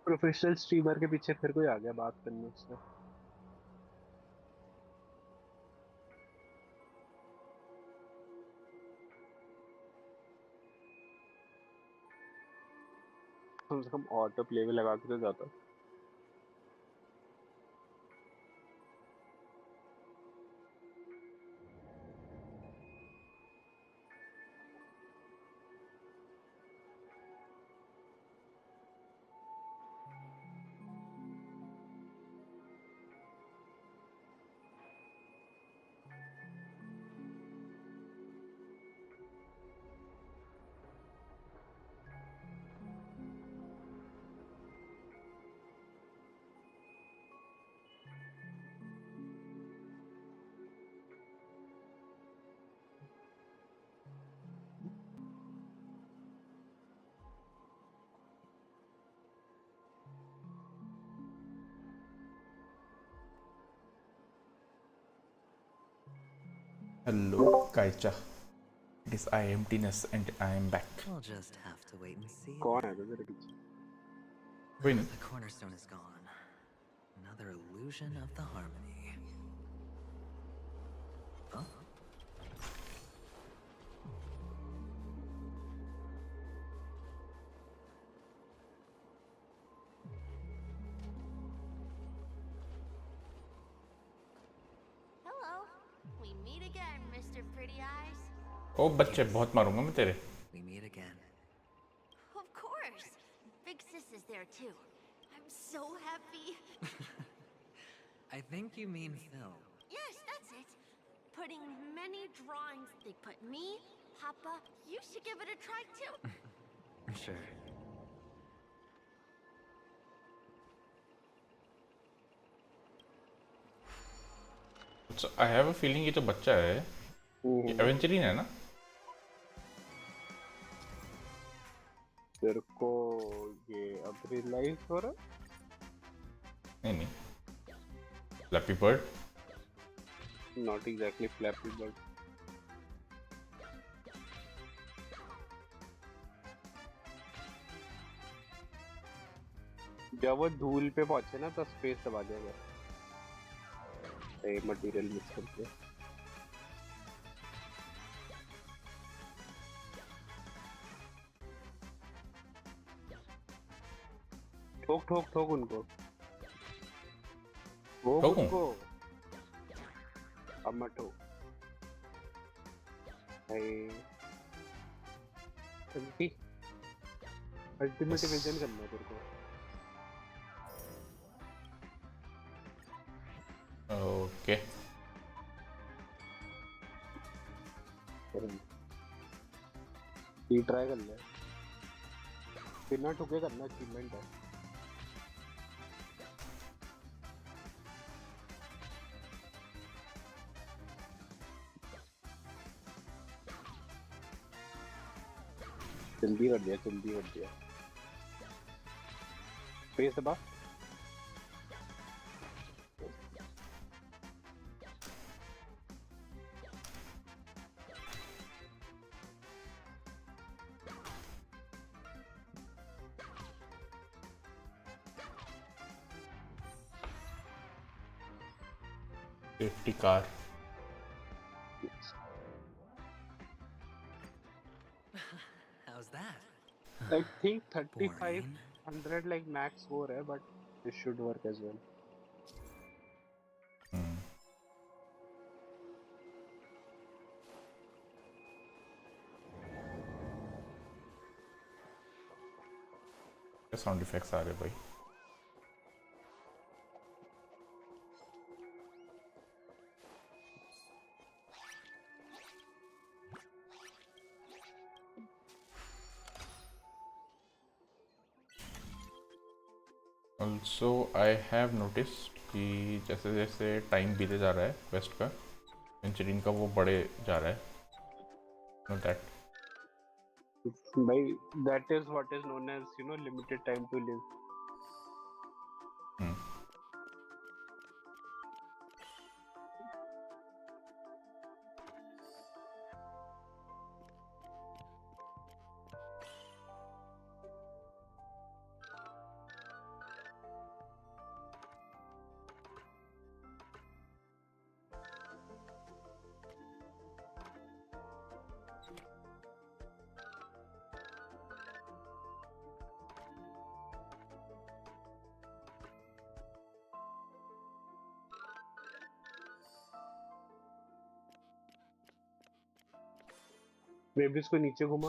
Professional streamer के पीछे फिर कोई आ गया बात करने उससे। कम से कम ऑटो प्ले में लगा के तो जाता। Hello, Kaicha. It is I MTness and I am back. We'll just have to wait and see. कौन है तेरे पीछे? कोई नहीं. The cornerstone is gone. Another illusion of the harmony. Huh? Mr. Pretty Eyes? ओ बच्चे बहुत मारूंगा मैं तेरे. We meet again. Of course. Big Sis is there too. I'm so happy. I think you mean Phil. Yes, that's it. Putting many drawings. They put me, Papa. You should give it a try too. Sure. So I have a feeling ये जो बच्चा है ये एवेंचरिन है ना. तेरे को ये अब रियलाइज हो रहा? नहीं. Flappy Bird. Not exactly Flappy Bird. जब वो धूल पे पहुंचे ना तो स्पेस दबा देगा. मटेरियल मिक्स करके. ठोक उनको. उनको. अब मत ठोक. अल्टीमेट विजन करना तेरे को. ओके. ये ट्राई कर ले. बिना ठुके करना अचीवमेंट है. जल्दी कर दिया. स्पेस दबा. Safety car. How's that? I think 3500 like max score है, but this should work as well. Sound effects आ रहे भाई. Also I have noticed कि जैसे जैसे टाइम बीते जा रहा है वेस्ट का वेंचरिन का वो बढ़े जा रहा है. Not that. That is what is known as limited time to live. Babies को नीचे घुमा.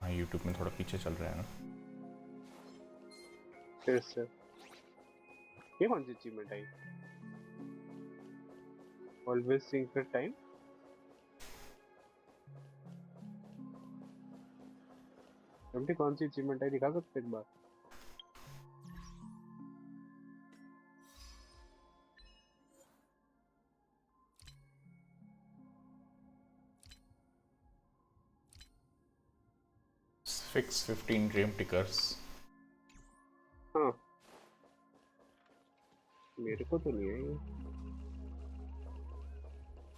हाँ YouTube में थोड़ा पीछे चल रहा है ना. Yes sir. ये कौन सी अचीवमेंट आई? Always sync the time. तुमने कौन सी अचीवमेंट है दिखा सकते एक बार? Fix 15 dream tickers. हाँ. मेरे को तो नहीं है ये.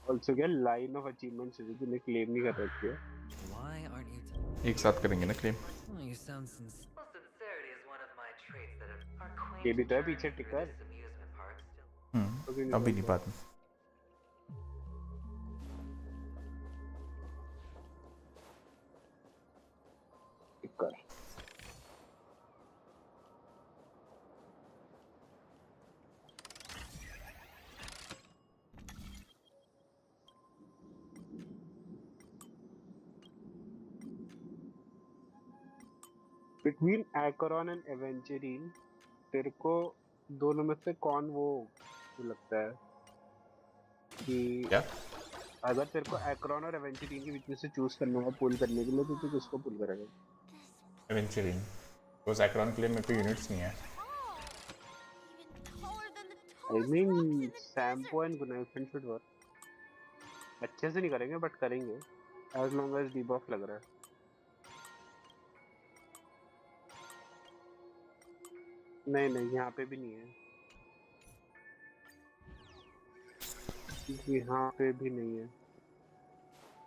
Also क्या line of achievements है जो तूने claim नहीं कर रखी है. Why aren't you? एक साथ करेंगे ना claim. Oh, you sound sincere. Well, sincerity is one of my traits that are ये भी quaint. तो है पीछे टिकर. Amusement park still. अभी नहीं बात में. कर। Between Acheron and Aventurine, तेरे को दोनों में से कौन वो लगता है कि क्या? अगर तेरे को Acheron और Aventurine के बीच में से चूज करना है पुल करने के लिए तो तू किसको पुल करेगा? एवेंचुरिन, बिकॉज़ एक्रोन के लिए मेरे पे यूनिट्स नहीं है। I mean, Sampo and Gunnarsson should work. अच्छे से नहीं करेंगे बट करेंगे as long as debuff लग रहा है। नहीं नहीं यहाँ पे भी नहीं है, यहाँ पे भी नहीं है।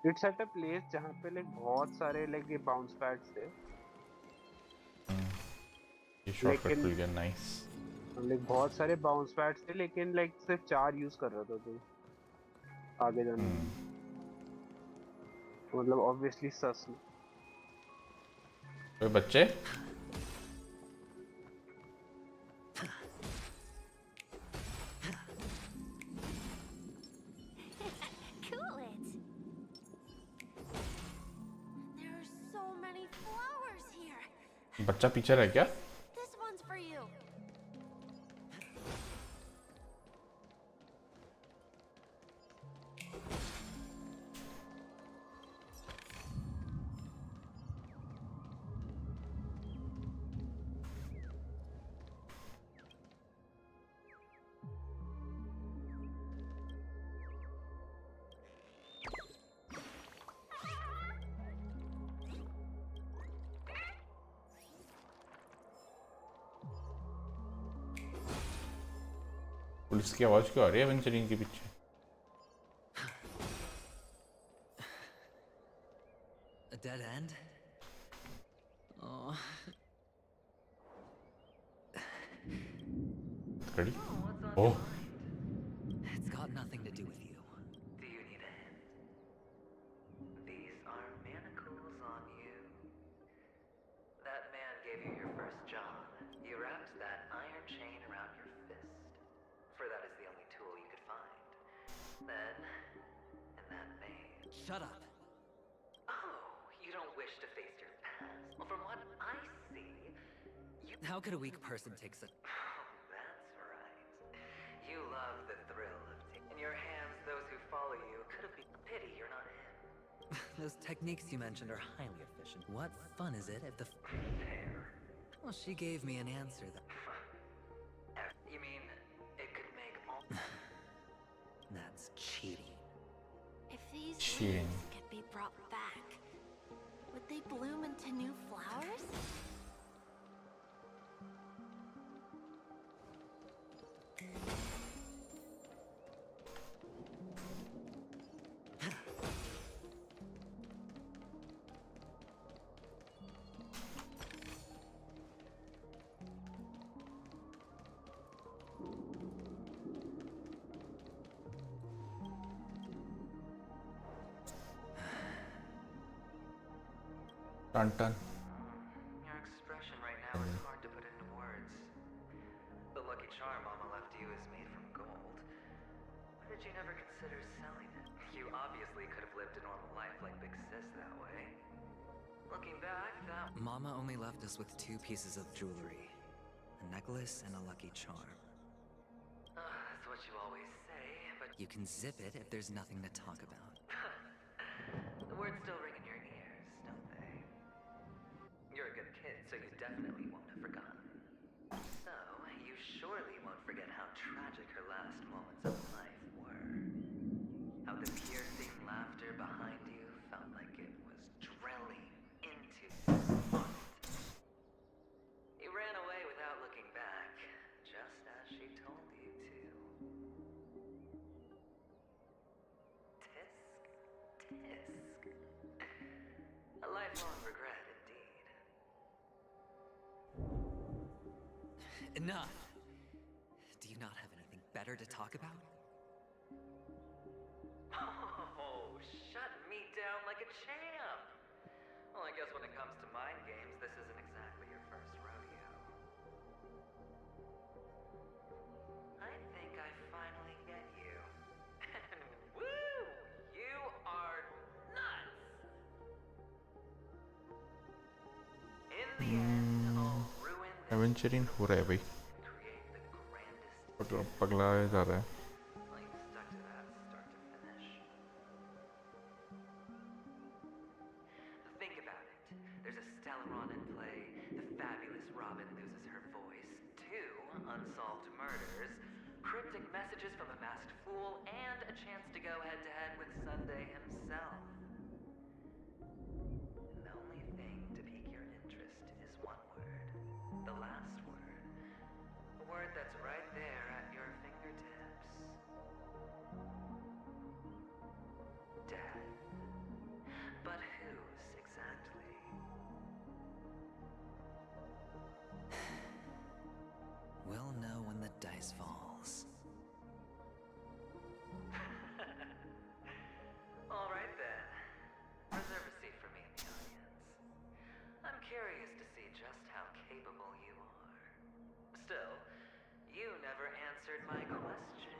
इट्स एट अ प्लेस जहाँ पे लाइक बहुत सारे लाइक ये बाउंस पैड्स थे, ये शॉर्टकट लेकिन खुल गया, नाइस। लाइक बहुत सारे बाउंस पैड्स थे लेकिन लाइक सिर्फ 4 यूज कर रहा था तो आगे जाने में मतलब ऑब्वियसली सस में। ओए बच्चे, Cool it. There are so many flowers here. बच्चा पीछे रह गया। This one's for you. Police की आवाज क्यों आ रही है एवेंचुरिन के पीछे? A dead end? Oh. खड़ी? Oh, oh, it's got nothing to do with you. Do you need a hint? These are manacles on you. That man gave you your first job. You wrapped that iron chain around your fist, for that is the only tool you could find. Then, in that maze... Shut up. Oh, you don't wish to face your past? Well, from what I see, you... How could a weak person take such... That's right. You love the thrill of taking... In your hands, those who follow you could have been... Pity you're not him. Those techniques you mentioned are highly efficient. What fun is it if the... Fair. Well, she gave me an answer that... You mean, it could make all... That's cheating. If these Cheating. leaves could be brought back, would they bloom into new flowers? टन टन। Your expression right now is hard to put into words. The lucky charm Mama left you is made from gold. Why did you never consider selling it? You obviously could have lived a normal life like Big Sis that way. Looking back, that... Mama only left us with 2 pieces of jewelry. A necklace and a lucky charm. That's what you always say, but... You can zip it if there's nothing to talk about. The words still ring in your ears, don't they? You're a good kid, so you definitely won't have forgotten. So, you surely won't forget how tragic her last moments of life were. How the piercing laughter behind you felt like it was drilling into your heart. You ran away without looking back, just as she told you to. Tisk. A lifelong regret, indeed. Enough! Do you not have anything better to talk about? Oh, shut me down like a champ. Well, I guess knows when it comes to mind games, this isn't exactly your first rodeo. I think I finally get you. And woo! You are nuts! In the end, I'll ruin this एवेंचरिंग हो रहा है भाई पगला जा रहा है like stuck to that start to finish. Think about it. There's a Stellaron in play. The fabulous Robin loses her voice. 2 unsolved murders. Cryptic messages from a masked fool. And a chance to go head-to-head with Sunday himself. And the only thing to pique your interest is one word. The last word. A word that's right there at your fingertips. Death. But whose exactly? We'll know when the dice falls. All right then. Reserve a seat for me in the audience. I'm curious to see just how capable you are. Still, you never answered my question.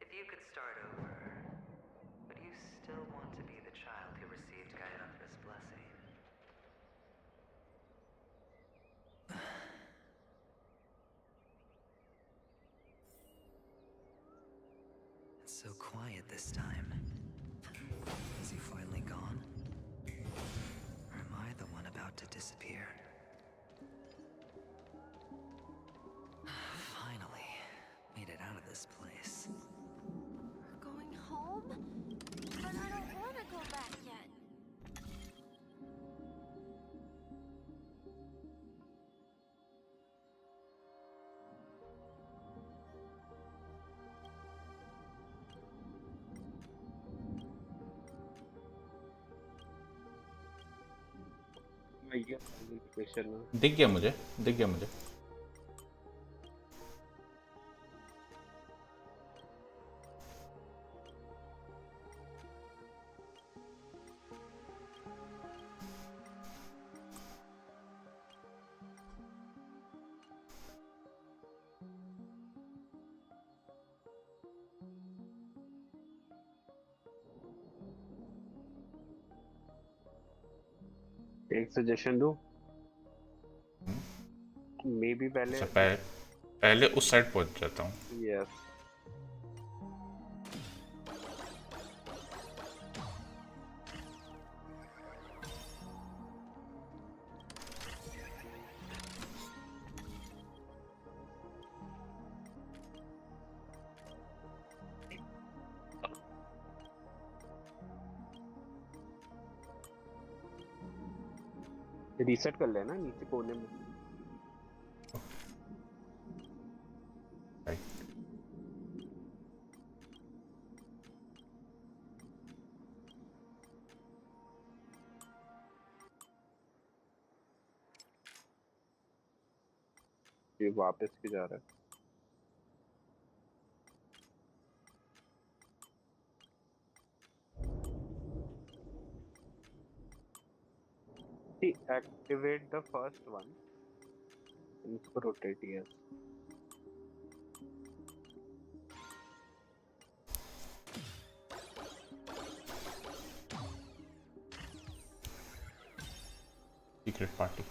If you could start over, would you still want to be the child who received Gayathra's blessing? It's so quiet this time. Is he finally gone? Or am I the one about to disappear? Finally, made it out of this place. We're going home? But I don't want to go back yet. दिख गया मुझे एक suggestion दूं may be पहले पहले उस side पहुंच जाता हूँ यस रीसेट कर लेना नीचे कोने में ये वापस भी जा रहा है activate the first one and इसको rotate yes सीक्रेट पार्टी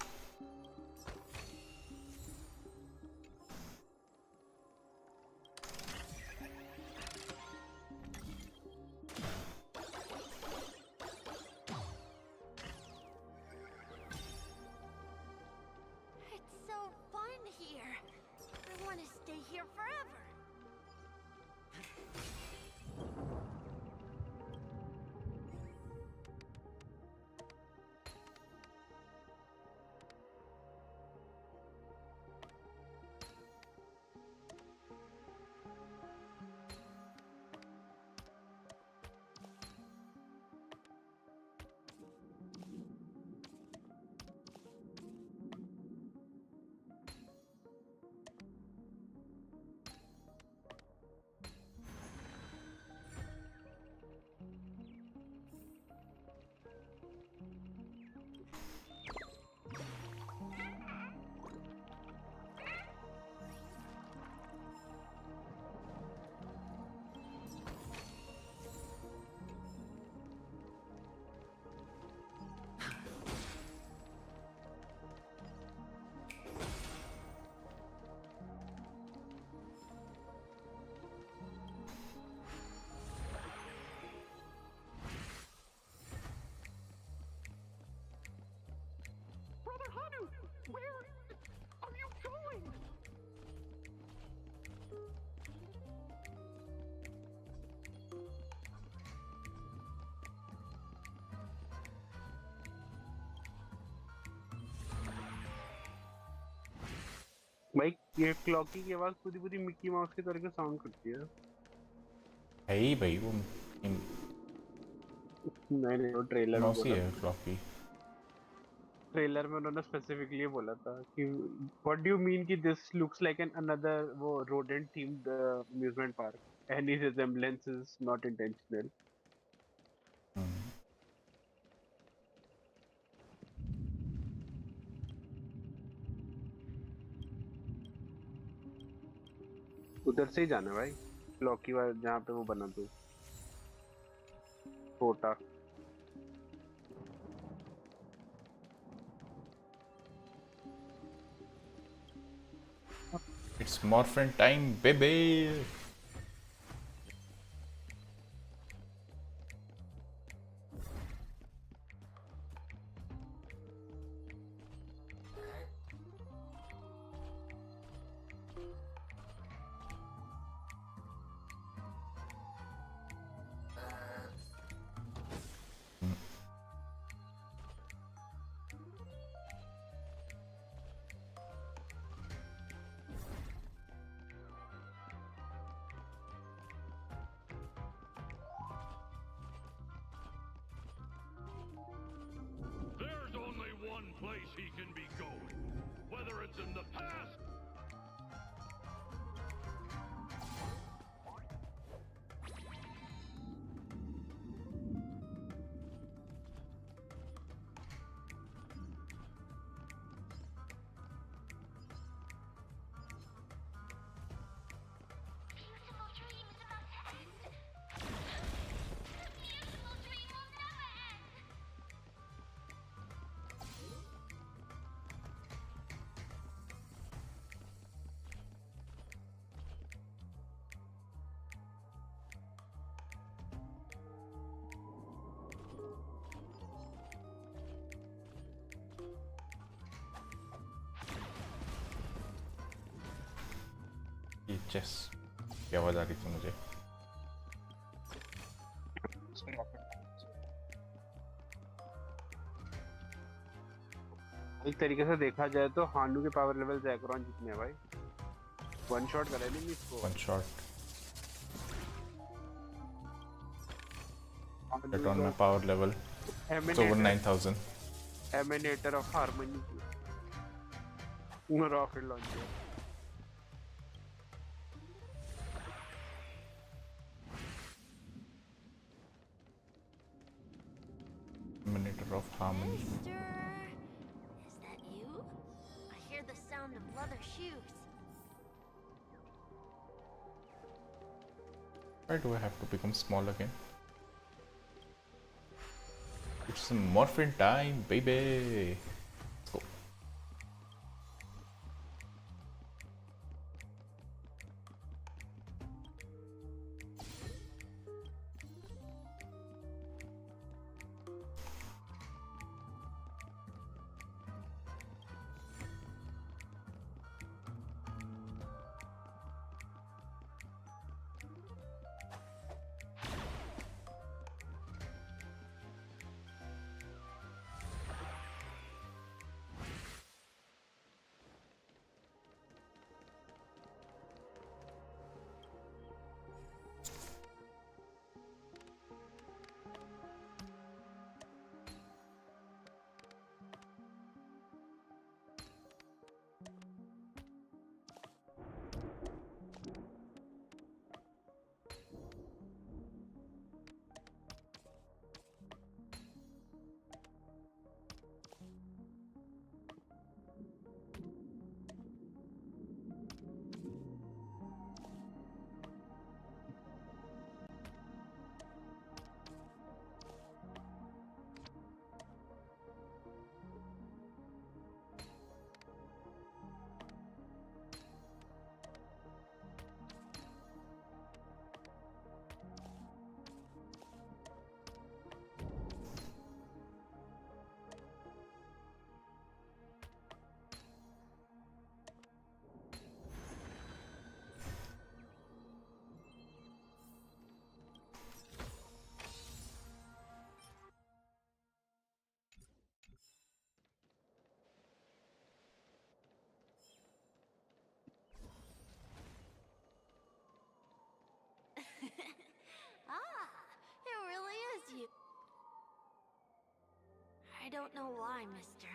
भाई ये क्लॉकी की आवाज पूरी पूरी मिक्की माउस की तरह साउंड करती है। है ही भाई वो मैंने वो ट्रेलर में मौसी बोला है था। फ्लॉपी। ट्रेलर में उन्होंने स्पेसिफिकली बोला था कि व्हाट डू यू मीन कि this looks like an another वो rodent themed amusement park, any resemblance is not intentional। उधर से ही जाना भाई, क्लॉकी वाला जहाँ पे वो बना तो छोटा। It's morphin time, baby. There's only one place he can be going, whether it's in the past. ये चेस की आवाज आ रही थी मुझे। एक तरीके से देखा जाए तो हांडू के पावर लेवल जैकरॉन जितने हैं भाई। वन शॉट करे नहीं इसको। One shot on my power level. It's over 9,000. Emanator of harmony rocket launcher। Emanator of harmony. Mister, is that you? I hear the sound of leather shoes. Why do I have to become small again? It's morphin time, baby. Let's go. don't know why, mister,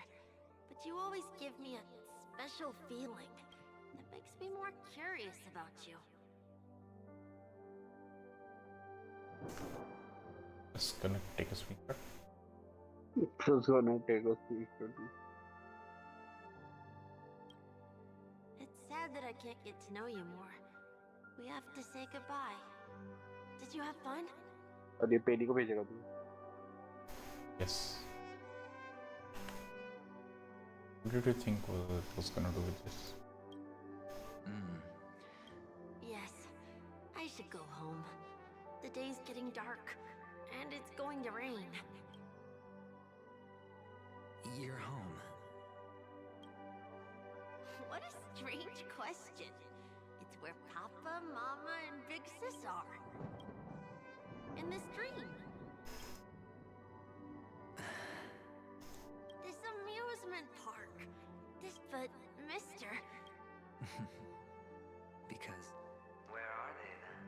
but you always give me a special feeling that makes me more curious about you. Just gonna take a screenshot. Just gonna take a screenshot. It's sad that I can't get to know you more. We have to say goodbye. Did you have fun? और ये पेनी को भेजेगा तू? Yes. What did you think was gonna do with this? Yes, I should go home. The day's getting dark, and it's going to rain. You're home. What a strange question. It's where Papa, Mama, and Big Sis are. In this dream. This amusement park. But, mister... Because Where are they then?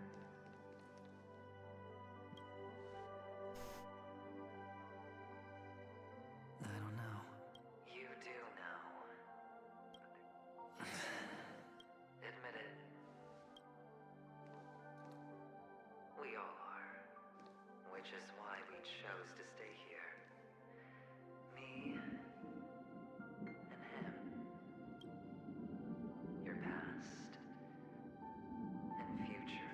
I don't know. You do know. Admit it. We all are. Which is why we chose to stay here. Me and him. Your past and future.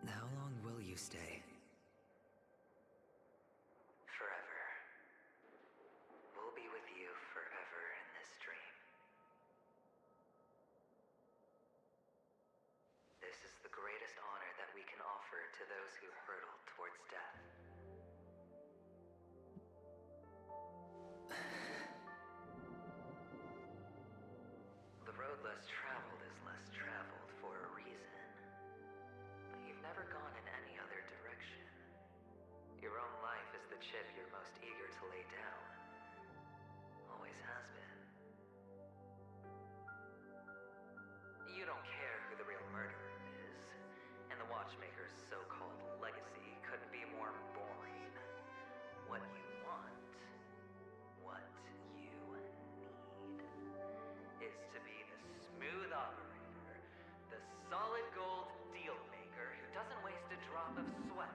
How long will you stay? Forever. We'll be with you forever in this dream. This is the greatest honor that we can offer to those who hurtle towards death. The road less traveled is less traveled for a reason. But you've never gone in any other direction. Your own life is the chip you're most eager to lay down. Always has been. You don't care who the real murderer is, and the Watchmaker's so-called legacy couldn't be more boring. What you want, what you need, is to be the smooth operator, the solid gold deal maker who doesn't waste a drop of sweat,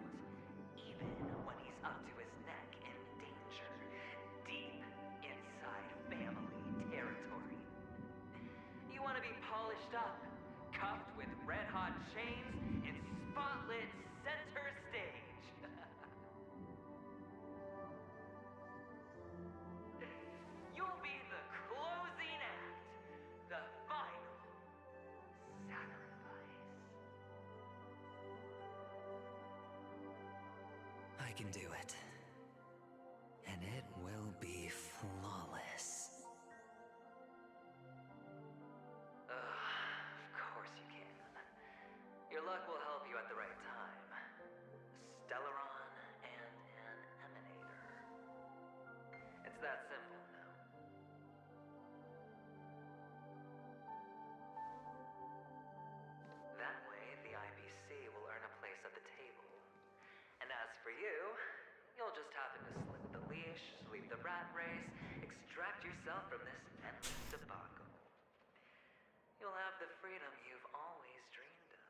even when he's up to his neck in danger, deep inside family territory. You want to be polished up, cuffed with red-hot chains in spotlit center stage. You'll be the closing act, the final sacrifice. I can do it. And it will be flawless. Of course you can. Your luck will help you at the right time. Stellaron and an emanator. It's that simple now. That way, the IPC will earn a place at the table. And as for you, you'll just happen to slip the leash, sweep the rat race, extract yourself from this endless debacle. You'll have the freedom you've always dreamed of.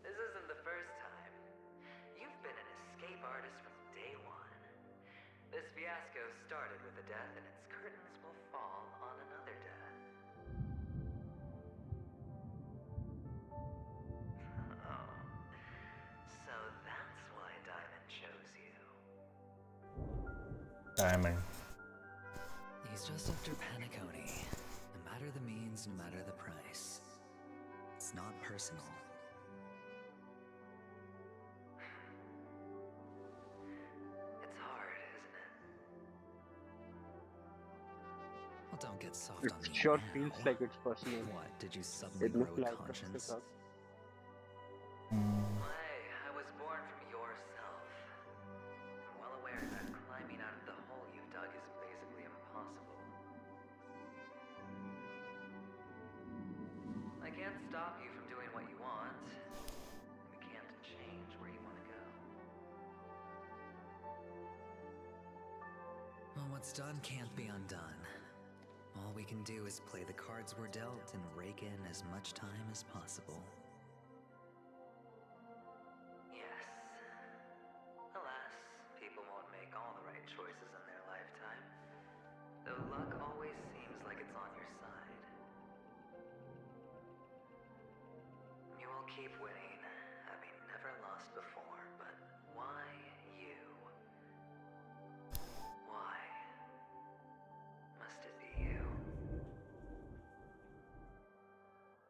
This isn't the first time. You've been an escape artist from day one. This fiasco started with a death, and its curtains will fall on another death. Oh. So that's why Diamond chose you. Diamond. He's just after Penacony. No matter the means, no matter the price. It's not personal. It's hard, isn't it? Well, don't get soft on me Sure now. feels like it's personal. What, did you suddenly It grow looks a like conscience? Hey, I was born from yourself. I'm well aware that climbing out of the hole you've dug is basically impossible. I can't stop you from doing what you want, What's done can't be undone. All we can do is play the cards we're dealt and rake in as much time as possible. Yes. Alas, people won't make all the right choices in their lifetime, though luck always seems like it's on your side. You will keep winning, having never lost before, but why you? Why must it be you?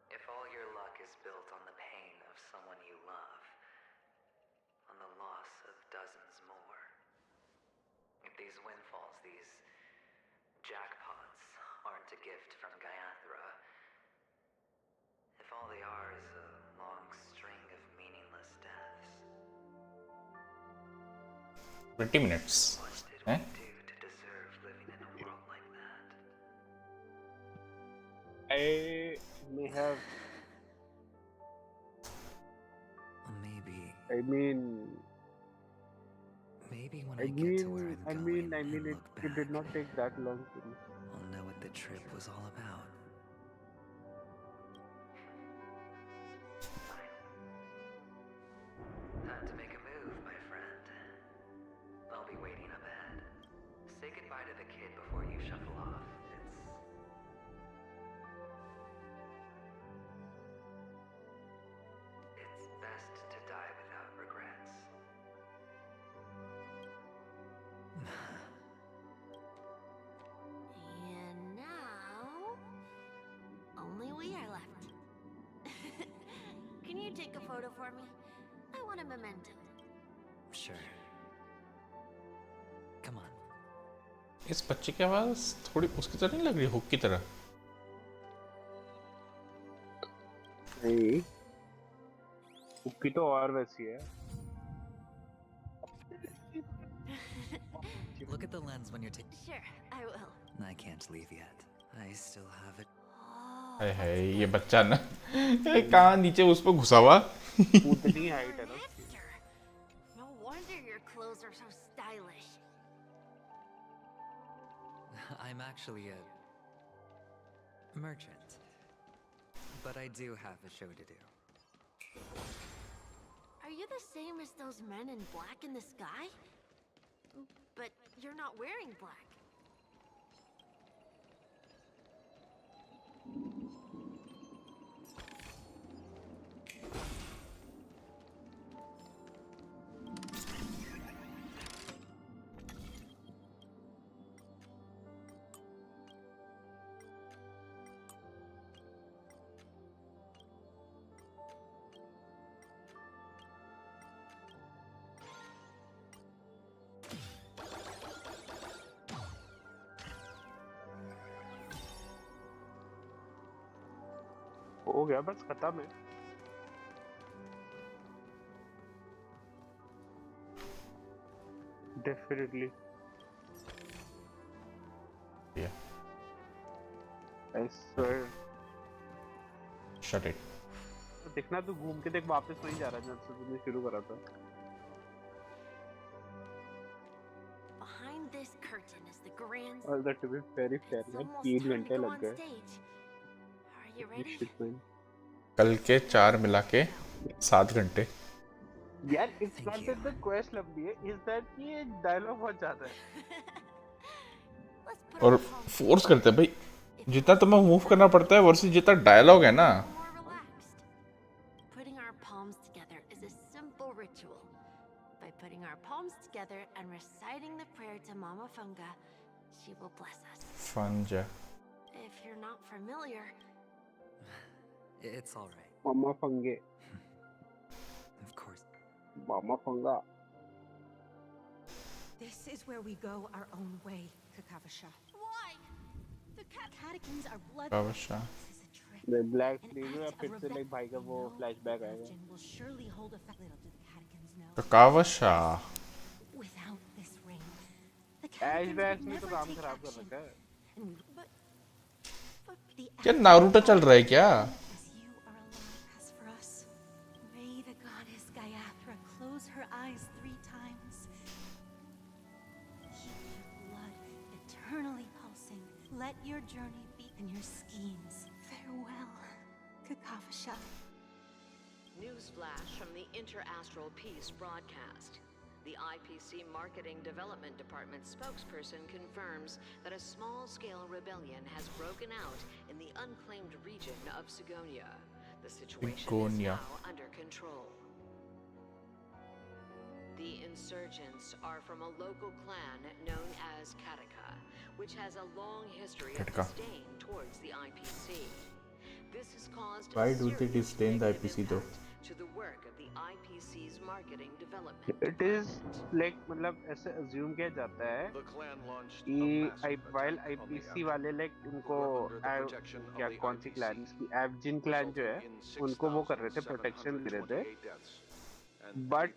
If all your luck is built on the pain of someone you love, on the loss of dozens more, if these windfalls, these jackpots, aren't a gift from Gayathra, if all they are is a long string of meaningless deaths, 20 minutes. what did we do to deserve living in a world like that? I may have. Maybe. I mean. Maybe when I get to where I'm going and it look back, did not take that long to me. I'll know what the trip was all about. Time to make a move, my friend. I'll be waiting up ahead. Say goodbye to the kid before you shuffle off. It's best to die without regrets. And now, only we are left. Can you take a photo for me? I want a memento. Sure. Come on. इस बच्चे की आवाज थोड़ी उसकी तरह नहीं लग रही, हुक की तरह? नहीं, हुक्की तो और वैसी है. Look at the lens when you're taking. Sure, I will. I can't leave yet. I still have it. हाय हाय, ये बच्चा ना कहाँ नीचे उस पर घुसा हुआ. उतनी हाइट है ना. No wonder your clothes are so stylish. I'm actually a merchant, but I do have a show to do. Are you the same as those men in black in the sky? But you're not wearing black. हो गया बस खत्म है. Definitely. Yeah. I swear. Shut it. तो देखना तू घूम के देख वापस वहीं जा रहा है जहाँ से तूने शुरू करा था. Behind this curtain is the grand. All that to be very fair. It's almost 3 time to घंटे go लग on गए. stage. Are you ready? Shit, man. कल के 4 मिला के 7 घंटे. यार it's not that the quest लंबी है, is that ये डायलॉग बहुत ज्यादा है. और फोर्स करते हैं भाई, जितना तुम्हें मूव करना पड़ता है वर्सेस जितना डायलॉग है ना. Putting our palms together is a simple ritual. By putting our palms together and reciting the prayer to Mama Funga, she will bless us. Funja. If you're not familiar, It's all right. Mama Funge. Of course. Mama Funga. This is where we go our own way, Kakavasha. Why? The catechins are blood. Kakavasha. The black screen में फिर से like भाई का वो flashback आएगा. Will surely hold a little do the catechins know. Kakavasha. Without this ring, the Flashbacks में तो काम खराब कर रखा है. क्या नारुतो चल रहा है क्या? As for us, may the goddess Gayathra close her eyes 3 times. Keep your blood Kakavasha. Newsflash from the Inter-Astral Peace broadcast. The IPC Marketing Development Department spokesperson confirms that a small-scale rebellion has broken out in the unclaimed region of Sigonia. The situation is now under control. The insurgents are from a local clan known as Kataka, which has a long history of disdain towards the IPC. This has caused Why do they disdain the IPC though? to the work of the IPC's marketing development. It is like मतलब ऐसे assume किया जाता है कि while IPC वाले like उनको क्या कौन सी clan की Avgin clan जो है उनको वो कर रहे थे protection दे रहे थे but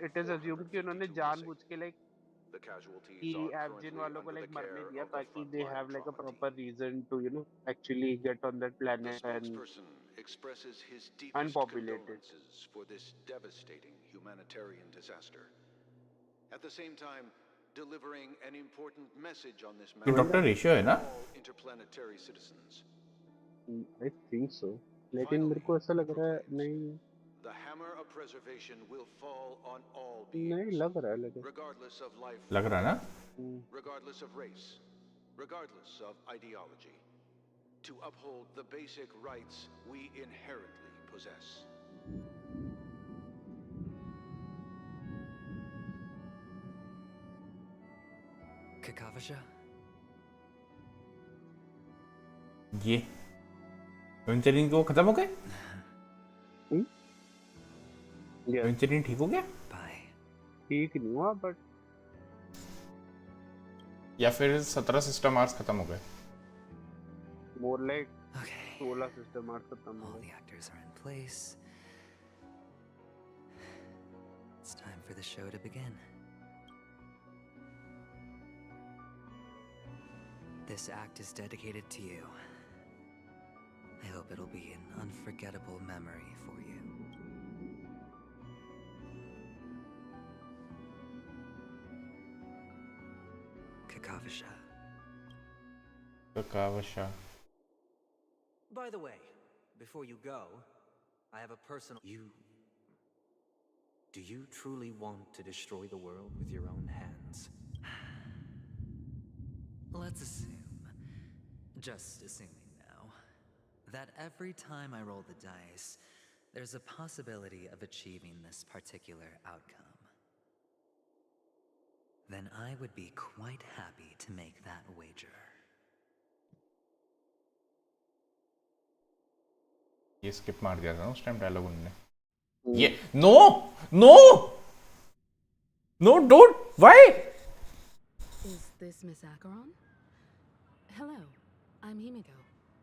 it is assumed कि उन्होंने जानबूझ के like कि Avgin वालों को like मरने दिया ताकि they have like a proper reason to actually get on that planet and expresses his deepest unpopulated. condolences for this devastating humanitarian disaster. At the same time, delivering an important message on this matter Dr. Ratio है ना? all interplanetary citizens. I think so. लेकिन मेरे को ऐसा लग रहा है नहीं. The hammer of preservation will fall on all नहीं लग रहा है लेकिन. regardless of life. लग रहा है ना? Regardless of race, regardless of ideology, to uphold the basic rights we inherently possess. Kakavasha? ये वेंचरिंग को खत्म हो गए? वेंचरिंग ठीक हो गया? ठीक नहीं हुआ but या फिर 17 सिस्टम आर्स खत्म हो गए? more like 16 system arts खत्म हो All गए. the actors are in place. It's time for the show to begin. This act is dedicated to you. I hope it'll be an unforgettable memory for you. Kakavasha. Kakavasha. By the way, before you go, I have a personal... Do you truly want to destroy the world with your own hands? Let's assume, just assuming now, that every time I roll the dice, there's a possibility of achieving this particular outcome. Then I would be quite happy to make that wager. ये skip मार दिया था ना उस time dialogue उन्होंने. ये no don't why? Is this Miss Acheron? Hello, I'm Himiko,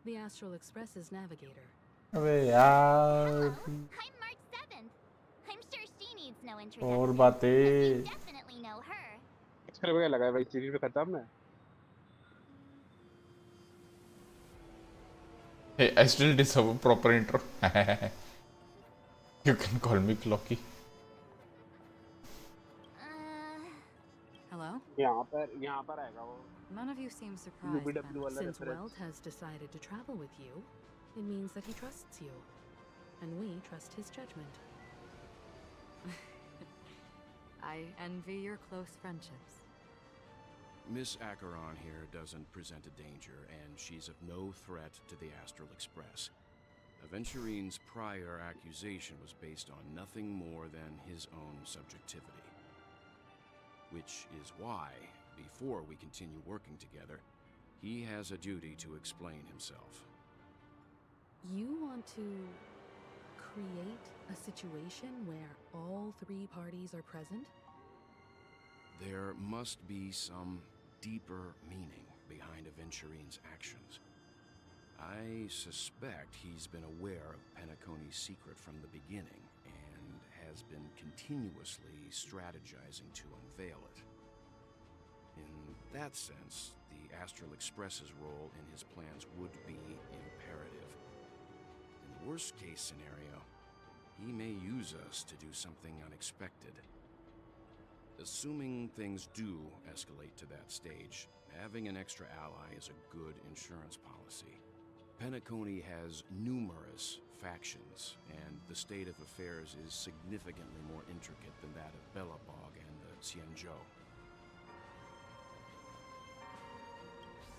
the Astral Express's navigator. अबे यार. I'm March 7th. I'm sure she needs no introduction. और बातें. You definitely know her. इसका क्या लगा है भाई सीरीज में खत्म है? Hey, I still deserve a proper intro. You can call me Clocky. Hello? यहाँ पर आएगा वो. None of you seem surprised. Since Welt has decided to travel with you, it means that he trusts you. And we trust his judgment. I envy your close friendships. Miss Acheron here doesn't present a danger, and she's of no threat to the Astral Express. Aventurine's prior accusation was based on nothing more than his own subjectivity. Which is why, before we continue working together, he has a duty to explain himself. You want to create a situation where all three parties are present? There must be some deeper meaning behind Aventurine's actions. I suspect he's been aware of Penacony's secret from the beginning and has been continuously strategizing to unveil it. In that sense, the Astral Express's role in his plans would be imperative. In the worst-case scenario, he may use us to do something unexpected. Assuming things do escalate to that stage, having an extra ally is a good insurance policy. Penacony has numerous factions, and the state of affairs is significantly more intricate than that of Bellabog and the Xianzhou.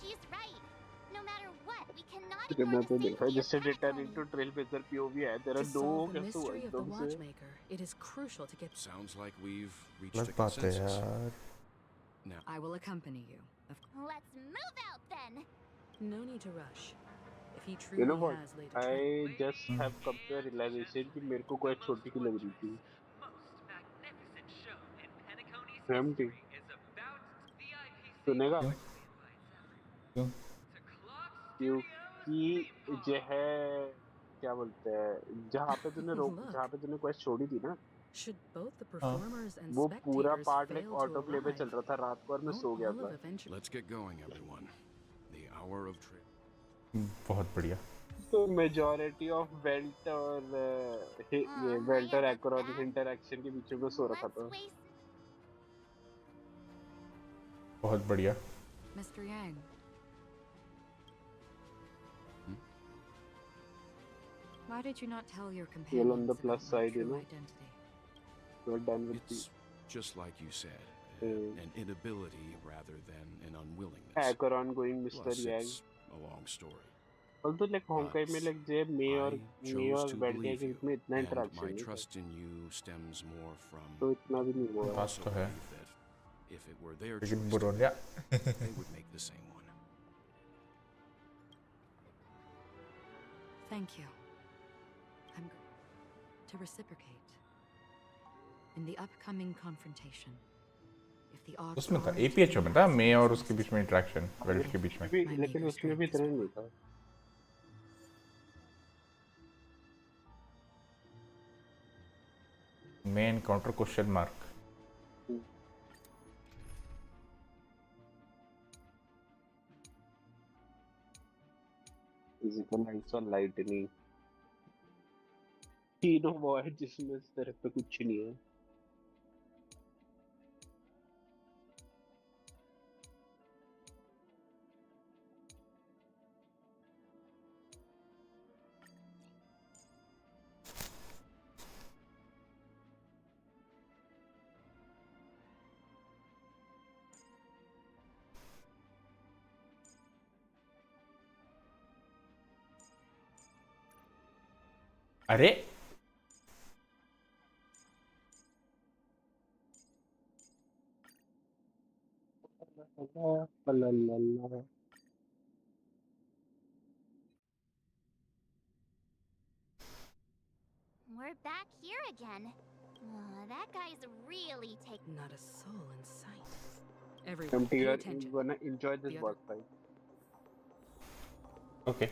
She's right. No matter what, we cannot मैं ignore तो the देखा safety of जैसे return Penacony. Into trailblazer POV है तेरा To दो solve the कैसे हुआ mystery of the एकदम से Watchmaker, it is crucial to get. Sounds like we've reached अलग a बात है consensus. यार. Now, I will accompany you. Let's move out then. No need to rush. If he You truly know what? has laid a I trap. just have come to a realization कि मेरे को कोई छोटी की लग रही थी. Magnificent show in Penacony's Empty. history is about the IPC सुनेगा? क्यों? क्योंकि जो है क्या बोलते हैं जहाँ पे तूने Look. जहाँ पे तूने क्वेस्ट छोड़ी थी ना Should both the performers and वो पूरा spectators part fail like to auto play पे arrive, चल रहा था रात को और मैं won't सो गया all था. of Adventure. let's get going, everyone. The hour of trip. बहुत बढ़िया. तो मेजॉरिटी ऑफ वेल्ट और ये वेल्ट और एक्रोनिक इंटरेक्शन के बीच में सो रखा था. बहुत बढ़िया. Mr. Yang. Why did you not tell your Well, on companions the plus about my side, you true know. identity? We're done with It's just like you said, Hmm. an inability rather than an unwillingness. Acheron going Mr. Plus, Yang. it's a long story. Although like Honkai में like जे मे और Chose to belt के believe you, बीच में इतना and interaction my नहीं था. trust in you stems more from. तो इतना भी नहीं हुआ. I बात also तो है. believe that if it were their choice, लेकिन to बुरोलिया. make, they would make the same one. Thank you. I'm to reciprocate. In the upcoming confrontation, if the odds उसमें था are APHO में था मे और उसके बीच में इंटरेक्शन वेल्ट के बीच में. लेकिन उसमें भी इतना नहीं था. May encounter question mark. Physical lights और lightning. तीनों वो है जिसमें इस तरह पे कुछ नहीं है. अरे We're back here again. That guy's really taking. Not a soul in sight. Everyone, MT, pay you're attention. gonna enjoy this The boss fight. Okay.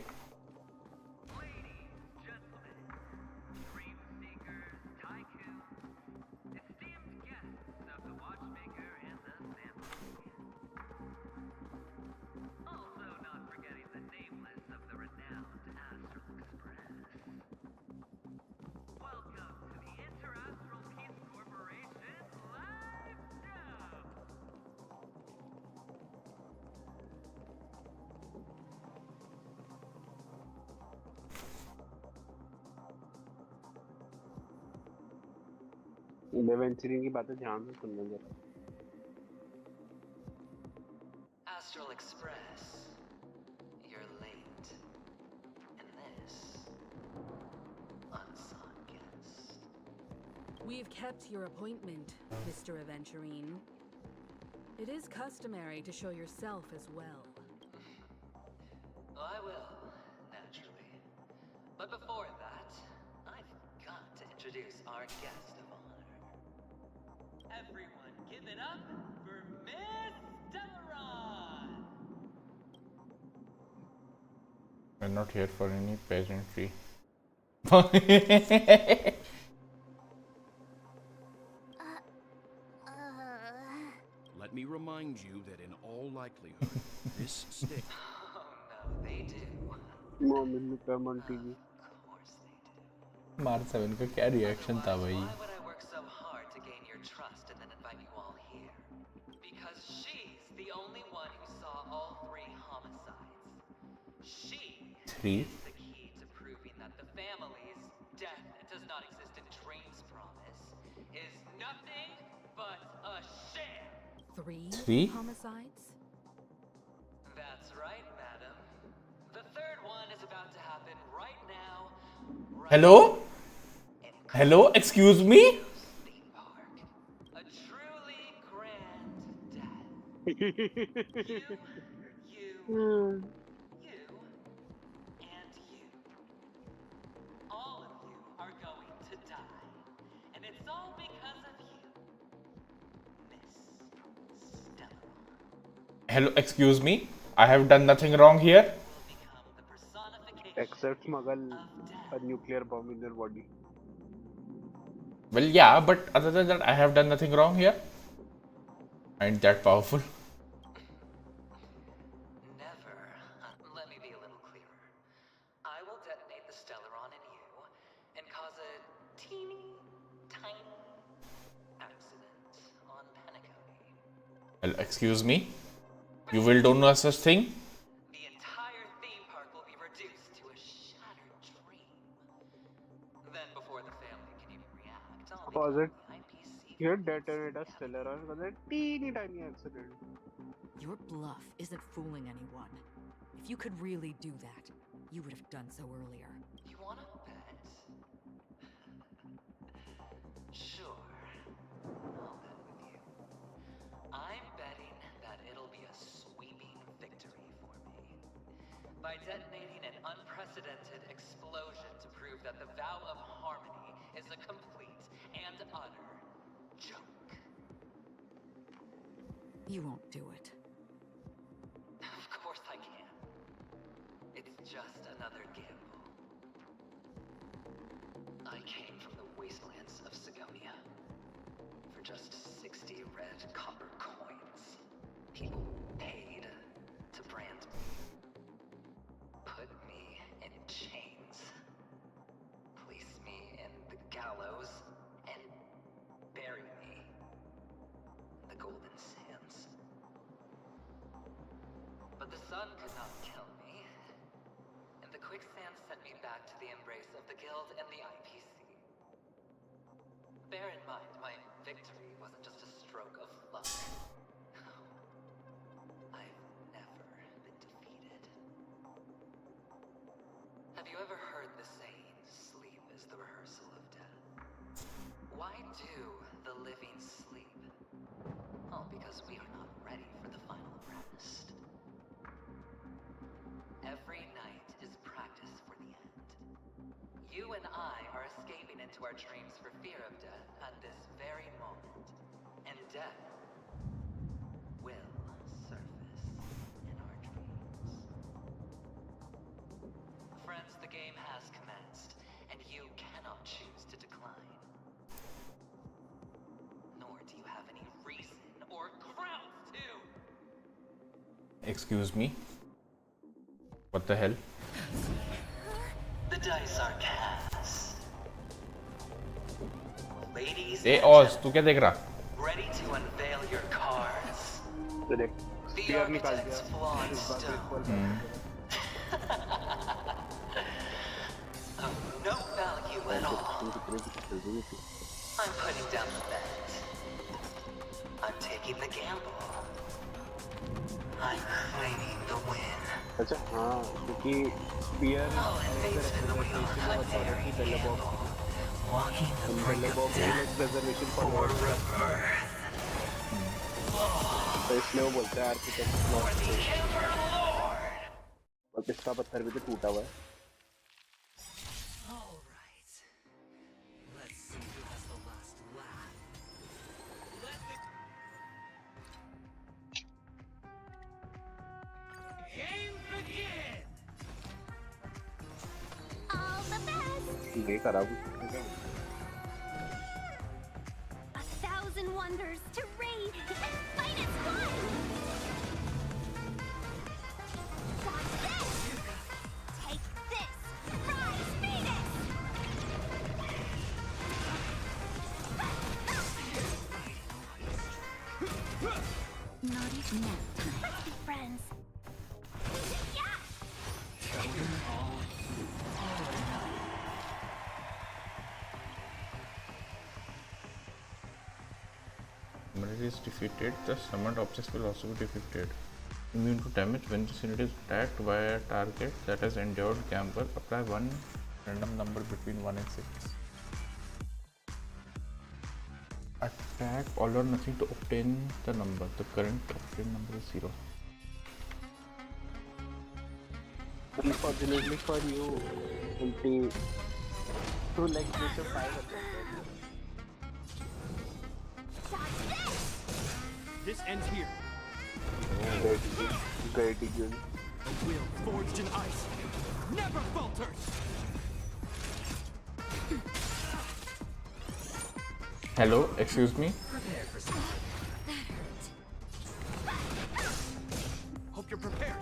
लेवेंचरिंग की बातें ध्यान से सुनना जरा. Astral Express. You're late. And this unsought guest. We've kept your appointment, Mr. Aventurine. It is customary to show yourself as well. I will, naturally. But before that, I've got to introduce our guest of honor. Everyone, give it up for Miss Delaron! We're not here for any pageantry. Let me remind you that in all likelihood, this stick. Oh no, they do. मोमिन Peman TV. मार्च 7 का क्या reaction था भाई? Why would I work so hard to gain your trust and then invite you all here? Because she's the only one who saw all 3 homicides. She 3. is the key to proving that the family's death does not exist in Dream's promise is nothing but a sham. 3. Homicides? That's right, madam. The third one is about to happen right now. Hello? Hello? Excuse me? A truly grand death. You, and you. All of you are going to die. And it's all because of you, Miss Stella. Hello? Excuse me? I have done nothing wrong here. Except smuggle a nuclear bomb in their body. Well, yeah, but other than that, I have done nothing wrong here. I ain't that powerful. Never. Let me be a little clearer. I will detonate the Stellaron in you and cause a teeny, tiny accident on Penacony. Well, excuse me? You will do no such thing? The entire theme park will be reduced to a shattered dream. Then before the family can even react, I'll Cause become it the IPC. here detonate a Stellaron because a teeny tiny accident. Your bluff isn't fooling anyone. If you could really do that, you would have done so earlier. You wanna bet? Sure. I'll bet with you. I'm betting that it'll be a sweeping victory for me. By detonating an unprecedented explosion to prove that the vow of harmony is a complete and utter joke. You won't do it. Of course I can. It's just another gamble. I came from the wastelands of Sigonia. For just 60 red copper coins, people paid to brand me. Put me in chains. Place me in the gallows and bury me in the golden sands. But the sun could not kill me, and the quicksand sent me back to the embrace of the guild and the IPC. Bear in mind, my victory wasn't just a stroke of luck. No. I've never been defeated. Have you ever heard the saying, sleep is the rehearsal of death? Why do the living sleep? Oh, because we are not ready for the final rest. Every night is practice for the end. You and I are escaping into our dreams for fear of death at this very moment. And death will surface in our dreams. Friends, the game has commenced, and you cannot choose to decline. Nor do you have any reason or grounds to. Excuse me? What the hell? The dice are cast. Ladies Hey, and Oz, तू क्या देख रहा? ready to unveil your cards. तो देख The spear निकाल architect's दिया flawed इस बार stone. baseball Of no value at all. I'm putting down the bet. I'm taking the gamble. I'm claiming the win. अच्छा हाँ क्योंकि spear Walking the brink of death preservation for rebirth. तो इसलिए वो बोलता है architect For the Everlord. और इसका पत्थर भी तो टूटा हुआ है Alright. Let's see who has the last laugh. Let the game begin! All the best! ये करा भी 1,000 wonders to raid and fight as one! Watch this! Take this! Rise, Venus! Not even now. Let's be friends. Yeah! Show them all When it is defeated, the summoned objects will also be defeated. Immune to damage when this unit is attacked by a target that has endured gamble. Apply one random number between 1 and 6. Attack all or nothing to obtain the number. The current obtained number is 0. Unfortunately for you, empty 2 legs with a 5 attack. This ends here. Great eagle. A will forged in ice never falters. Hello, excuse me. Hope you're prepared.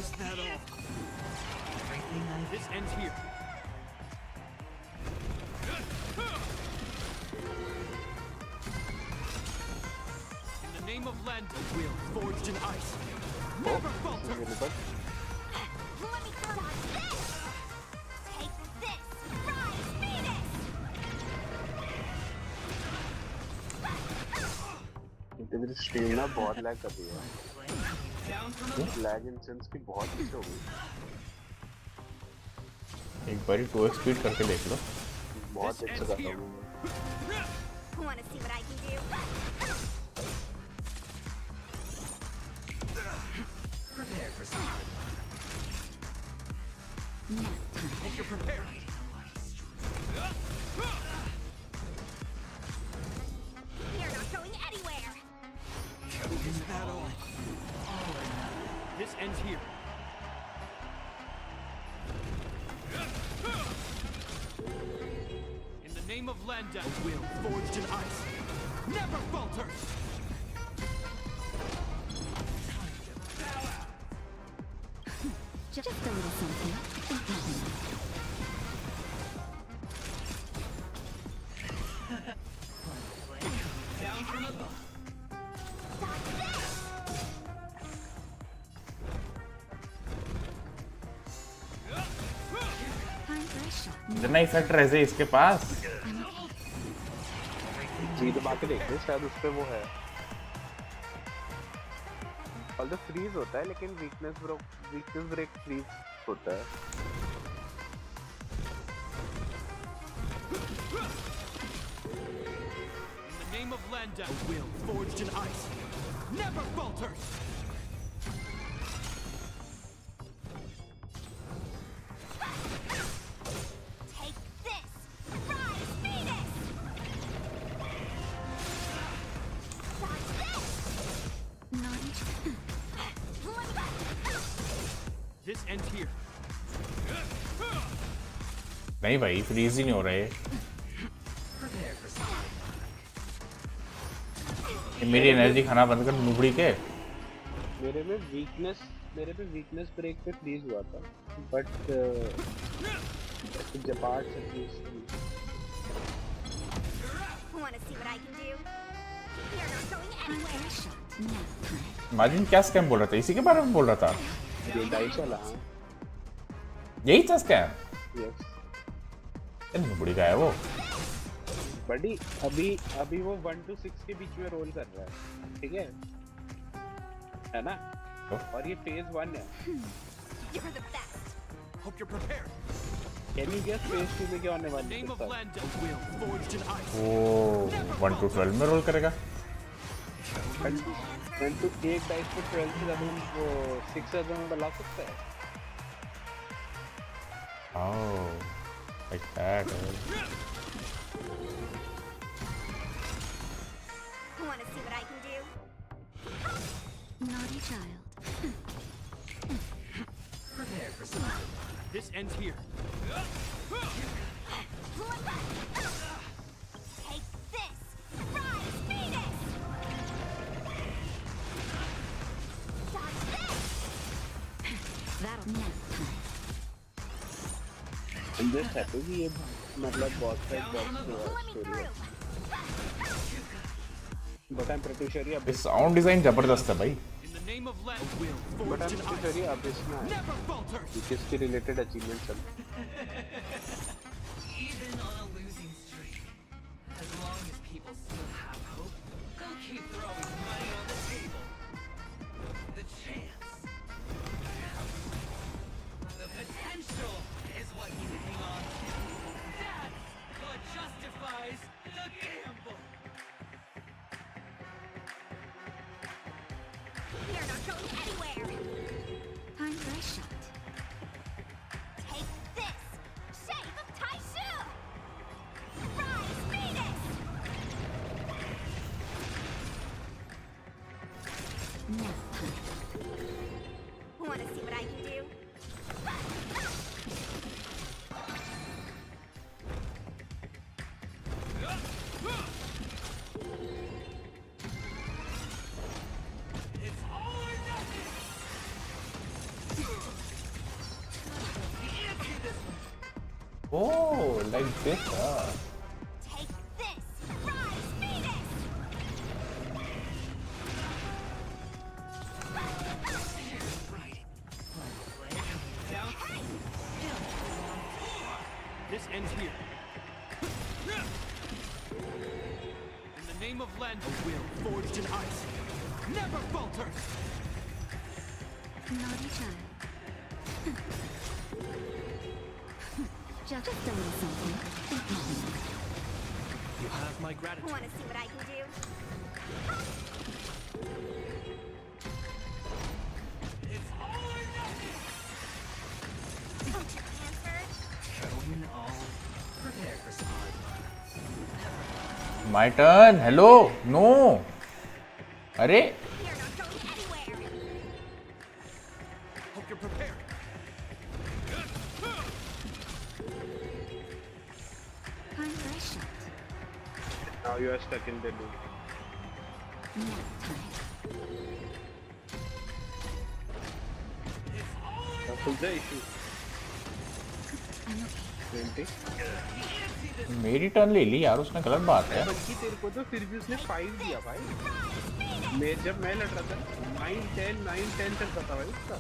Is that all? This ends here. In the name of land, a will forged in ice never falters. Let me throw this! Take this! Rise, Venus! तेरी stream ना बहुत lag कर रही है। Lag instance की बहुत पीछे हो गई। एक बारी 2x स्पीड करके देख लो। बहुत अच्छा कर रहा हूँ मैं। Wanna see what I can do? Prepare for something. Hope you're prepared. You're not going anywhere! Is that all? This ends here. In the name of Landa, will forged in ice never falters. Just a little something. Down from above. इतना effect रहे इसके पास। जी दबा के देखते हैं, शायद उस पे वो है। ऑल द फ्रीज होता है, लेकिन वीकनेस ब्रेक फ्रीज होता है। In the name of Landa, a will forged in ice never falters. Take this! Rise, Venus! Dodge this! This ends here. नहीं भाई, फ्रीज ही नहीं हो रहे। मेरी एनर्जी खाना बंद कर नुबड़ी के। मेरे में वीकनेस ब्रेक पे फ्रीज हुआ था, बट जपार्ट से freeze. Wanna see what I can do? You're not going anywhere! Margin क्या स्कैम बोल रहा था? इसी के बारे में बोल रहा था। ये डाई चला। यही था स्कैम। यस। नुबड़ी का है वो। बड़ी अभी वो 1 to 6 के बीच में रोल कर रहा है, ठीक है ना? और ये phase 1 है। You're the best! Hope you're prepared. Can you guess phase 2 में क्या होने वाला है? Name of Landa, will forged in ice. वो 1 to 12 में रोल करेगा। And तो एक डाइस पे 12 से ज़्यादा वो 6 से ज़्यादा में बना सकता है। Oh, like that. Wanna see what I can do? Naughty child. Prepare for something. This ends here. Take this! Rise, Venus! Dodge this! That'll I'm just happy कि ये मतलब बहुत सारे बॉक्स हुआ स्टोरी है। But I'm pretty sure ये अब sound design जबरदस्त है भाई। But I'm pretty sure ये अब इसमें है। ये किसके related achievements हैं? Even on a losing streak, as long as people still have hope, they'll keep throwing money on the table. The chance, the potential is what you hang on to. That's what justifies the gamble. You're not going anywhere! Time for a shot. Take this! Shape of Taishu! Rise, Venus! Now, wanna see what I can do? It's all or nothing. Oh, like this, Take this! Rise, Venus! This ends here. In the name of Len, a will forged in ice never falters. Naughty child. Just a little something. You have my gratitude. Wanna see what I can do? It's all or nothing. Answered? Going all. Prepare for some hard luck. My turn. Hello. No. अरे You're not going anywhere! Hope you're prepared. Time for a shot. Now you are stuck in the loop. Now time. Now full the issue. I'm okay. 20. मेरी turn ले ली यार उसने, गलत बात है। बल्कि तेरे को तो फिर भी उसने 5 दिया भाई। जब मैं लड़ रहा था 9 10 9 10 तक था भाई उसका।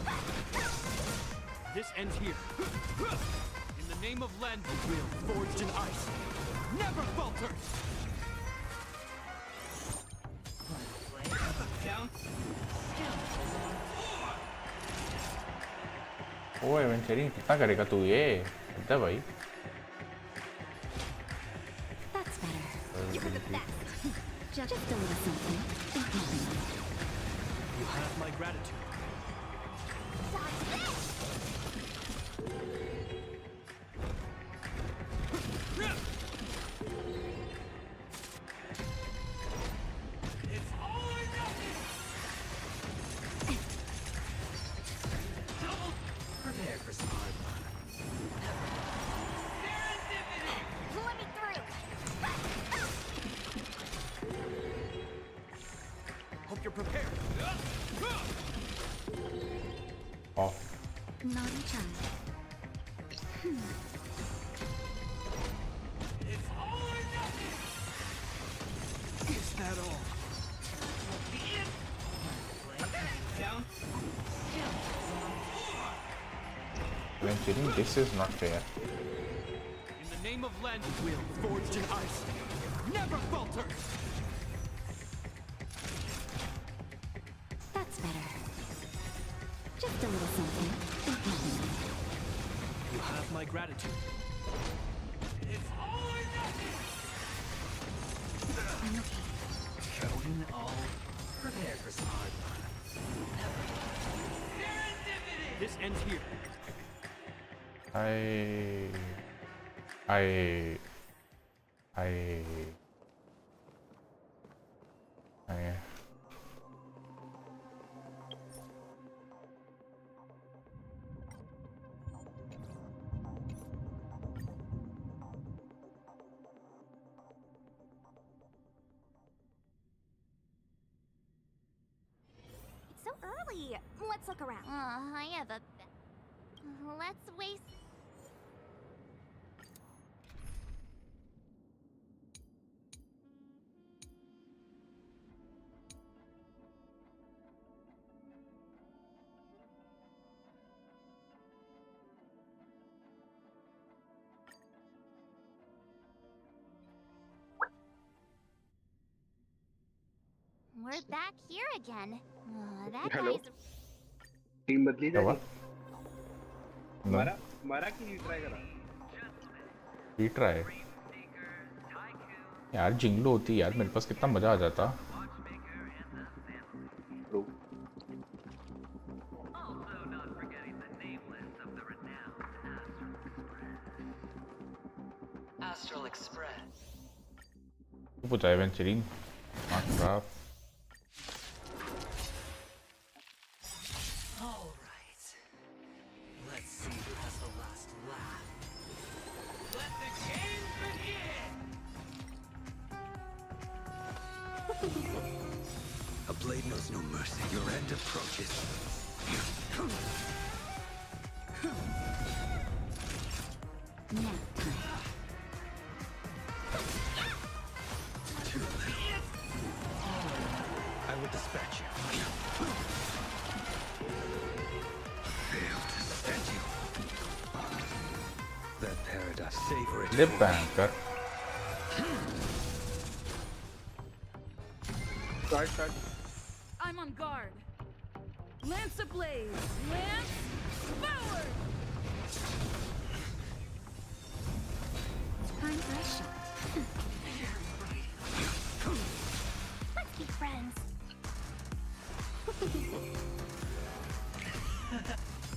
This ends here. In the name of Len, a will forged in ice never falters. ओ एवेंचरिंग कितना करेगा तू ये? इतना भाई। That's better. You're the best. Just a little something. You have my gratitude. It's all or nothing. Prepare for some hard luck. Serendipity. Let me through! Hope you're prepared. Off. Naughty child. It's all or nothing. Is that all? Down. Eventually, this is not fair. In the name of Len, a will forged in ice never falters. That's better. Just a little something. You have my gratitude. It's all or nothing. I'm okay. Going all. Prepare for some hard luck. Serendipity. This ends here. I It's so early. Let's look around. I have a... Let's waste... we're back here again. That Hello? guy's team बदली क्या हुआ? जाएगी मारा की try करा retry यार, जिंगलो होती यार, मेरे पास कितना मजा आ जाता। Astral Express. Puta, Aventuring. Minecraft. All right. Let's see who has the last laugh. Let the games begin! A blade knows no mercy. Your end approaches. nap time. Too little. I will dispatch you. Fail to stand you. That paradise. Savor it. Lip banker. Start. I'm on guard. Lance ablaze. Lance forward. Time for a shot. Let's be friends.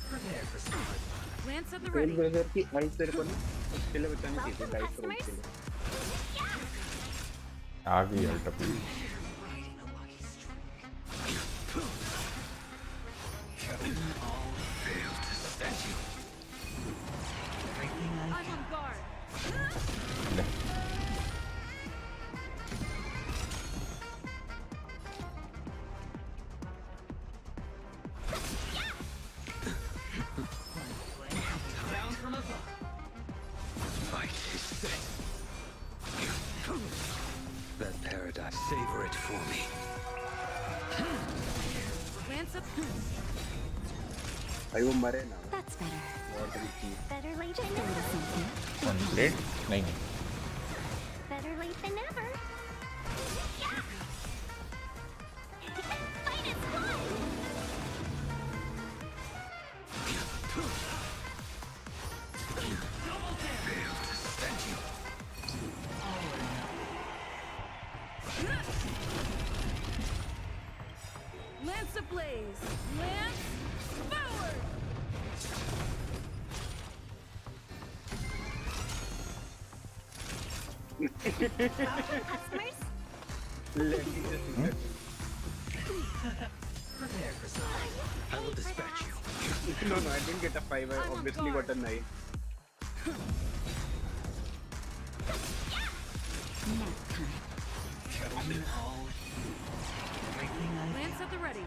Prepare for something. Lance at the tail ready. Brother की ult तेरे को ना उसके लिए बचानी चाहिए dice role के लिए आ गई अल्टरप्ली। I'm on guard. Down from above. Fight is set. That paradise. Savor it for me. Lance up. भाई वो मरे ना That's better. बहुत Richie Better late than never. One plate? नहीं। Better late than never. Fight is fun. Fail to stand you. Lance ablaze. Lance forward. Customers? Prepare for something. I will dispatch you. No, I didn't get a 5. I obviously got a 9. Nap time. Lance at the ready.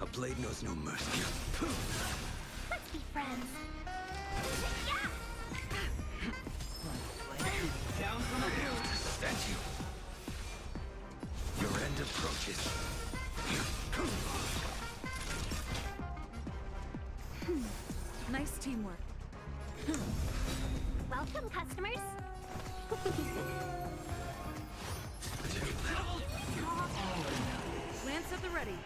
A blade knows no mercy. Let's be friends. Down from Fail above. to stand you. Your end approaches. Nice teamwork. Welcome, customers. Lance at the ready.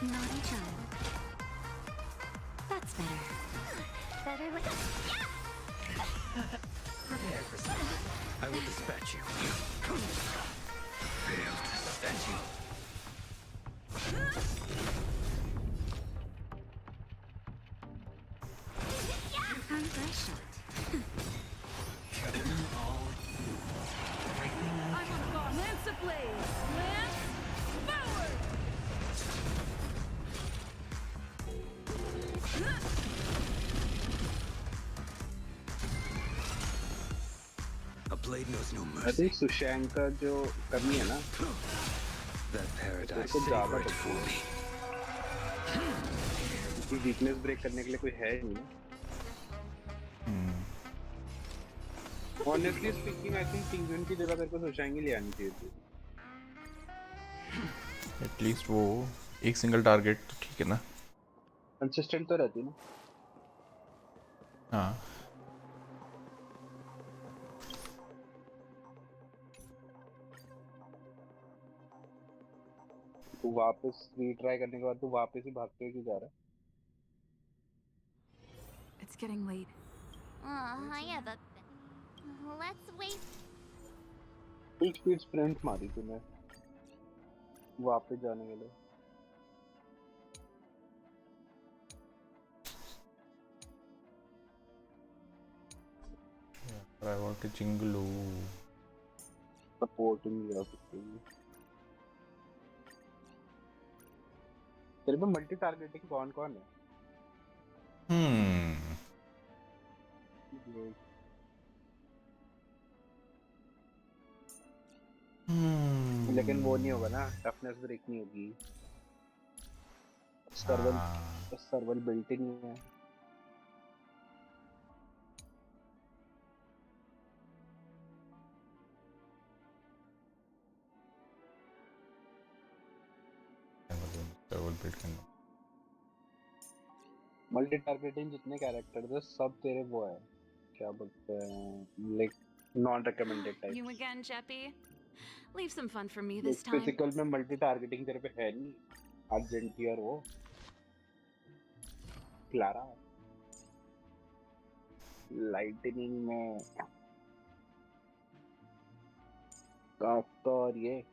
Naughty child. That's better. Better late. Prepare for something. I will dispatch you. Fail to stand you. Time for a shot. I'm on guard. Lance ablaze. Lance forward. A blade knows no I mercy. think सुशैंक का जो करनी है ना That paradise. उसको ज्यादा Savor it पड़ती for me. है weakness break करने के लिए कोई है ही नहीं Honestly speaking, I think Penguin की जगह तेरे को सुशैंक ही ले आनी चाहिए थी एटलीस्ट वो एक सिंगल टारगेट तो ठीक है ना, कंसिस्टेंट तो रहती ना। हाँ तू वापस रीट्राई करने के बाद तू वापस ही भागते हुए क्यों जा रहा है? It's getting late. I have a... Let's wait. Full speed sprint मारी तूने वापस जाने के लिए। I want to jingle. Supporting जा सकते हैं। तेरे पे मल्टी टारगेटिंग कौन कौन है? लेकिन वो नहीं होगा ना, टफनेस ब्रेक नहीं होगी, सर्वल बिल्ट ही नहीं है। मल्टी टारगेटिंग जितने कैरेक्टर थे सब तेरे वो है, क्या बोलते हैं, like non recommended type. You again, Jeppy? Leave some fun for me this time. Physical में मल्टी टारगेटिंग तेरे पे है नहीं, अर्जेंटी और वो क्लारा। लाइटनिंग में काफ्का और ये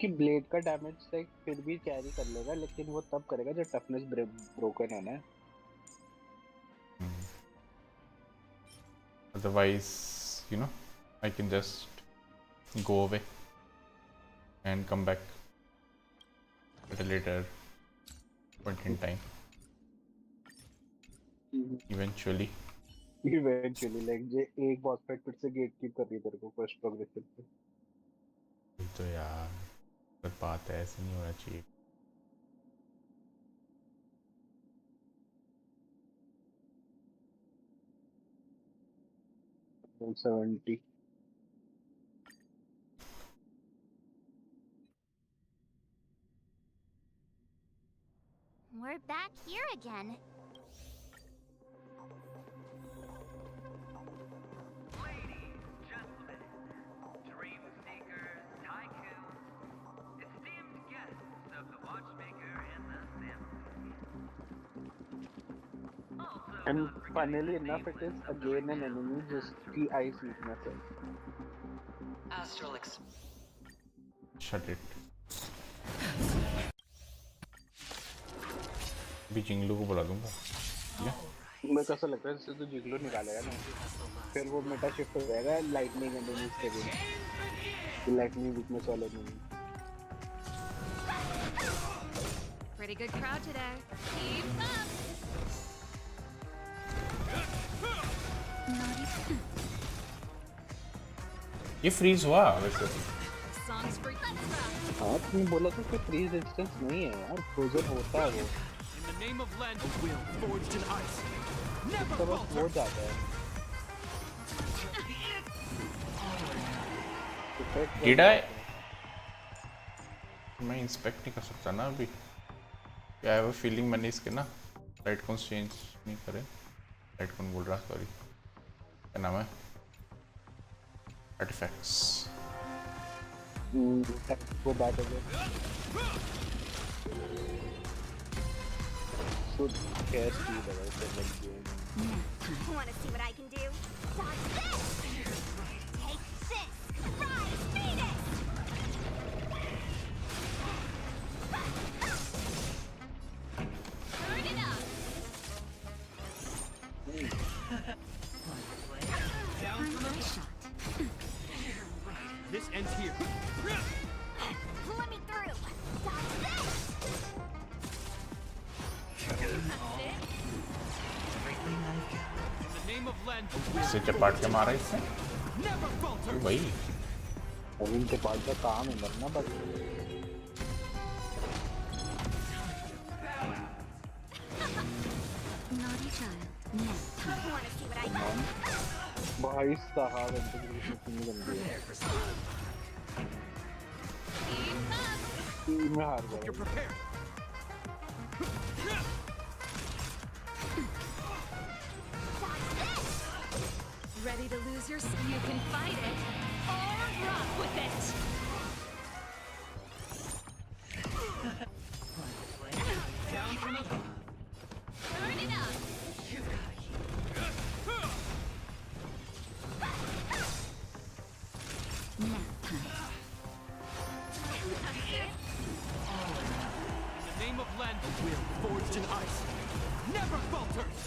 कि ब्लेड का डैमेज लाइक फिर भी कैरी कर लेगा, लेकिन वो तब करेगा जब टफनेस ब्रोकन है ना। Otherwise, you know, I can just go away and come back at a later point in time. Eventually, like जे एक बॉस फाइट फिर से गेट कीप कर रही है तेरे को फर्स्ट प्रोग्रेसिव पे। तो यार बात है, ऐसे नहीं होना चाहिए। We're back here again. Ladies, gentlemen, dream seekers, tycoons, esteemed guests of the Watchmaker and the family. Also, And funnily enough, it is again an enemy जिसकी ice weakness है। Astral Shut it. भी जिंगलू को बुला दूंगा। मेरे को ऐसा लगता है जैसे तू जिंगलू निकालेगा ना, फिर वो मेटा शिफ्ट हो जाएगा लाइटनिंग एनिमीज के लिए, लाइटनिंग वीकनेस वाले enemy. Pretty good crowd today. Keep up. ये फ्रीज हुआ वैसे। Songs for हाँ तुमने बोला था कि फ्रीज इंस्टेंस नहीं है यार, फ्रोजन होता है वो। In the name of Len, a will forged in ice. Never तो बस हो जाता है। Did I? मैं इंस्पेक्ट नहीं कर सकता ना अभी। I have a feeling मैंने इसके ना लाइट कौन चेंज नहीं करे। लाइट कौन बोल रहा, सॉरी, क्या नाम है, आर्टिफैक्ट्स। वो बात है should care speed about the like game. Want to see what I can do? Dodge this! Take this! Rise, Venus! Turn it up! Down for the shot. This ends here. Let me through! Dodge this! In the name of Len, इससे चपाट के मारा इससे never falter. भाई। अभी इनके पास का काम है मरना बस Naughty child. Nap time. Want to see what I got? भाई साहब इंटीग्रेशन कितनी गंदी है टीम में हार गया You're prepared. Ready to lose your... You can fight it, or rock with it! Turn it up. Nap time. In the name of Len, will forged in ice. Never falters!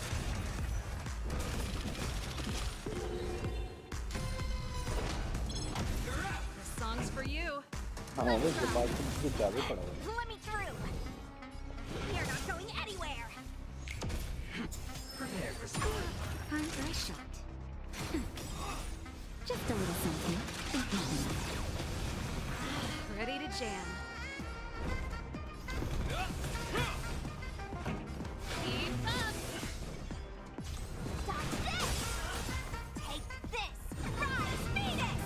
This song's for you. हाँ वो इनके पास कुछ ज़्यादा पड़ा हुआ है Let me through. You're not going anywhere. Prepare for storm. Time for a shot. Just a little something. Think nothing of it. Ready to jam. Keep up. Dodge this. Take this. Rise, Venus.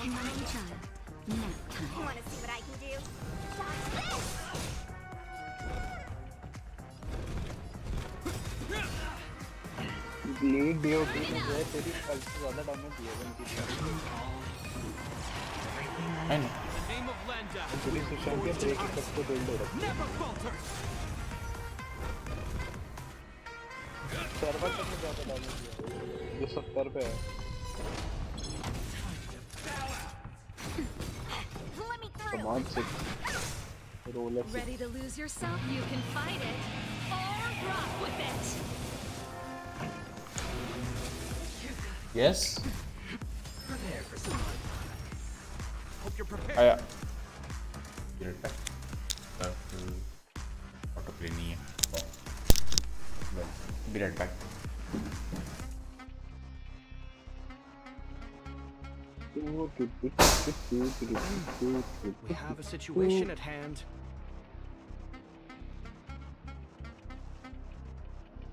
Naughty child. Nap time. Want to see what I can do? Dodge this. Lead DOT में जो है तेरी pulse से ज़्यादा damage दिया है इनकी I know. In the name of Lenda, police system के ब्रेक इफेक्ट को बिल्ड हो रखा है never falters! सर्वर तक में ज़्यादा डैमेज दिया है जो 70 पे है Let me through. Command 6 roller Ready to lose yourself? You can fight it, or rock with it! Yes. Prepare for storm. Hope you're prepared. आया Get back. Autoplay नहीं है well, be right back. We have a situation at hand.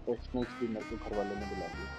Professional streamer को घर वालों ने बुला लिया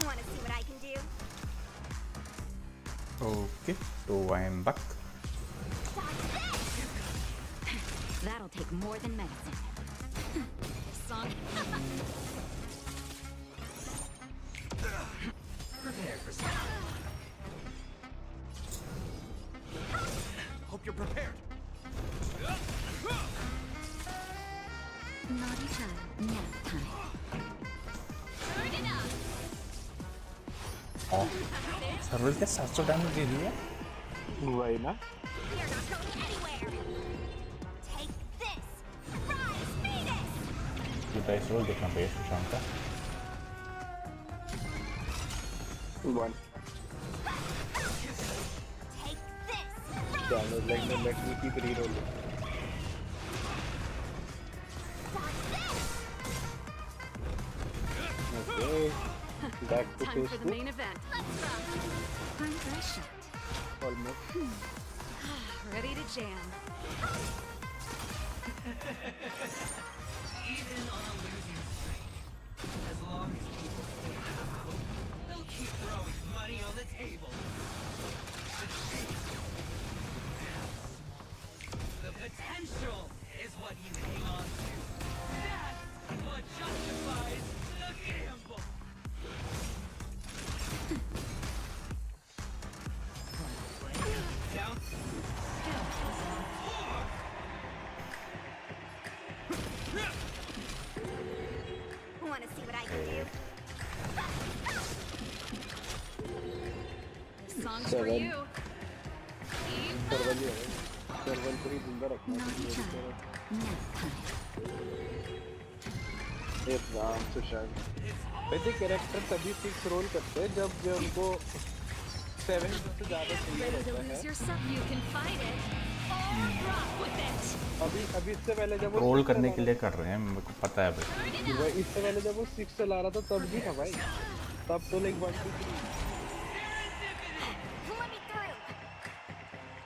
Wanna see what I can do? Okay, so I am back. That'll take more than medicine. This song. Prepare for something. Hope you're prepared. Naughty child, nap time. Turn it up. Oh, server के 700 damage दे दिया वही ना You're not going anywhere. Take this. Rise, Venus. ये dice role देखना पड़ेगा सुशांत का 1 Take this. damage let me keep re-rolling okay back to Time phase for the 2 main event. Let's rock. I'm fresh out. almost Ready to jam. Even on a losing streak, as long as people stay out, they'll keep throwing money on the table. The potential is what you hang on to. That's what justifies the gamble. Down. Wanna see what I can do? This song's for Seven. you. Server ही है server को ही जिंदा रखना Naughty child, nap time. हे राम सुशांत वैसे character तभी 6 role करते हैं जब उनको 7 से ज्यादा चाहिए Ready to रहता lose है yourself? You can fight it. Or rock with it. अभी इससे पहले जब वो रोल 6 करने चला के लिए कर रहे हैं मेरे को पता है भाई वो इससे पहले जब वो 6 चला रहा था तब भी था भाई तब तो like 1 2 3 Let me through.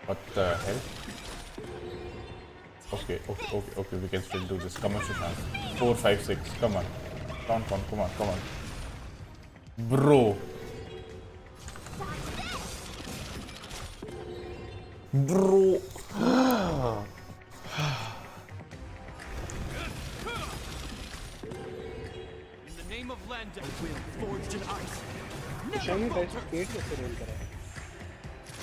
what the hell okay we can still do this come on Sushant 4 5 6 come on come on bro In the name of Lend, a will forged in ice. Shami Never dice falter. 8 कैसे role करा है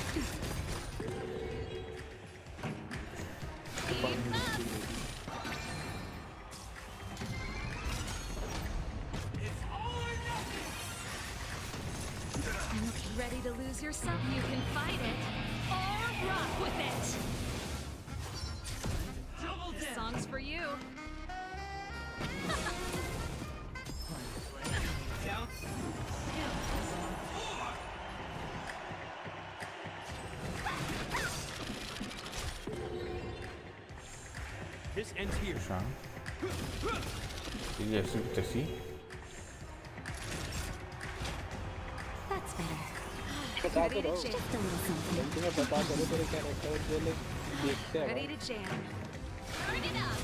Ready to lose yourself? You can fight it. Or rock with it. This song's for you. Down. This ends here. Sushant yes see That's better. बता तो Ready to रहा हूँ jam. Just a little something. तुम्हें बता करो तेरे character जो like देखते हैं Ready to jam. Turn it up.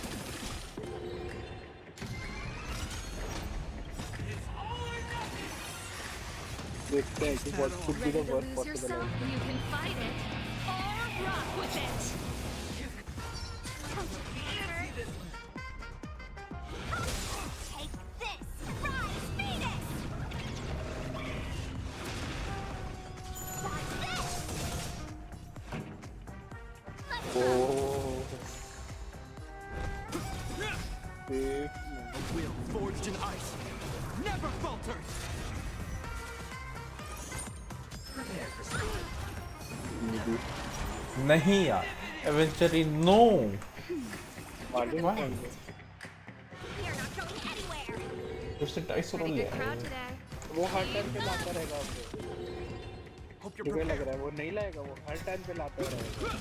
देखते हैं कि what could be Ready the to worst lose possible yourself? outcome You can fight it. Or rock with it. Take this. Rise, Venus. Dodge this. Let's go. A will forged in ice. Never falters. Prepare for something. नहीं यार eventually no Martin why You're not going anywhere. फिर से dice role Pretty ले good crowd आए today. वो हर time पे लाता रहेगा आपको Hope you're तुम्हें लग prepared. रहा है वो नहीं लाएगा वो हर टाइम पे लाता रहेगा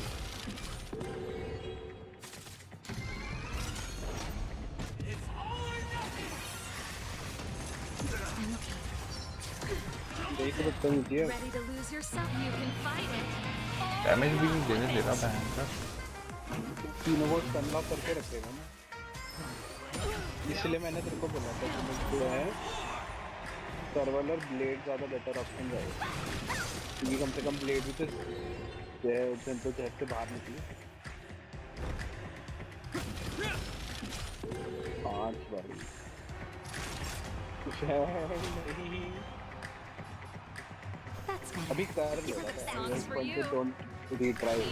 देख सकते हैं मुझे Ready to lose yourself? You can fight it. Damage भी देने दे रहा था तीनों को अनलॉक करके रखेगा ना इसलिए मैंने तेरे को बोला था कि मुझे है सर्वल और ब्लेड ज़्यादा बेटर ऑप्शन रहेगा, क्योंकि कम से कम ब्लेड भी तो जहर से बाहर निकली। 5 बारी नहीं अभी कर ले रहा है, don't retry.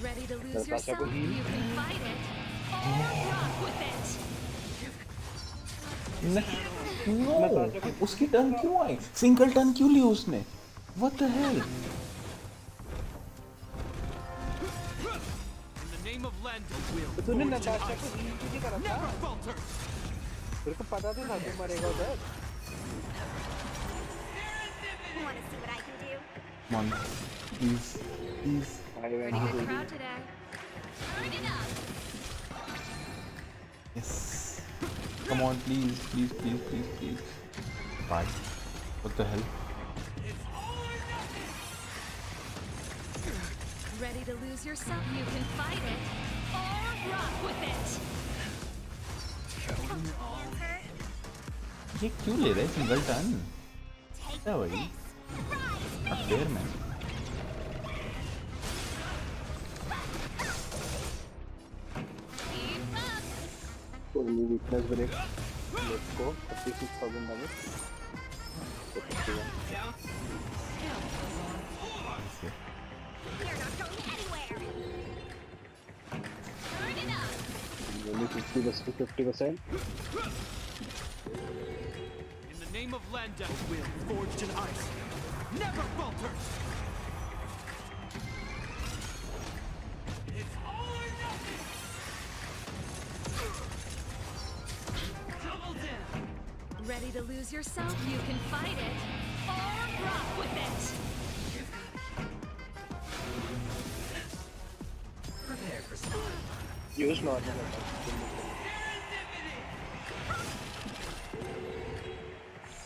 Ready to lose yourself? You can fight it or rock with it. No, उसकी टर्न क्यों आई? सिंगल टर्न क्यों ली उसने? What the hell? In the name of Lend, we'll तूने forge an नताशा को ice. हील क्यों नहीं करा था? Never falter. तेरे को पता तो था तू मरेगा उधर। Want to see what I can do? Come on, please, please. Pretty good crowd today. Turn it up. Yes. Come on, please, please, please, please, please. Bye. What the hell? Ready to lose yourself? You can fight it or rock with it. ये क्यों ले रहे single turn? क्या भाई? Affair में। Only weakness break. Let's go. 36,000 damage. 51. You're not going anywhere. Turn it up. Only 50%. In the name of Lend, we'll forge an ice. Never falter. Ready to lose yourself? You can fight it or rock with it. Prepare for storm. Use normal attack.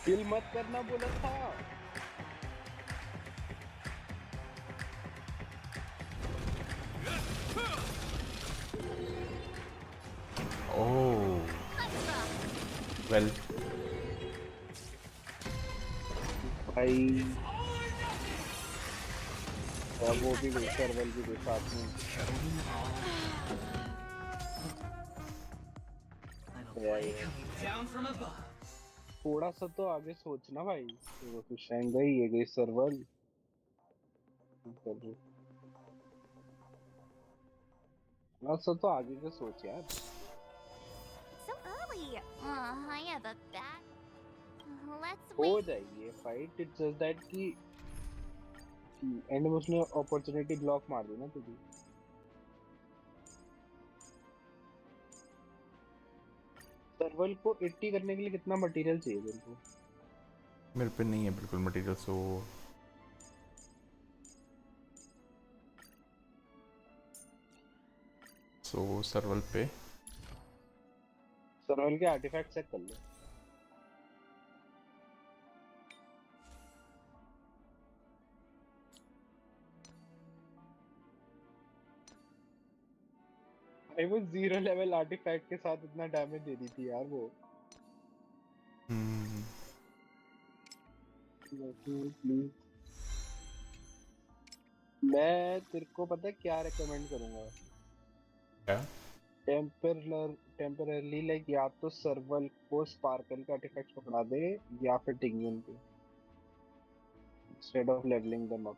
Kill मत करना बोला था। Oh. Well. भाई वो भी गई, सर्वल भी गई साथ में। Down from above. थोड़ा सा तो आगे सोचना भाई। वो तो शंघाई ये गई सर्वल। थोड़ा सा तो आगे का सोच यार। So early. I have a bad. Let's हो wait. जाएगी फाइट। इट्स जस्ट दैट कि एंड में उसने अपॉर्चुनिटी ब्लॉक मार दी ना तुझे। सर्वल को 80 करने के लिए कितना मटेरियल चाहिए तेरे को? मेरे पे नहीं है बिल्कुल मटेरियल, सो सर्वल पे सर्वल के आर्टिफैक्ट चेक कर ले। भाई वो 0 लेवल आर्टिफैक्ट के साथ इतना डैमेज दे दी थी यार वो। प्लीज मैं तेरे को पता है क्या रेकमेंड करूंगा? क्या? टेम्पररली लाइक या तो सर्वल को स्पार्कल का आर्टिफैक्ट पकड़ा दे या फिर टिंगन को, instead of levelling them up.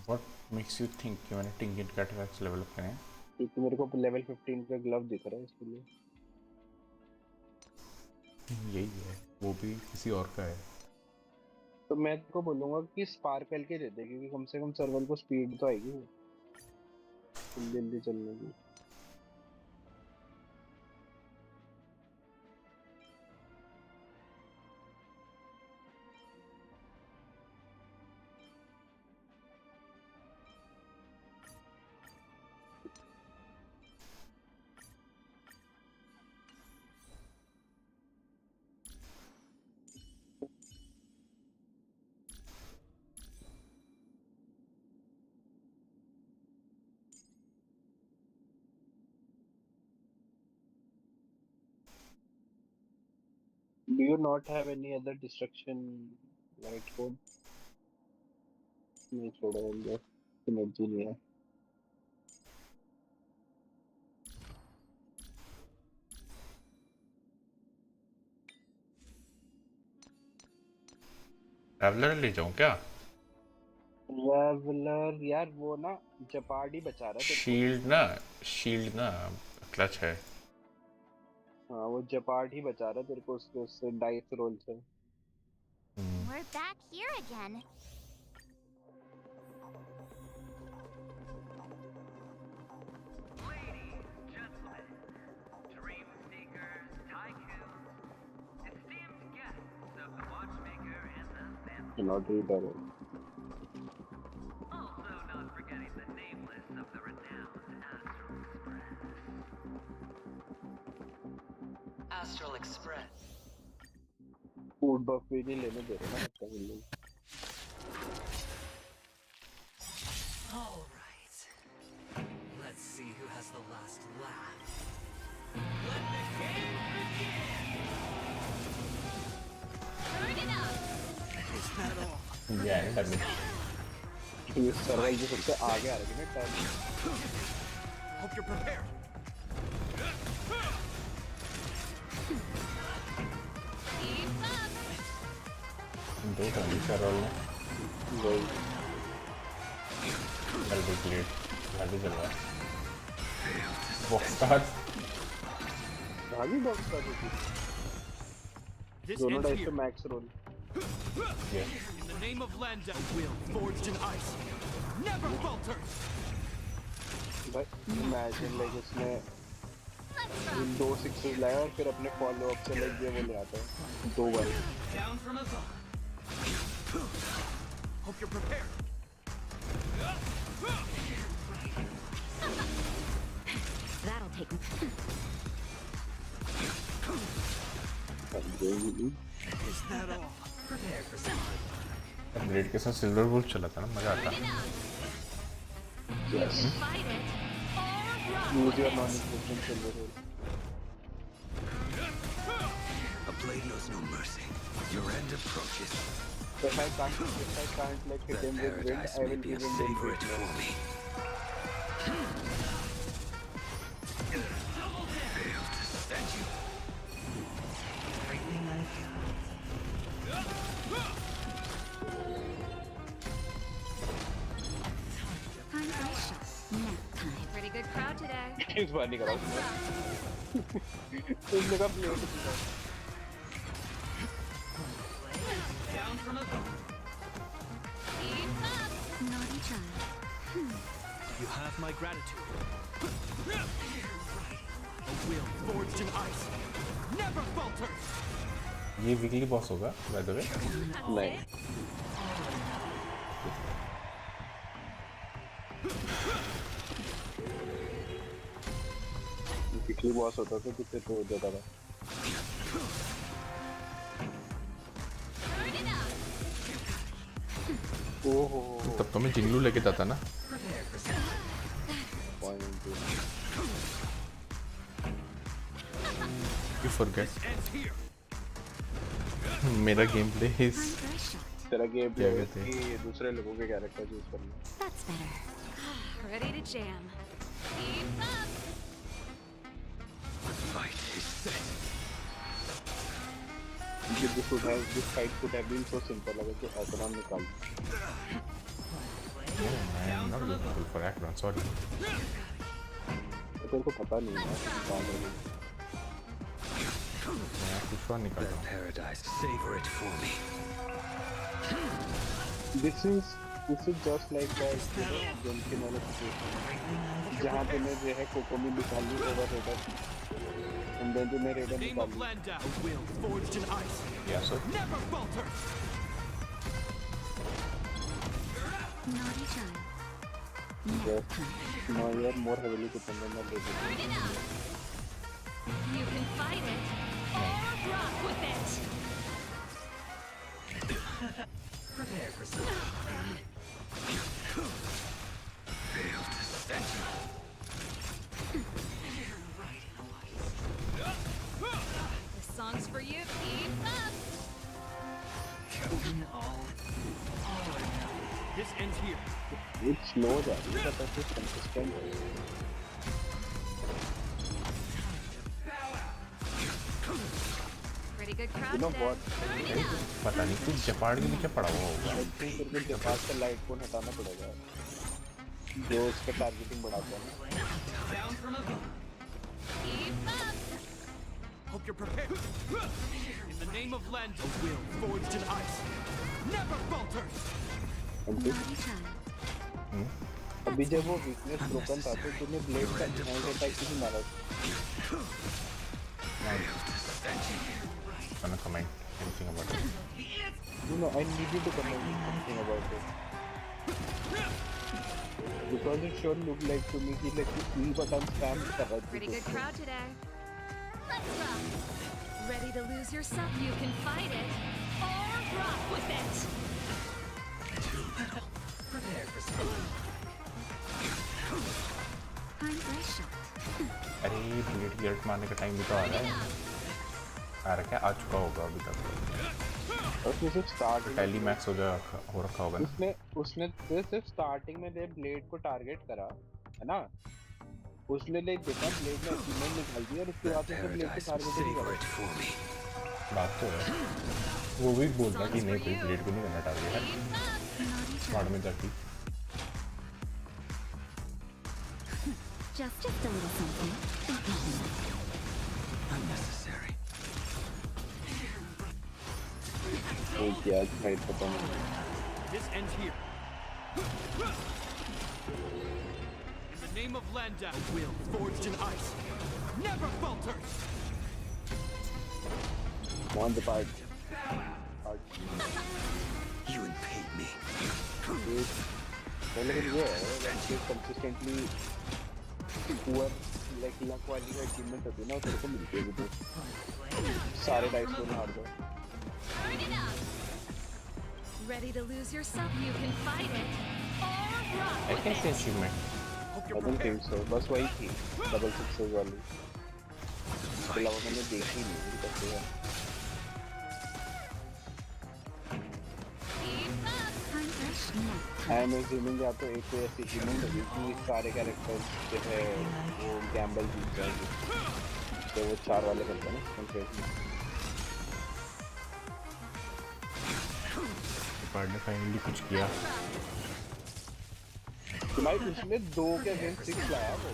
What makes you think कि मैंने टिंगन के आर्टिफैक्ट्स लेवल अप करे हैं? क्योंकि मेरे को लेवल 15 का ग्लव दिख रहा है इसलिए। यही है, वो भी किसी और का है। तो मैं तो बोलूंगा कि स्पार्कल के दे दे, क्योंकि कम से कम सर्वल को स्पीड तो आएगी जल्दी चलने की। Do you not have any other destruction light code? नहीं छोड़ो अंदर एनर्जी नहीं है. ट्रैवलर ले जाऊं क्या? ट्रैवलर यार वो ना जपार्ड ही बचा रहा है. शील्ड ना क्लच है. हाँ वो जपार्ड ही बचा रहा है तेरे को उससे डाइस रोल से. We're back here again. Ladies, gentlemen, dream seekers, tycoons, esteemed guests of the Watchmaker and the family. Not read that. Also not forgetting the nameless of the renowned Astral Express. Food buff भी नहीं लेने दे रहे ना कहीं लोग. All right. Let's see who has the last laugh. Let the game begin! Turn it up. Is that all? Yeah, that means. ये survive जो सबसे आगे आ रही है ना turn. Hope you're prepared. Keep up. दो टर्न कर रहा हूँ. वही. जल्दी प्लेट जल्दी चल रहा है. Box start. भागी बॉक्स स्टार्ट होती. This दोनों ends टाइप here. से max roll. In the name of Landa, will forged in ice never falters. भाई इमेजिन लाइक उसने दो सिक्सेस लाया और फिर अपने फॉलो अप से लाइक ये वो ले आता है 2 बार. Down from above. Hope you're prepared. That'll take me. Is that all? Prepare for some. Blade के साथ सिल्वर वुल्फ चला था ना, मजा आता. You can fight it or run use with your it. Non-existent silver roll. A blade knows no mercy. Your end approaches. If I can't like hit The him with wind, paradise I may will be a give him wind favorite with for wind. me. Fail to stand you. Everything I've got. Time for a shot. Nap time. Pretty good crowd today. इस बार नहीं करा उसने. इसने कब plate किया. Down from above. Keep up. Naughty child. You have my gratitude. A will forged in ice never falters. ये weekly boss होगा by the way. नहीं. पिछली बॉस होता तो कितने तो हो जाता था. Turn it up. ओहो. तब तो मैं जिंगलू लेके जाता ना. Prepare for some. Point. You forget. Ends here. मेरा game play is Time for a shot. तेरा गेम क्या प्ले कहते हैं? कि दूसरे लोगों के कैरेक्टर चूज करना. That's better. Ready to jam. Keep up. The fight is set. This fight could have been so simple अगर तो Akron निकाल. I am not looking for Akron, sorry. तेरे को पता नहीं है कौन है. मैं कुछ और निकाल The रहा हूँ. paradise, savor it for me. This is just like that game की मैंने जहाँ तूने जो है कोकोमी निकाली ओवर रेडर and then तूने रेडर Name of निकाली. Landa, a will forged in ice Yeah, so never falters. Naughty child. Yes. Now you are more heavily dependent on Turn reading. it up. You can fight it or rock with it. Prepare for some. Fail to stand you. This song's for you. Keep This ends here. It's slow जा रही है, but it's consistent. Pretty good crowd You know today. what? पता नहीं कुछ जपाड़ के नीचे पड़ा हुआ होगा। तेरे को जपाड़ का लाइट फोन हटाना पड़ेगा, जो उसका टारगेटिंग बढ़ाता है। Hope you're prepared. In the name of Lend, a will forged in ice never falters. अभी जब वो वीकनेस ब्रोकन था तो तूने ब्लेड का नाइट अटैक क्यों मारा? Gonna comment anything about it. No, I needed to comment something about it because it sure looked like to me like the three button spam कर रहा था. Pretty good crowd today. Let's rock. Ready to lose yourself? You can fight it or rock with it. Too little. Prepare for something. I'm fresh. अरे blade गिरट मारने का time भी तो आ रहा है। आ रहा क्या? आ चुका होगा अभी तक। और उसने सिर्फ स्टार्ट टैली मैक्स हो रखा होगा ना। उसने सिर्फ स्टार्टिंग में दे ब्लेड को टारगेट करा है ना, उसने लाइक देखा ब्लेड ने अचीवमेंट निकाल दी और उसके बाद उसने ब्लेड को टारगेट नहीं करा। बात तो है, वो भी बोलता कि नहीं कोई ब्लेड को नहीं करना टारगेट, स्मार्ट में जाती। Just a little something. Unnecessary. वो क्या फाइट पता नहीं। This ends here. In the name of Landa, a will forged in ice never falters. Want the part. You impede me. लेकिन ये है कि consistently पुअर लाइक लक वाली achievement होती है ना, तेरे को मिलती है वो सारे डाइस को हार दो। Ready to lose yourself? You can fight it or rock I with can say it. achievement. I don't think so, बस वही थी डबल सिक्सेस वाली, इसके अलावा मैंने देखी नहीं कैसे है। आई एम अज्यूमिंग या तो एक ऐसी अचीवमेंट होगी कि सारे कैरेक्टर्स जो है वो गैम्बल जीत जाएंगे, तो वो 4 वाले करते हैं ना कंप्लीट में। पार्ट ने फाइनली कुछ किया। भाई उसने 2 के अगेंस्ट 6 लाया वो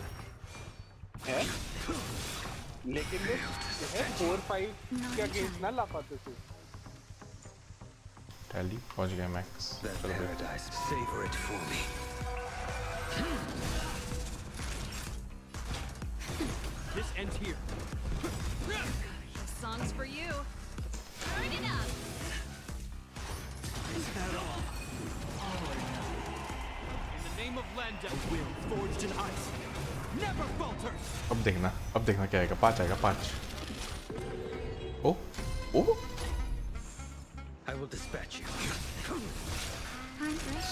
है, लेकिन वो है 4-5 के अगेंस्ट ना ला पाते थे। टैली पहुंच गया max. That paradise, savor it for me. This ends here. This song's for you. Turn it up. Is that all? In the name of Landa, a will forged in ice never falters. अब देखना क्या आएगा। 5 आएगा, 5। ओ ओ I will dispatch you. I'm fresh.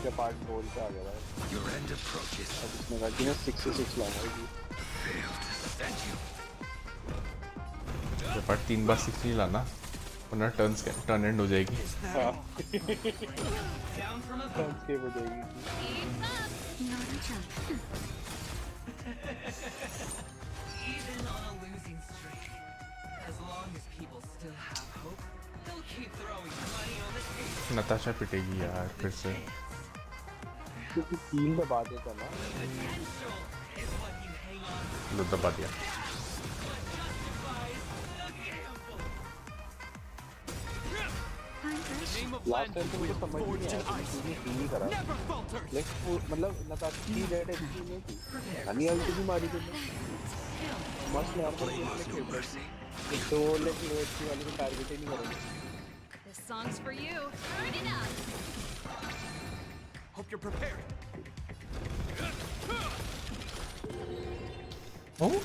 जपार्ट बोल के आ गया भाई। Your end approaches. अब इसने कहा कि ना 6 से 6 लाऊंगा जी। Fail to send you. जपार्ट 3 बार 6 नहीं लाना, वरना टर्न एंड हो जाएगी। हाँ टर्न स्केप हो जाएगी। Not a chance. Even on a losing streak, as long as people still have hope, they'll keep throwing money on the table. Natasha पिटेगी यार फिर से। क्योंकि 3 दबा देता ना। Potential is what you hang on to. लो दबा दिया। What justifies the gamble. I'm fresh. Last time तो मुझे समझ नहीं आया कि तूने क्यों नहीं करा, लाइक मतलब नताशा की रेड एचपी नहीं थी, हनी अल्टी भी मारी तूने मस्त नॉर्मल गेम में खेल रही थी, तो लाइक लो एचपी वाले को टारगेट ही नहीं करेंगे। This song's for you. Turn it up. Hope you're prepared. Oh?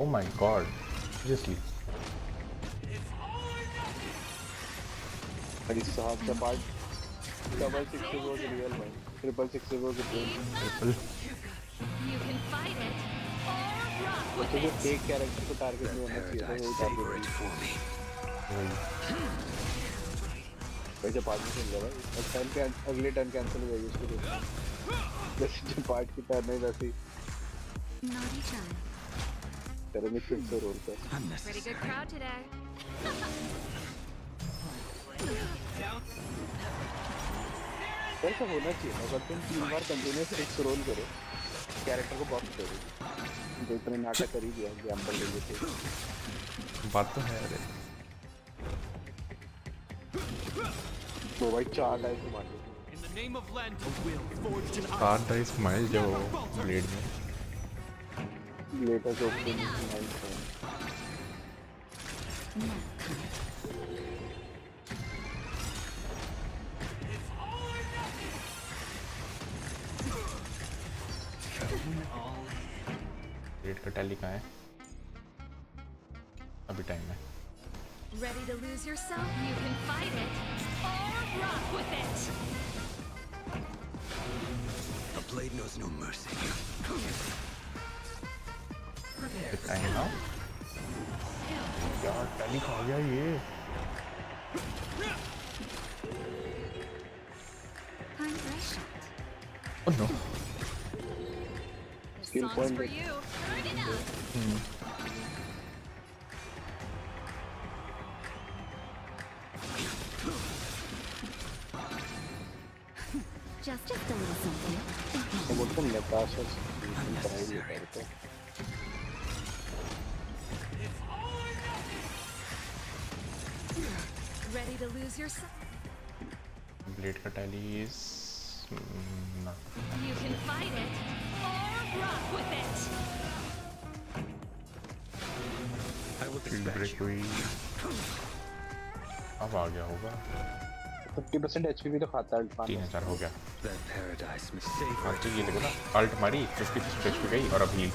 Oh my god. Seriously. And it's hard the part double 6 was real man. Triple 6 was a game. Triple. You can fight it or rock with मुझे it. एक character को target नहीं होना चाहिए था वो target for me. वैसे part में चल रहा है अब टर्न के अगले टर्न कैंसिल हो जाएगी उसको देखना जैसे जो पार्ट की टर्न है वैसे Naughty child. तेरे में फिर से रोल कर Pretty good crowd today. ऐसा होना चाहिए अगर तुम 3 बार कंटिन्यूअस फिक्स रोल करो कैरेक्टर को बॉक्स करो जो इतने नाटक कर ही दिया एग्जांपल ले लेते बात तो है अरे तो भाई 4 डाइस को मार दो In the name of Lend, a will forged in ice. 4 dice smile जो ब्लेड में लेटर जो नाइस ब्लेड का टैली कहाँ है अभी टाइम है Ready to lose yourself? You can fight it or rock with it. A blade knows no mercy. Time ना यार टैली खा गया ये Time for a shot. oh no This song's for you. Turn it up. Just a little something. तो बोलते हैं नताशा पढ़ाई नहीं करते Ready to lose yourself? Blade का टैली इज ना You can fight it or rock with it. I will field dispatch break you. हुई अब आ गया होगा 50% एचपी भी तो खाता है 3000 हो गया That paradise must save हाँ तो ये देखो ना अल्ट मारी 50% एचपी गई और अब heal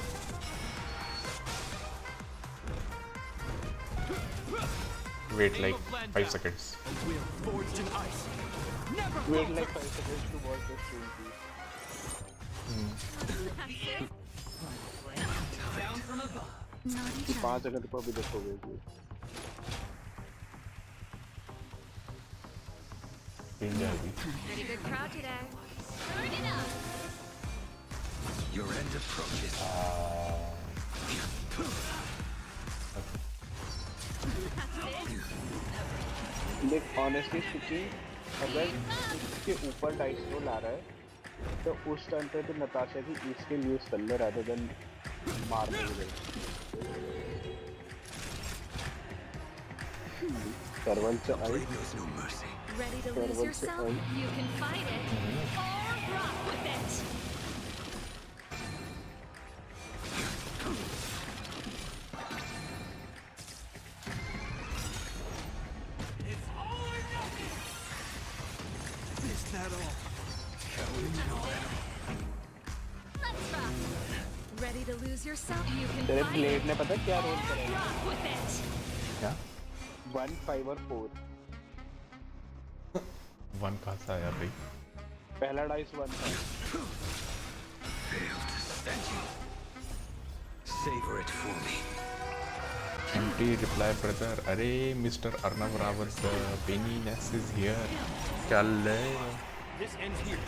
wait like 5 seconds A will forged in ice. Never wait falter. Like 5 seconds to watch the stream Naughty 5 child. Second पर भी देखोगे जी तीन जाएगी Pretty good crowd today. Turn it up. Your end approaches. देख honestly speaking अगर इसके ऊपर dice role आ रहा है तो उस टाइम पे तो नताशा की इसके यूज कर ले rather than मारने के लिए सर्वल से आई Blade knows no mercy. Ready to lose yourself? You can fight it or rock with it. Is that all? Let's rock. Ready to lose yourself? You can तेरे fight ब्लेड it ने पता क्या role or करा rock with it. क्या 1 5 और 4 1 कहाँ से आया भाई पहला डाइस 1 था Failed to stand you. Savor it for me. empty reply brother अरे मिस्टर अर्नव रावत पेनीनेस इज हियर क्या ले This ends here.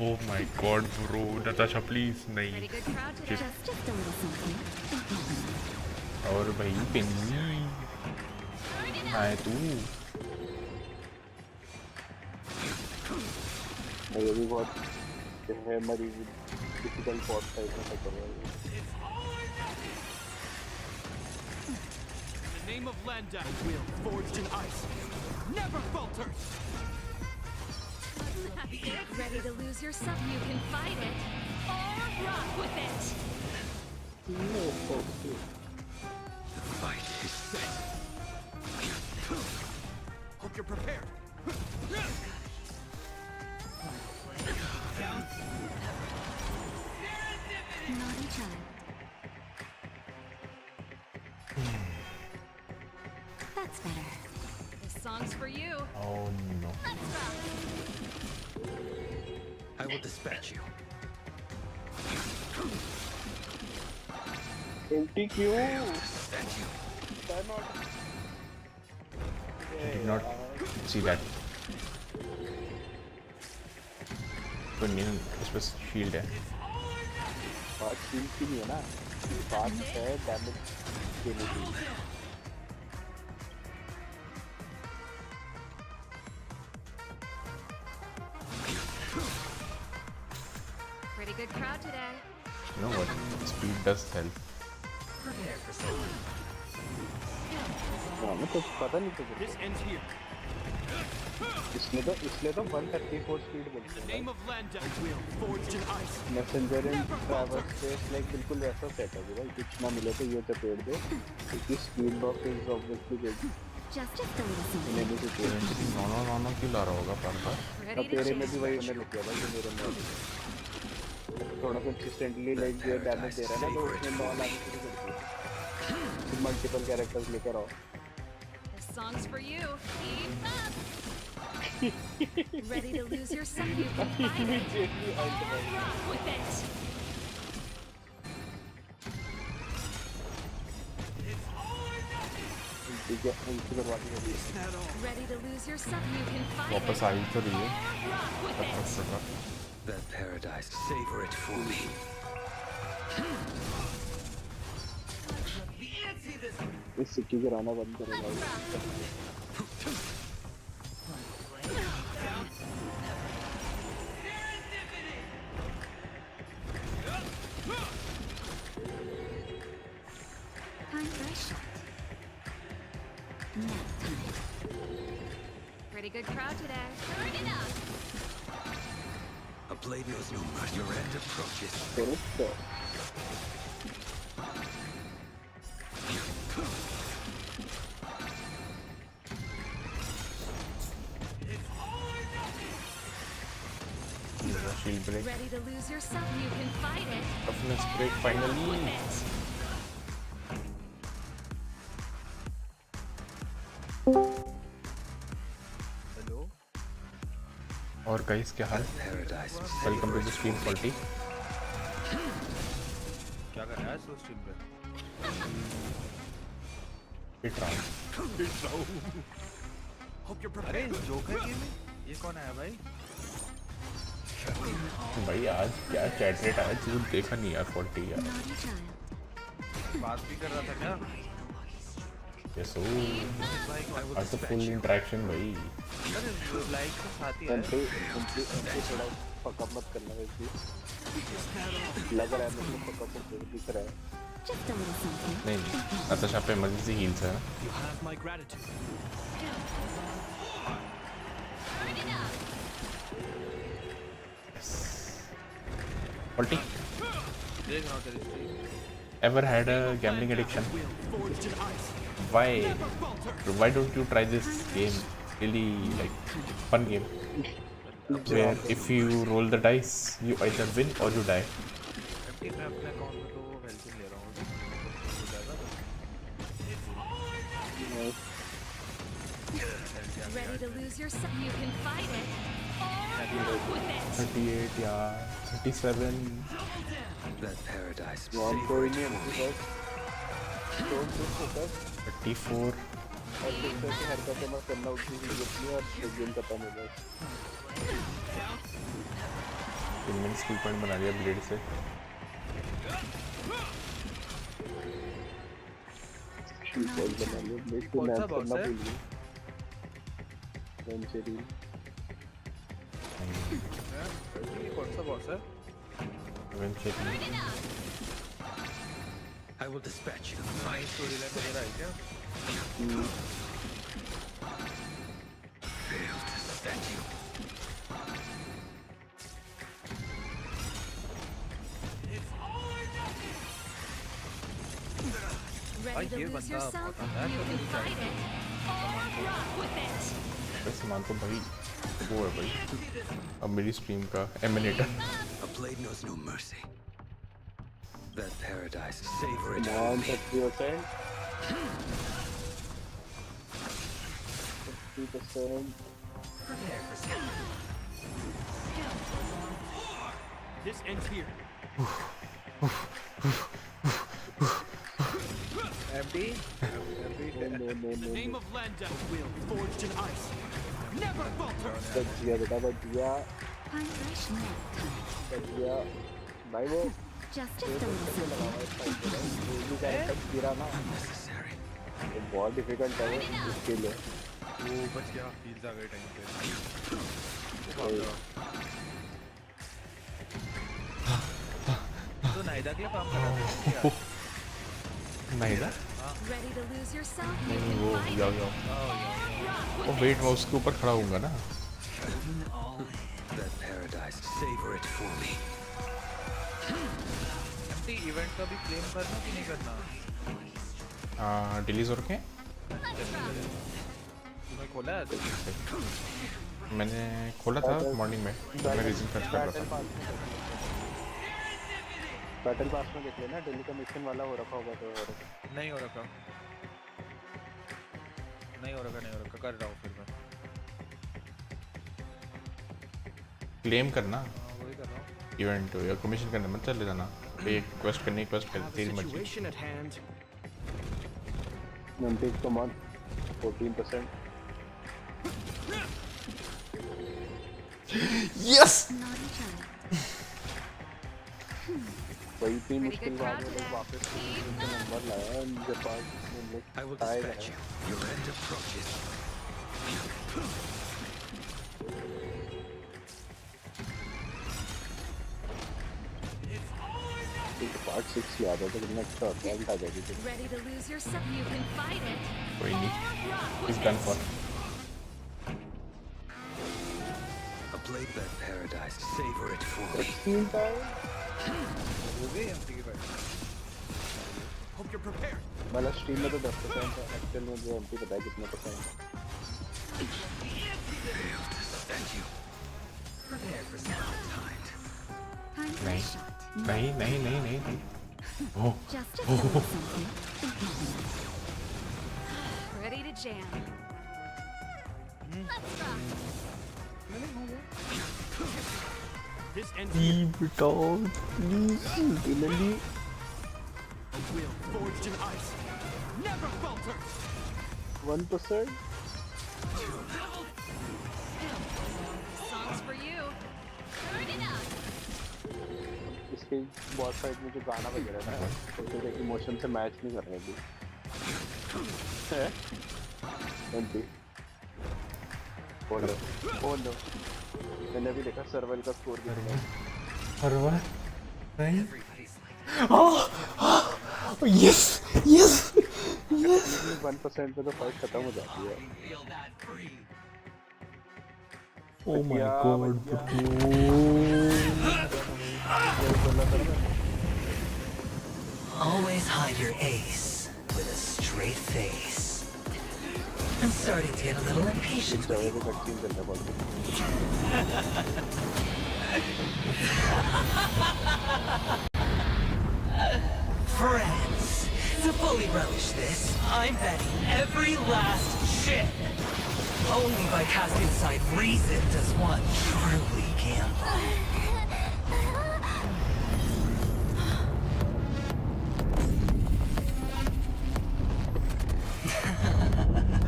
oh my god bro Natasha please नहीं Pretty good crowd today. Just a little something. और भाई पेनी आए तू ये भी बहुत है मरीज डिफिकल्ट पॉट टाइप में कर रहा है In the name of Lenda, a will forged in ice. Never falters. Ready to lose yourself? You can fight it or rock with it. No, okay. The fight is set. Hope you're prepared. Naughty child. That's better. This song's for you. oh no Let's rock. I will dispatch you. MTQ. I did not see that. तो नहीं इस पर shield है. बात shield की नहीं है ना. बात है डैमेज देने की. Pretty good crowd today. You know what? Speed does help. हाँ मैं तो पता नहीं तो. This ends here. इसलिए तो 134 स्पीड बोलते हैं. Name of land will forged in ice. Messenger in travel space like बिल्कुल वैसा सेट है भाई. कुछ ना मिले तो ये चपेट दे. क्योंकि speed box is obviously good. Just a little नॉनो क्यों ला रहा होगा पर अब तेरे में भी वही होने लग गया भाई. मेरे में थोड़ा कंसिस्टेंटली लाइक जो डैमेज दे रहा है ना तो उसमें नॉन आने शुरू कर दिया. मल्टीपल कैरेक्टर्स लेकर आओ. This song's for you. Keep up. Ready to lose yourself? You can find it. Or rock with it. Ready to lose yourself? You can find it. वापस आ ही तो रही है. Or rock with it. That paradise, savor it for me. इस सिक्की गिराना बंद करेगा. Pretty good crowd today. Turn it up. A blade knows no mercy. Your end approaches. Shield break. Ready to lose yourself? You can fight it. Toughness break finally. Hello. और guys क्या हाल? Welcome to the stream 40. क्या कर रहा है इस stream पे? Hit round. अरे जोक है गेम में. ये कौन है भाई? भाई आज क्या चैट रेट आया जो देखा नहीं यार. 40 यार. बात भी कर रहा था क्या? यस ओ. आज तो फुल इंटरेक्शन भाई. अरे लाइक के साथ ही है. उनसे थोड़ा फकअप मत करना वैसे. लग रहा है मुझे फकअप दिख रहा है. नहीं नताशा पे इमरजेंसी हील्स है ना. You have my gratitude. 40. Ever had a gambling addiction? Why don't you try this game? Really like fun game where if you roll the dice you either win or you die. मैं अपने account में तो health ले रहा हूँ. Ready to lose yourself? You can fight it. Or rock with it. 38 yeah. 37. That paradise. One point in because don't just focus. 34. और फिर से हरकतें मत करना. उठी हुई जितनी और गेम खत्म हो जाए. 3 मिनट स्किल पॉइंट बना दिया ब्लेड से. कौन सा बॉक्स है? कौन सा बॉक्स है? I will dispatch you. My storyline वगैरह है क्या? Fail to set you. Ready to lose yourself? You can fight it. Or rock with it. सामान तो भाई वो है भाई. अब मेरी स्ट्रीम का एमिनेटर. A blade knows no mercy. That paradise, savor it. 50%. 50%. This ends here. MT? In the name of Landa, will forged in ice. Never falter. बच गया बेटा बच गया भाई वो Just गिरा ना वो बहुत डिफिकल्ट है इसके लिए वो बच गया हील्स आ गए टाइम पे तो नाइदा के लिए काम कर रहा था नाइदा Ready to lose yourself? नहीं वो जाओ ओ वेट मैं उसके ऊपर खड़ा होऊंगा ना That paradise, savor it for me. MT event का भी क्लेम करना कि नहीं करना डिलीज और के तूने खोला है मैंने खोला था मॉर्निंग में मैं रीजन सर्च कर रहा था बैटल पास में देख लेना डेली का मिशन वाला हो रखा होगा तो नहीं हो रखा कर रहा हूँ फिर मैं क्लेम करना वही कर रहा हूँ इवेंट या कमीशन करने मत चले जाना एक क्वेस्ट करनी क्वेस्ट कर तेरी मर्जी नंबर कम ऑन 14% यस वही इतनी मुश्किल बात है वापस नंबर लाया मुझे पास I will dispatch you. Your end approaches. Part 6 याद है तो कितना अच्छा होता है उठा जाएगी Ready to lose yourself? You can fight it. कोई नहीं he's done for A blade bed paradise, savor it for me. हो गए MT की फाइट Hope you're prepared. मतलब स्ट्रीम में तो 10% है एक्चुअल में जो एमटी पता है कितना परसेंट है Failed to defend you. Prepare for something kind. नहीं ओह Just to tell you something. Ready to jam. Let's rock. This ends here. Finally. A will forged in ice. Never falter. 1%. Songs for you. Turn it up. इसके boss fight में जो गाना बज रहा है ना तो इमोशन से मैच नहीं कर रहे अभी एमटी बोल लो मैंने अभी देखा सर्वाइवल का स्कोर भी देखा सर्वाइवल नहीं यस 1% पे तो फाइट खत्म हो जाती है Oh my god, Always hide your ace with a straight face. I'm starting to get a little impatient with you. Friends, to fully relish this, I'm betting every last shit. Only by casting aside reason does one truly gamble.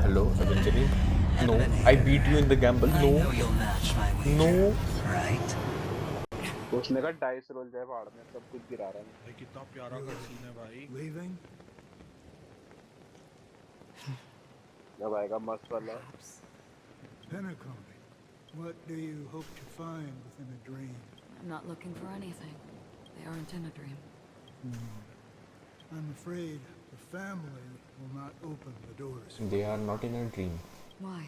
Hello, eventually. No, I beat you in the gamble. No. I know you'll match my wager. No. Right? उसने कहा dice role जाए पहाड़ में सब कुछ गिरा रहा है भाई कितना प्यारा का सीन है भाई Leaving? जब आएगा मस्त वाला Penacony. What do you hope to find within a dream? I'm not looking for anything. They aren't in a dream. I'm afraid the family will not open the doors. They are not in a dream. Why?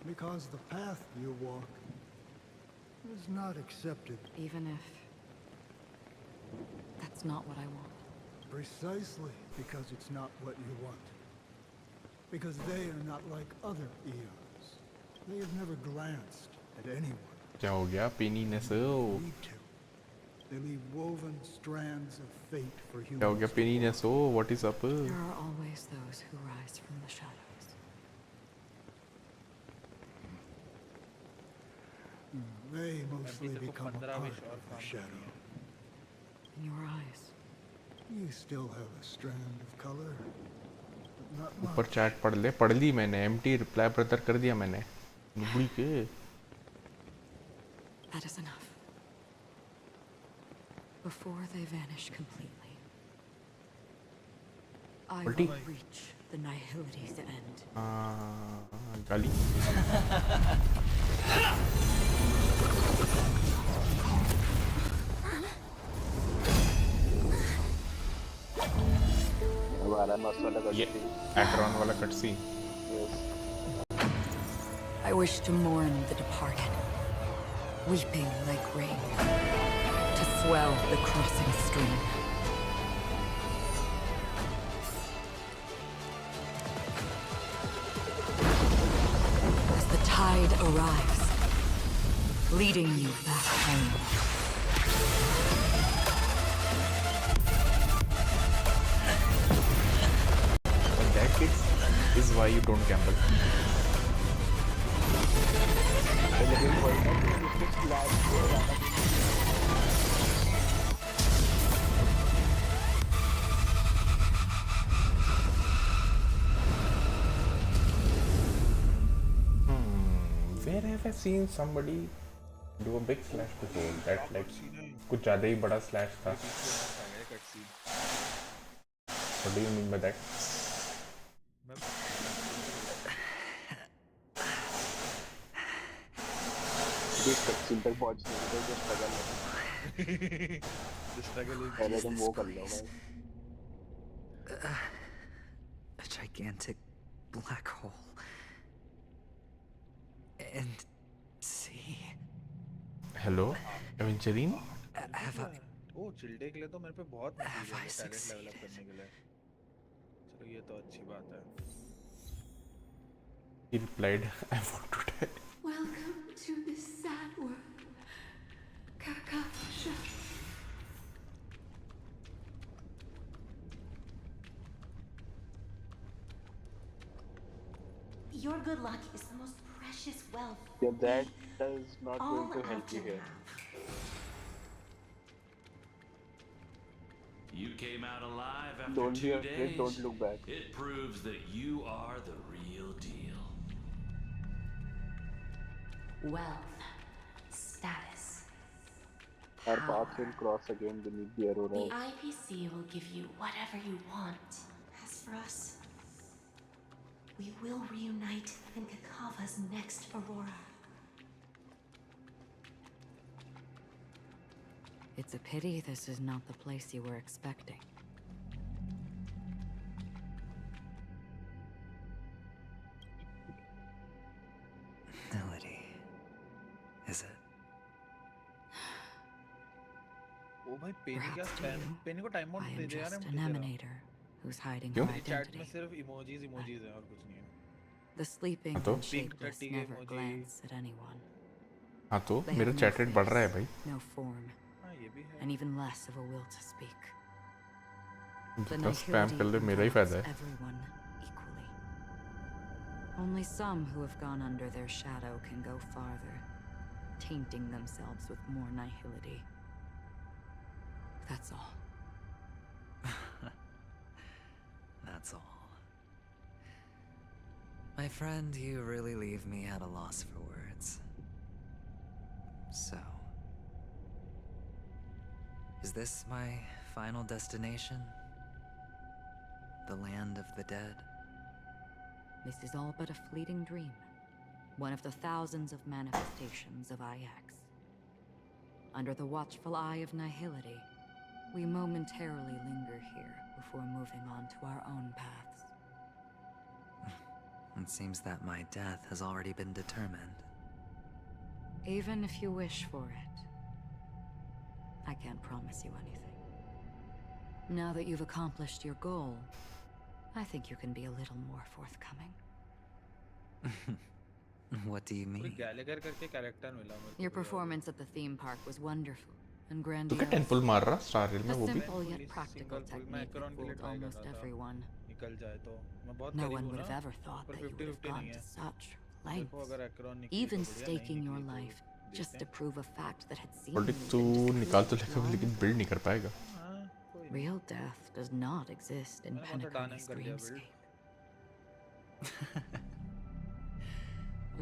Because the path you walk is not accepted. Even if that's not what I want. Precisely because it's not what you want. Because they are not like other eons. They have never glanced at anyone. क्या हो गया Penacony? They leave woven strands of fate for humans. क्या हो गया Penacony? What is up? There are always those who rise from the shadows. They mostly become a part of the shadow. In your eyes. You still have a strand of color, but not ऊपर much. Chat पढ़ ली मैंने, empty reply brother कर दिया मैंने, भूल के। That is enough. Before they vanish completely, I will reach the Nihility's end. गाली। ये Atron वाला cutscene। I wish to mourn the departed, weeping like rain, to swell the crossing stream. As the tide arrives, leading you back home. That is why you don't gamble. Where have I seen somebody do a big slash before? That like कुछ ज़्यादा ही बड़ा slash था. What do you mean by that? cutscene तक पहुंचने के लिए जो struggle है, पहले तुम वो कर लो भाई. A gigantic black hole. And see. Hello, Aventurine? Have I? ओ चिल्डे के लिए तो मेरे पे बहुत मटेरियल है टैलेंट लेवल अप करने के लिए. चलो ये तो अच्छी बात है. He replied, I want to die. Welcome to this sad world, Kakasha. Your good luck is the most precious wealth. Yeah, that is not going to help you here. You came out alive after Don't be 2 afraid, days. don't look back. It proves that you are the real deal. Wealth, status, Our paths will cross again beneath the the aurora. IPC will give you whatever you want. As for us, we will reunite in Kakava's next aurora. It's a pity this is not the place you were expecting. Melody. Is it? ओ भाई पेनी क्या spam पेनी को time out I they am दे यार. just an emanator who's hiding her मेरी chat में identity. सिर्फ emojis है और कुछ नहीं है. The sleeping तो? and shapeless never glance at anyone. हाँ तो They मेरा have chat no rate बढ़ रहा है face, भाई. no form, and even less of a will to speak. The जितना spam कर ले मेरा ही फायदा है. everyone equally. Only some who have gone under their shadow can go farther, tainting themselves with more nihility. That's all. That's all. My friend, you really leave me at a loss for words. So, is this my final destination? The land of the dead? This is all but a fleeting dream. One of the thousands of manifestations of IX. Under the watchful eye of nihility, we momentarily linger here before moving on to our own paths. It seems that my death has already been determined. Even if you wish for it, I can't promise you anything. Now that you've accomplished your goal, I think you can be a little more forthcoming. What do you mean? Gallagher करके character मिला मेरे को. Your performance at the theme park was wonderful and तो क्या grandiose. Temple मार रहा Starail में A वो भी? simple yet practical technique that fooled almost everyone. निकल जाए तो मैं बहुत No करीब one हूँ would ना. have ever thought पर that you would have 50-50 gone नहीं to है. such देखो lengths. अगर एक्रोन निकली Even तो बढ़िया, नहीं staking your निकली तो life just to prove a fact that had politics seemingly तो been निकाल तो disclosed लेगा long लेकिन ago. बिल्ड नहीं कर पाएगा. Real death does not exist in मैंने कौन सा Penacony's डायनेम कर दिया build. Dreamscape.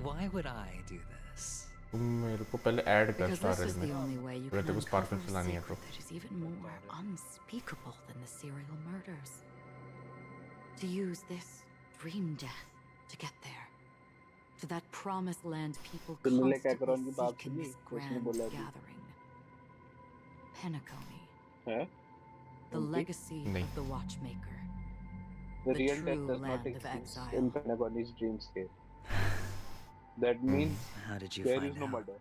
Why would I do this? तुम मेरे को पहले ऐड कर Because this स्टाररेल is में. the only way you अगर can तेरे को स्पार्कल uncover a चलानी है तो. secret that is even more unspeakable than the serial murders. To use this dream death to get there. To that promised land people तुमने constantly की बात seek in सुनी this उसने grand बोला अभी. gathering. Penacony. है? The legacy of the Watchmaker. The The real true death does not land of exist exile. in Penacony's dreamscape. That means How did you there find is no out? murder.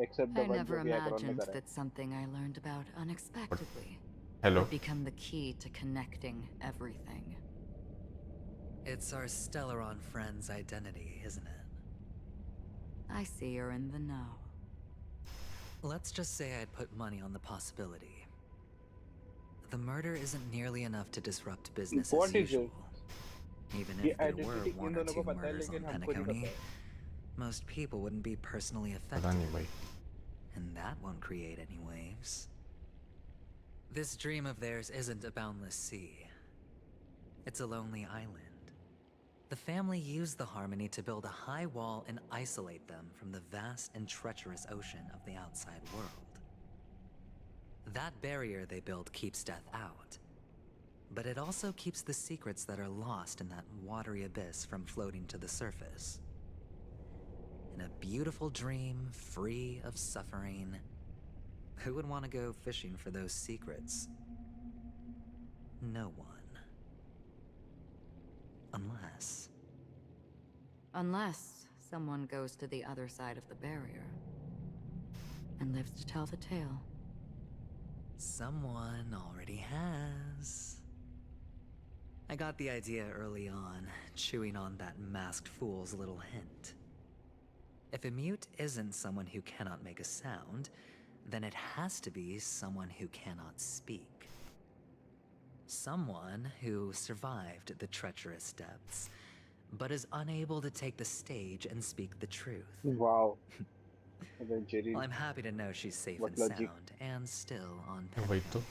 Except the I one never जो भी Acheron ने imagined करा है. that something I learned about unexpectedly Hello. would become the key to connecting everything. It's our Stellaron friend's identity, isn't it? I see you're in the know. Let's just say I'd put money on the possibility. The murder isn't nearly enough to disrupt business What as is usual. it? Even ये if there were identity one in or दोनों two को पता है murders लेकिन on हमको नहीं Penacony, पता है. most people wouldn't be personally पता affected. नहीं भाई. And that won't create any waves. This dream of theirs isn't a boundless sea. It's a lonely island. The family used the Harmony to build a high wall and isolate them from the vast and treacherous ocean of the outside world. That barrier they built keeps death out. But it also keeps the secrets that are lost in that watery abyss from floating to the surface. In a beautiful dream, free of suffering, who would want to go fishing for those secrets? No one. Unless someone goes to the other side of the barrier and lives to tell the tale. Someone already has. I got the idea early on, chewing on that masked fool's little hint. If a mute isn't someone who cannot make a sound, then it has to be someone who cannot speak. Someone who survived the treacherous depths, but is unable to take the stage and speak the truth. Wow. Well, I'm happy to know she's safe What and logic? sound, and still on वही तो.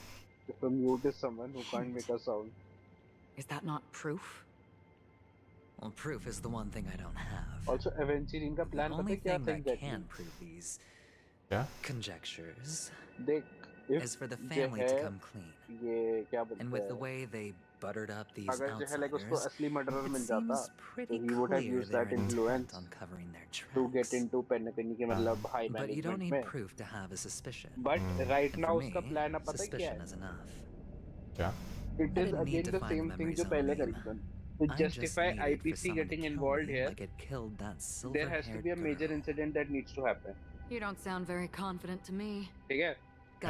If a mute is someone who can't make a sound. Is that not proof? Well, proof is the one thing I don't have. Also, Avenging का plan The पता only है क्या thing था that exactly? can prove these क्या? conjectures देख, if is for the जो family है to come clean. ये क्या बोलते And with the हैं? way they buttered up these अगर जो है like उसको outsiders, असली murderer it मिल जाता, seems so pretty he would have clear used they're that intent influence on covering their to get tracks. into Penacony के मतलब high But you don't management need में. proof to have a suspicion. But right And now for उसका me, plan अब पता है क्या suspicion है? is enough. क्या? It I is didn't need again to the find same the thing memories जो on पहले a करी meme. थी. To I just justify needed for IPC someone getting to kill involved me here, like it killed that there has to be a silver-haired major girl. incident that needs to happen. You don't sound very confident to me. ठीक है?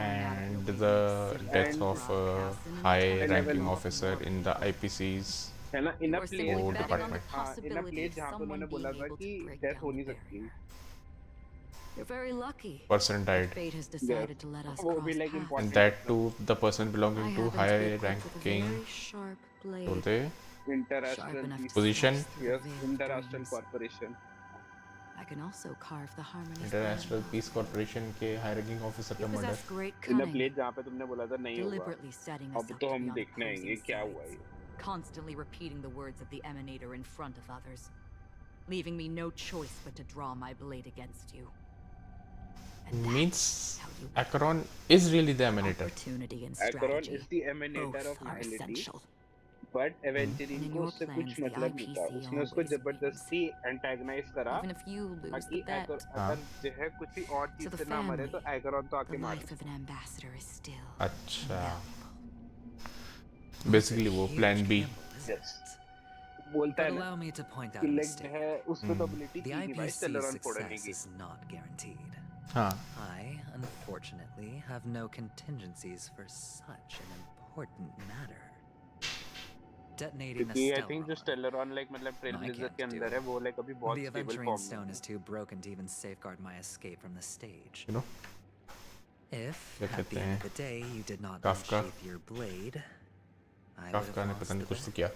And the death of a high-ranking officer in the IPC's है ना? In a You're simply place, betting on the department. हाँ, in a possibility place of जहाँ पे someone उन्होंने बोला being था able कि to break death down हो the नहीं सकती. barrier. You're very lucky. Person died. Fate has decided to let us वो cross भी like paths. important. And that too, the person I belonging to happen to be equipped with a high-ranking very sharp blade. बोलते Sharp Interastral enough to position. slice through Yes, the veil of Interastral dreams. Corporation. I can also carve the harmony. International Peace Corporation के high-ranking officer You का murder. possess great In a cunning, place जहाँ पे तुमने बोला था नहीं होगा. deliberately setting us अब up तो to हम be on देखने हैं ये opposing क्या हुआ sides, ये. constantly repeating the words of the emanator in front of others, leaving me no choice but to draw my blade against you. And Means Acheron is really the emanator. opportunity and Acheron strategy is the emanator both of are reality. essential. But Avenging And in को your उससे plans, कुछ the मतलब नहीं था. IPC उसने उसको always जबरदस्ती antagonize करा Even if you lose ताकि the bet, अगर जो है कुछ ही और to चीज the से ना मरे तो family, Acheron तो the आके मारे. life of an ambassador is still अच्छा. Basically वो plan B. Yes. बोलता But है ना allow me to point out कि a like mistake. जो है उसको तो ability The थी नहीं भाई IPC's Stellaron फोड़ने success की. is not guaranteed. हाँ. I, unfortunately, have no contingencies for such an important matter. Detonating a क्योंकि I think जो Stellaron. Stellaron like मतलब I Trailblazer can't के do अंदर it. है वो like अभी बहुत The stable Aventuring form में. Stone is too broken to even safeguard my escape from the stage. You know. If, क्या at कहते the end हैं? of the day, you did not Kafka. unsheath your blade, I would Kafka have ने lost पता नहीं the कुछ तो bet. किया.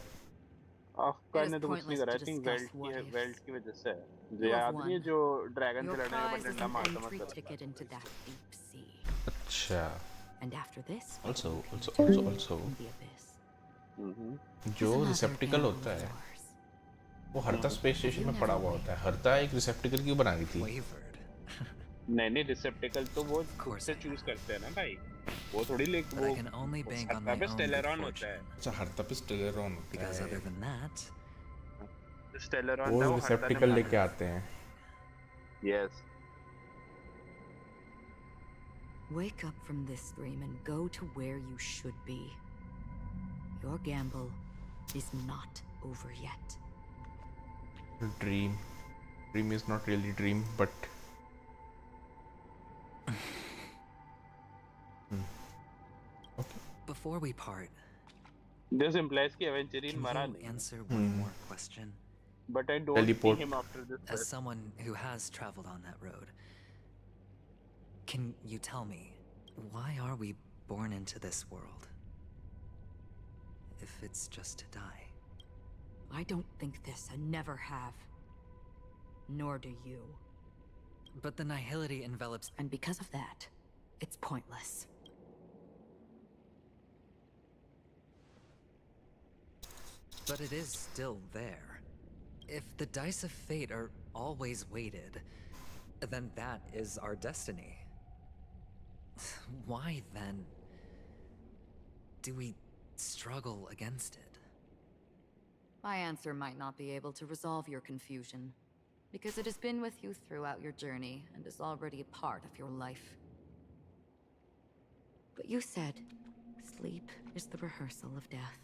अफका It is ने तो कुछ नहीं pointless करा. to I think discuss what ifs. Belt की वजह से है. जो You have याद नहीं है won. जो ड्रैगन Your से लड़ने के बाद prize is डंडा an मारता entry मत ticket into that deep sea. अच्छा. And after this, Also. the abyss. जो रिसेप्टिकल होता है वो हरता स्पेस स्टेशन में पड़ा हुआ होता है. हरता एक रिसेप्टिकल क्यों बना दी थी? नहीं रिसेप्टिकल तो वो खुद से चूज करते हैं ना भाई. वो थोड़ी लेक वो हरता पे स्टेलेरॉन होता है. अच्छा हरता पे स्टेलेरॉन होता Because है. other than that, स्टेलेरॉन वो वो रिसेप्टिकल लेके आते हैं. Yes. Wake up from this dream and go to where you should be. Your gamble is not over yet. Dream is not really dream, but okay. Before we part, This implies कि Aventurine can मरा you नहीं. answer one more question? But I don't Teleport. see him after this. As someone who has traveled on that road, can you tell me, why are we born into this world? If it's just to die. I don't think this and never have. Nor do you. But the nihility envelops... And because of that, it's pointless. But it is still there. If the dice of fate are always weighted, then that is our destiny. Why, then, do we struggle against it? My answer might not be able to resolve your confusion, because it has been with you throughout your journey and is already a part of your life. But you said sleep is the rehearsal of death.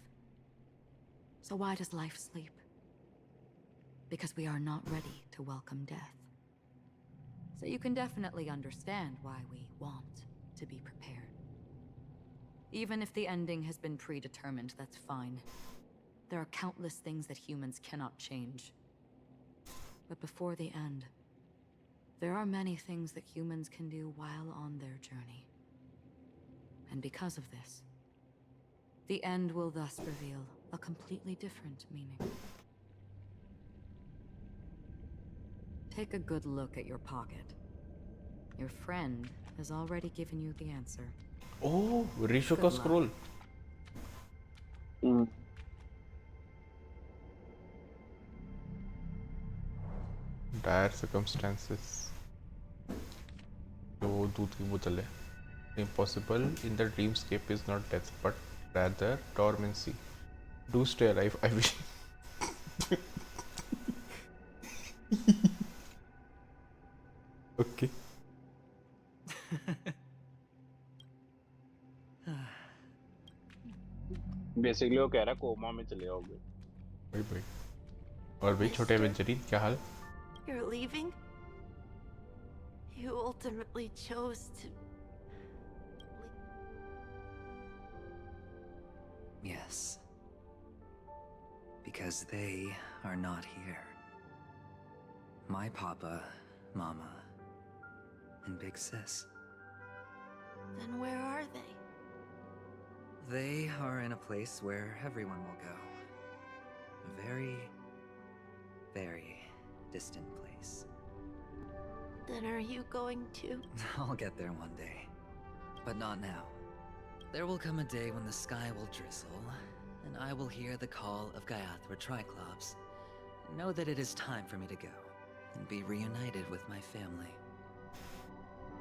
So why does life sleep? Because we are not ready to welcome death. So you can definitely understand why we want to be prepared. Even if the ending has been predetermined, that's fine. There are countless things that humans cannot change. But before the end, there are many things that humans can do while on their journey. And because of this, the end will thus reveal a completely different meaning. Take a good look at your pocket. Your friend has already given you the answer. Oh, Risho ka scroll. Dire circumstances. जो दूध की बोतल है. Impossible in the dreamscape is not death, but rather dormancy. Do stay alive, I wish. Okay. Basically वो कह रहा है coma में चले जाओगे. भाई और भाई छोटे एवेंचरीन क्या हाल? You're leaving? You ultimately chose to... Yes. Because they are not here. My papa, mama, and big sis. Then where are they? They are in a place where everyone will go. A very, very distant place. Then are you going to? I'll get there one day. But not now. There will come a day when the sky will drizzle, and I will hear the call of Gaiathra Triclops, and know that it is time for me to go, and be reunited with my family.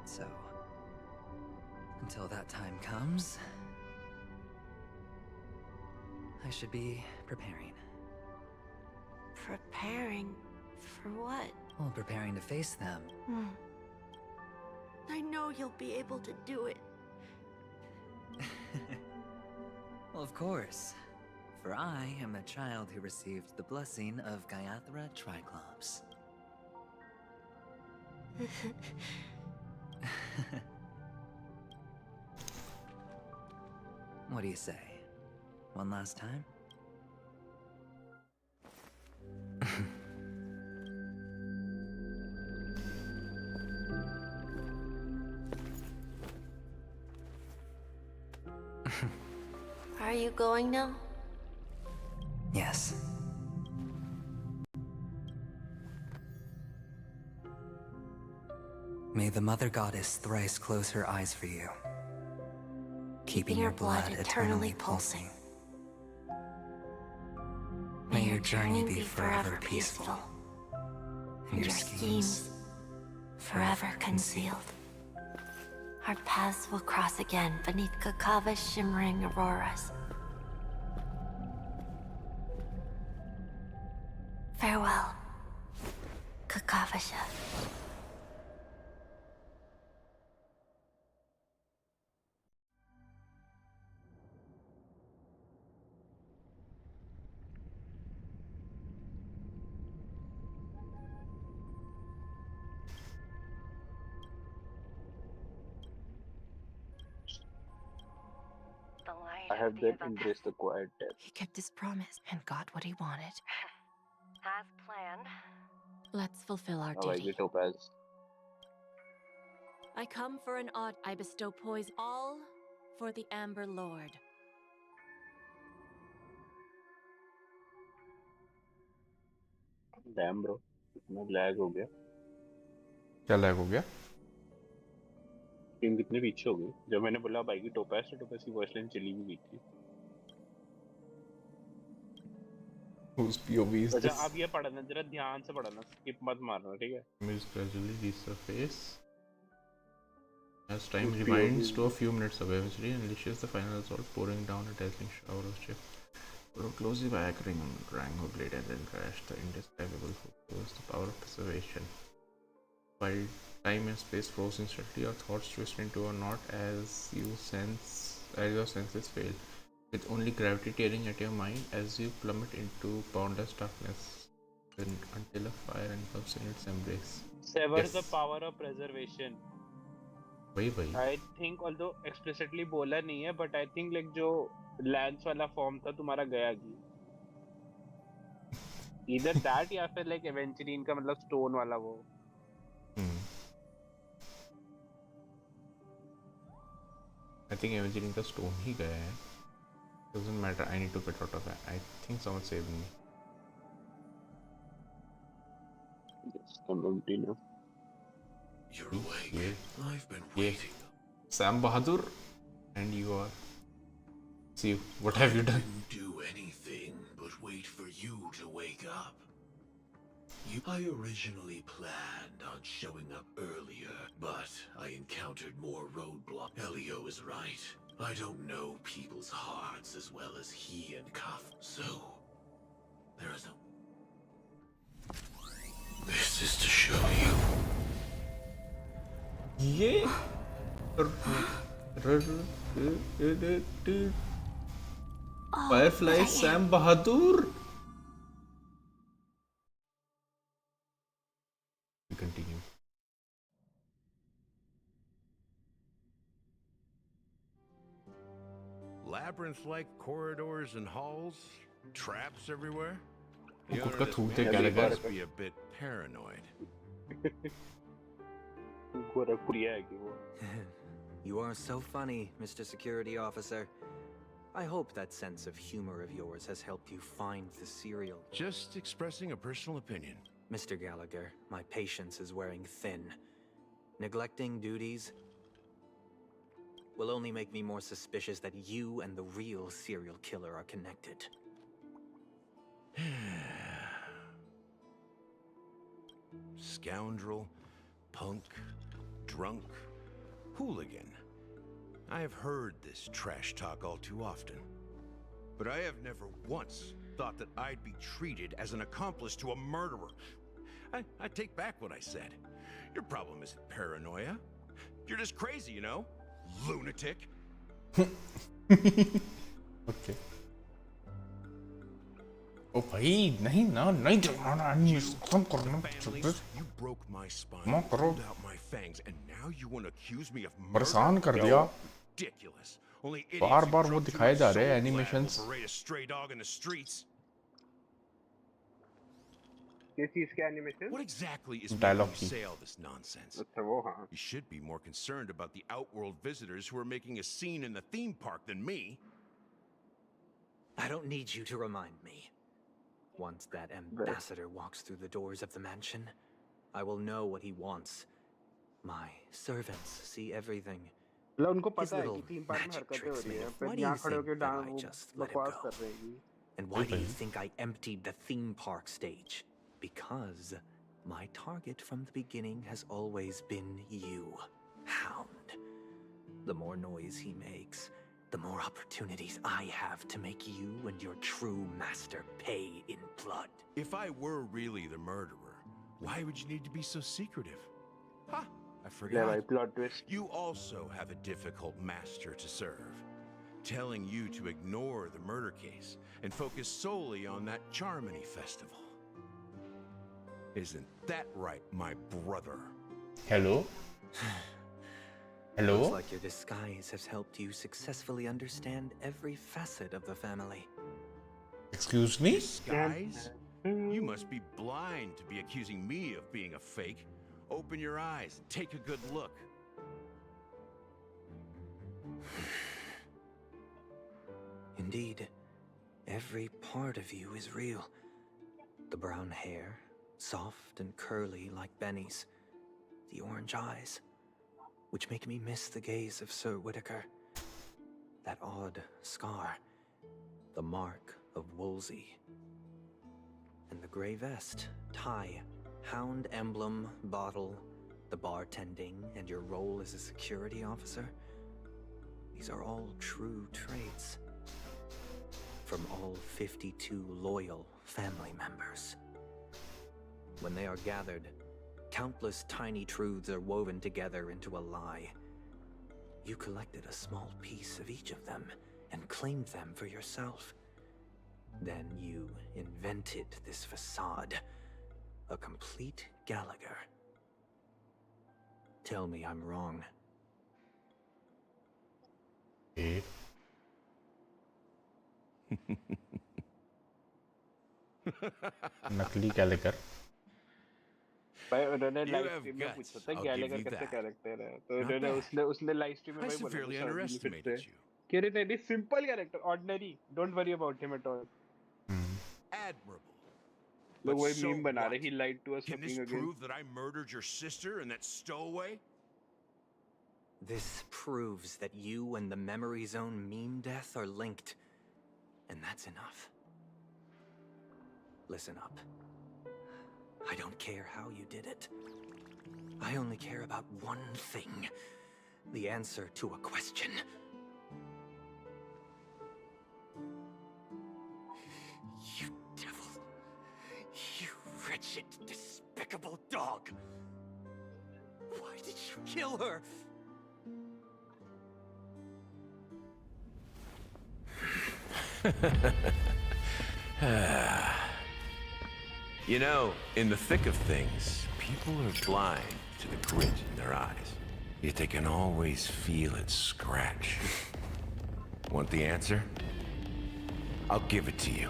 So, until that time comes, I should be preparing. Preparing for what? Well, preparing to face them. I know you'll be able to do it. Well, of course. For I am a child who received the blessing of Gaiathra Triclops. What do you say? One last time? Are you going now? Yes. May the Mother Goddess thrice close her eyes for you, keeping your blood eternally pulsing. May your journey be forever peaceful, and your schemes forever concealed. Our paths will cross again beneath Kakava's shimmering auroras. Farewell, Kakavasha. I have then embraced the quiet death. He kept his promise and got what he wanted. As planned. Let's fulfill our Now I duty. get Topaz. I come for an odd. I bestow poison all for the Amber Lord. Damn bro, इतना lag हो गया. क्या lag हो गया? Game कितने पीछे हो गई. जब मैंने बोला भाई की टोपास तो टोपास की वॉइस लाइन चली भी गई थी. Whose POV is अच्छा this? अब ये पढ़ना जरा ध्यान से पढ़ना, स्किप मत मारना, ठीक है? Image gradually resurface as time rewinds to a few minutes away, which unleashes the final assault, pouring down a dazzling shower of chip. Grow closely by anchoring on the Rango blade and then crash the indescribable force, the power of preservation. While time and space froze instantly, your thoughts twist into a knot as your senses fail, with only gravity tearing at your mind as you plummet into boundless darkness until a fire engulfs in its embrace. Severs the power of preservation. वही I think although explicitly बोला नहीं है, but I think like जो lance वाला form था तुम्हारा गया की. Either that या फिर like Aventurine का मतलब stone वाला वो. I think Aventurine का stone ही गया है. Doesn't matter. I need to get out of it. I think someone saved me. Yes, I'm empty now. You're awake. Yeah. I've been waiting. Sam Bahadur, and you are. See, what have you done? I didn't do anything but wait for you to wake up. I originally planned on showing up earlier, but I encountered more roadblocks. Elio is right. I don't know people's hearts as well as he and Cuff. So, there is a... This is to show you. Yeah. Firefly Sam Bahadur. We continue. Labyrinth-like corridors and halls, traps everywhere. The कुत्ता owner of थूक this they mansion Gallagher. must be a bit paranoid. You are so funny, Mr. Security Officer. I hope that sense of humor of yours has helped you find the serial. Just expressing a personal opinion. Mr. Gallagher, my patience is wearing thin. Neglecting duties will only make me more suspicious that you and the real serial killer are connected. Scoundrel, punk, drunk, hooligan. I have heard this trash talk all too often. But I have never once thought that I'd be treated as an accomplice to a murderer. I take back what I said. Your problem isn't paranoia. You're just crazy, you know? Lunatic. Okay. Oh, भाई नहीं ना नहीं खत्म करना. You broke my spine, मत करो. pulled out my fangs, and now you want to accuse me of murder? परेशान कर दिया. Ridiculous. Only idiots bar who बार वो drove through दिखाए a जा रहे हैं soul lab animations. will parade a stray dog in the streets. किस चीज के animation? What exactly is Dialogue making you key. say all this nonsense? अच्छा वो हाँ. You should be more concerned about the outworld visitors who are making a scene in the theme park than me. I don't need you to remind me. Once that ambassador walks through the doors of the mansion, I will know what he wants My servants see everything. मतलब उनको His पता है little कि theme park में magic हरकतें हो tricks रही made है of. फिर Why do यहाँ you खड़े think होके that डांस I वो just let him बकवास go? कर रहेगी And why do you think I emptied the theme park stage? Because my target from the beginning has always been you, Hound. The more noise he makes, the more opportunities I have to make you and your true master pay in blood. If I were really the murderer, why would you need to be so secretive? Ha! I ले forgot. भाई plot twist You also have a difficult master to serve, telling you to ignore the murder case and focus solely on that Charmony festival. Isn't that right, my brother? Hello? Hello? Looks like your disguise has helped you successfully understand every facet of the family. Excuse me? Disguise? You must be blind to be accusing me of being a fake. Open your eyes and take a good look. Indeed, every part of you is real. The brown hair, soft and curly like Benny's. The orange eyes, which make me miss the gaze of Sir Whitaker. That odd scar, the mark of Wolsey. And the gray vest, tie, hound emblem, bottle, the bartending, and your role as a security officer. These are all true traits. From all 52 loyal family members. When they are gathered, countless tiny truths are woven together into a lie. You collected a small piece of each of them and claimed them for yourself. Then you invented this facade, a complete Gallagher. Tell me I'm wrong. Eh? नकली कैलेकर भाई उन्होंने You live have stream में guts, पूछा था I'll Gallagher give you कैसे that. Character है तो Not उन्होंने bad. उसने लाइव स्ट्रीम में I वही बोला severely था फिर से underestimated you. कह रहे थे this simple character ordinary don't worry about him at all Admirable. लोग But वही so मीम बना रहे what? He lied to us Can this fucking again prove that I murdered your sister and that stowaway? This proves that you and the Memory Zone meme death are linked. And that's enough. Listen up. I don't care how you did it. I only care about one thing. The answer to a question. You devil. You wretched, despicable dog. Why did you kill her? You know, in the thick of things, people are blind to the grit in their eyes. Yet they can always feel it scratch. Want the answer? I'll give it to you.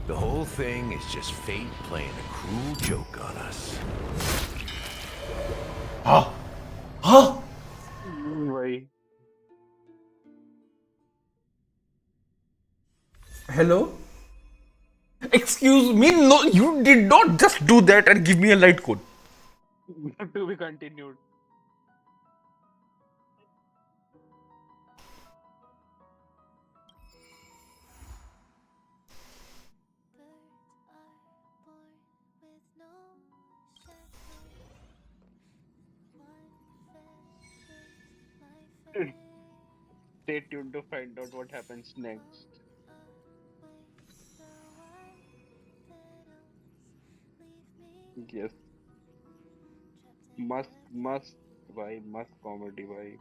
The whole thing is just fate playing a cruel joke on us. Huh? Huh? वही Hello? Excuse me? No, you did not just do that and give me a light code. to be continued stay tuned to find out what happens next yes must भाई must comedy भाई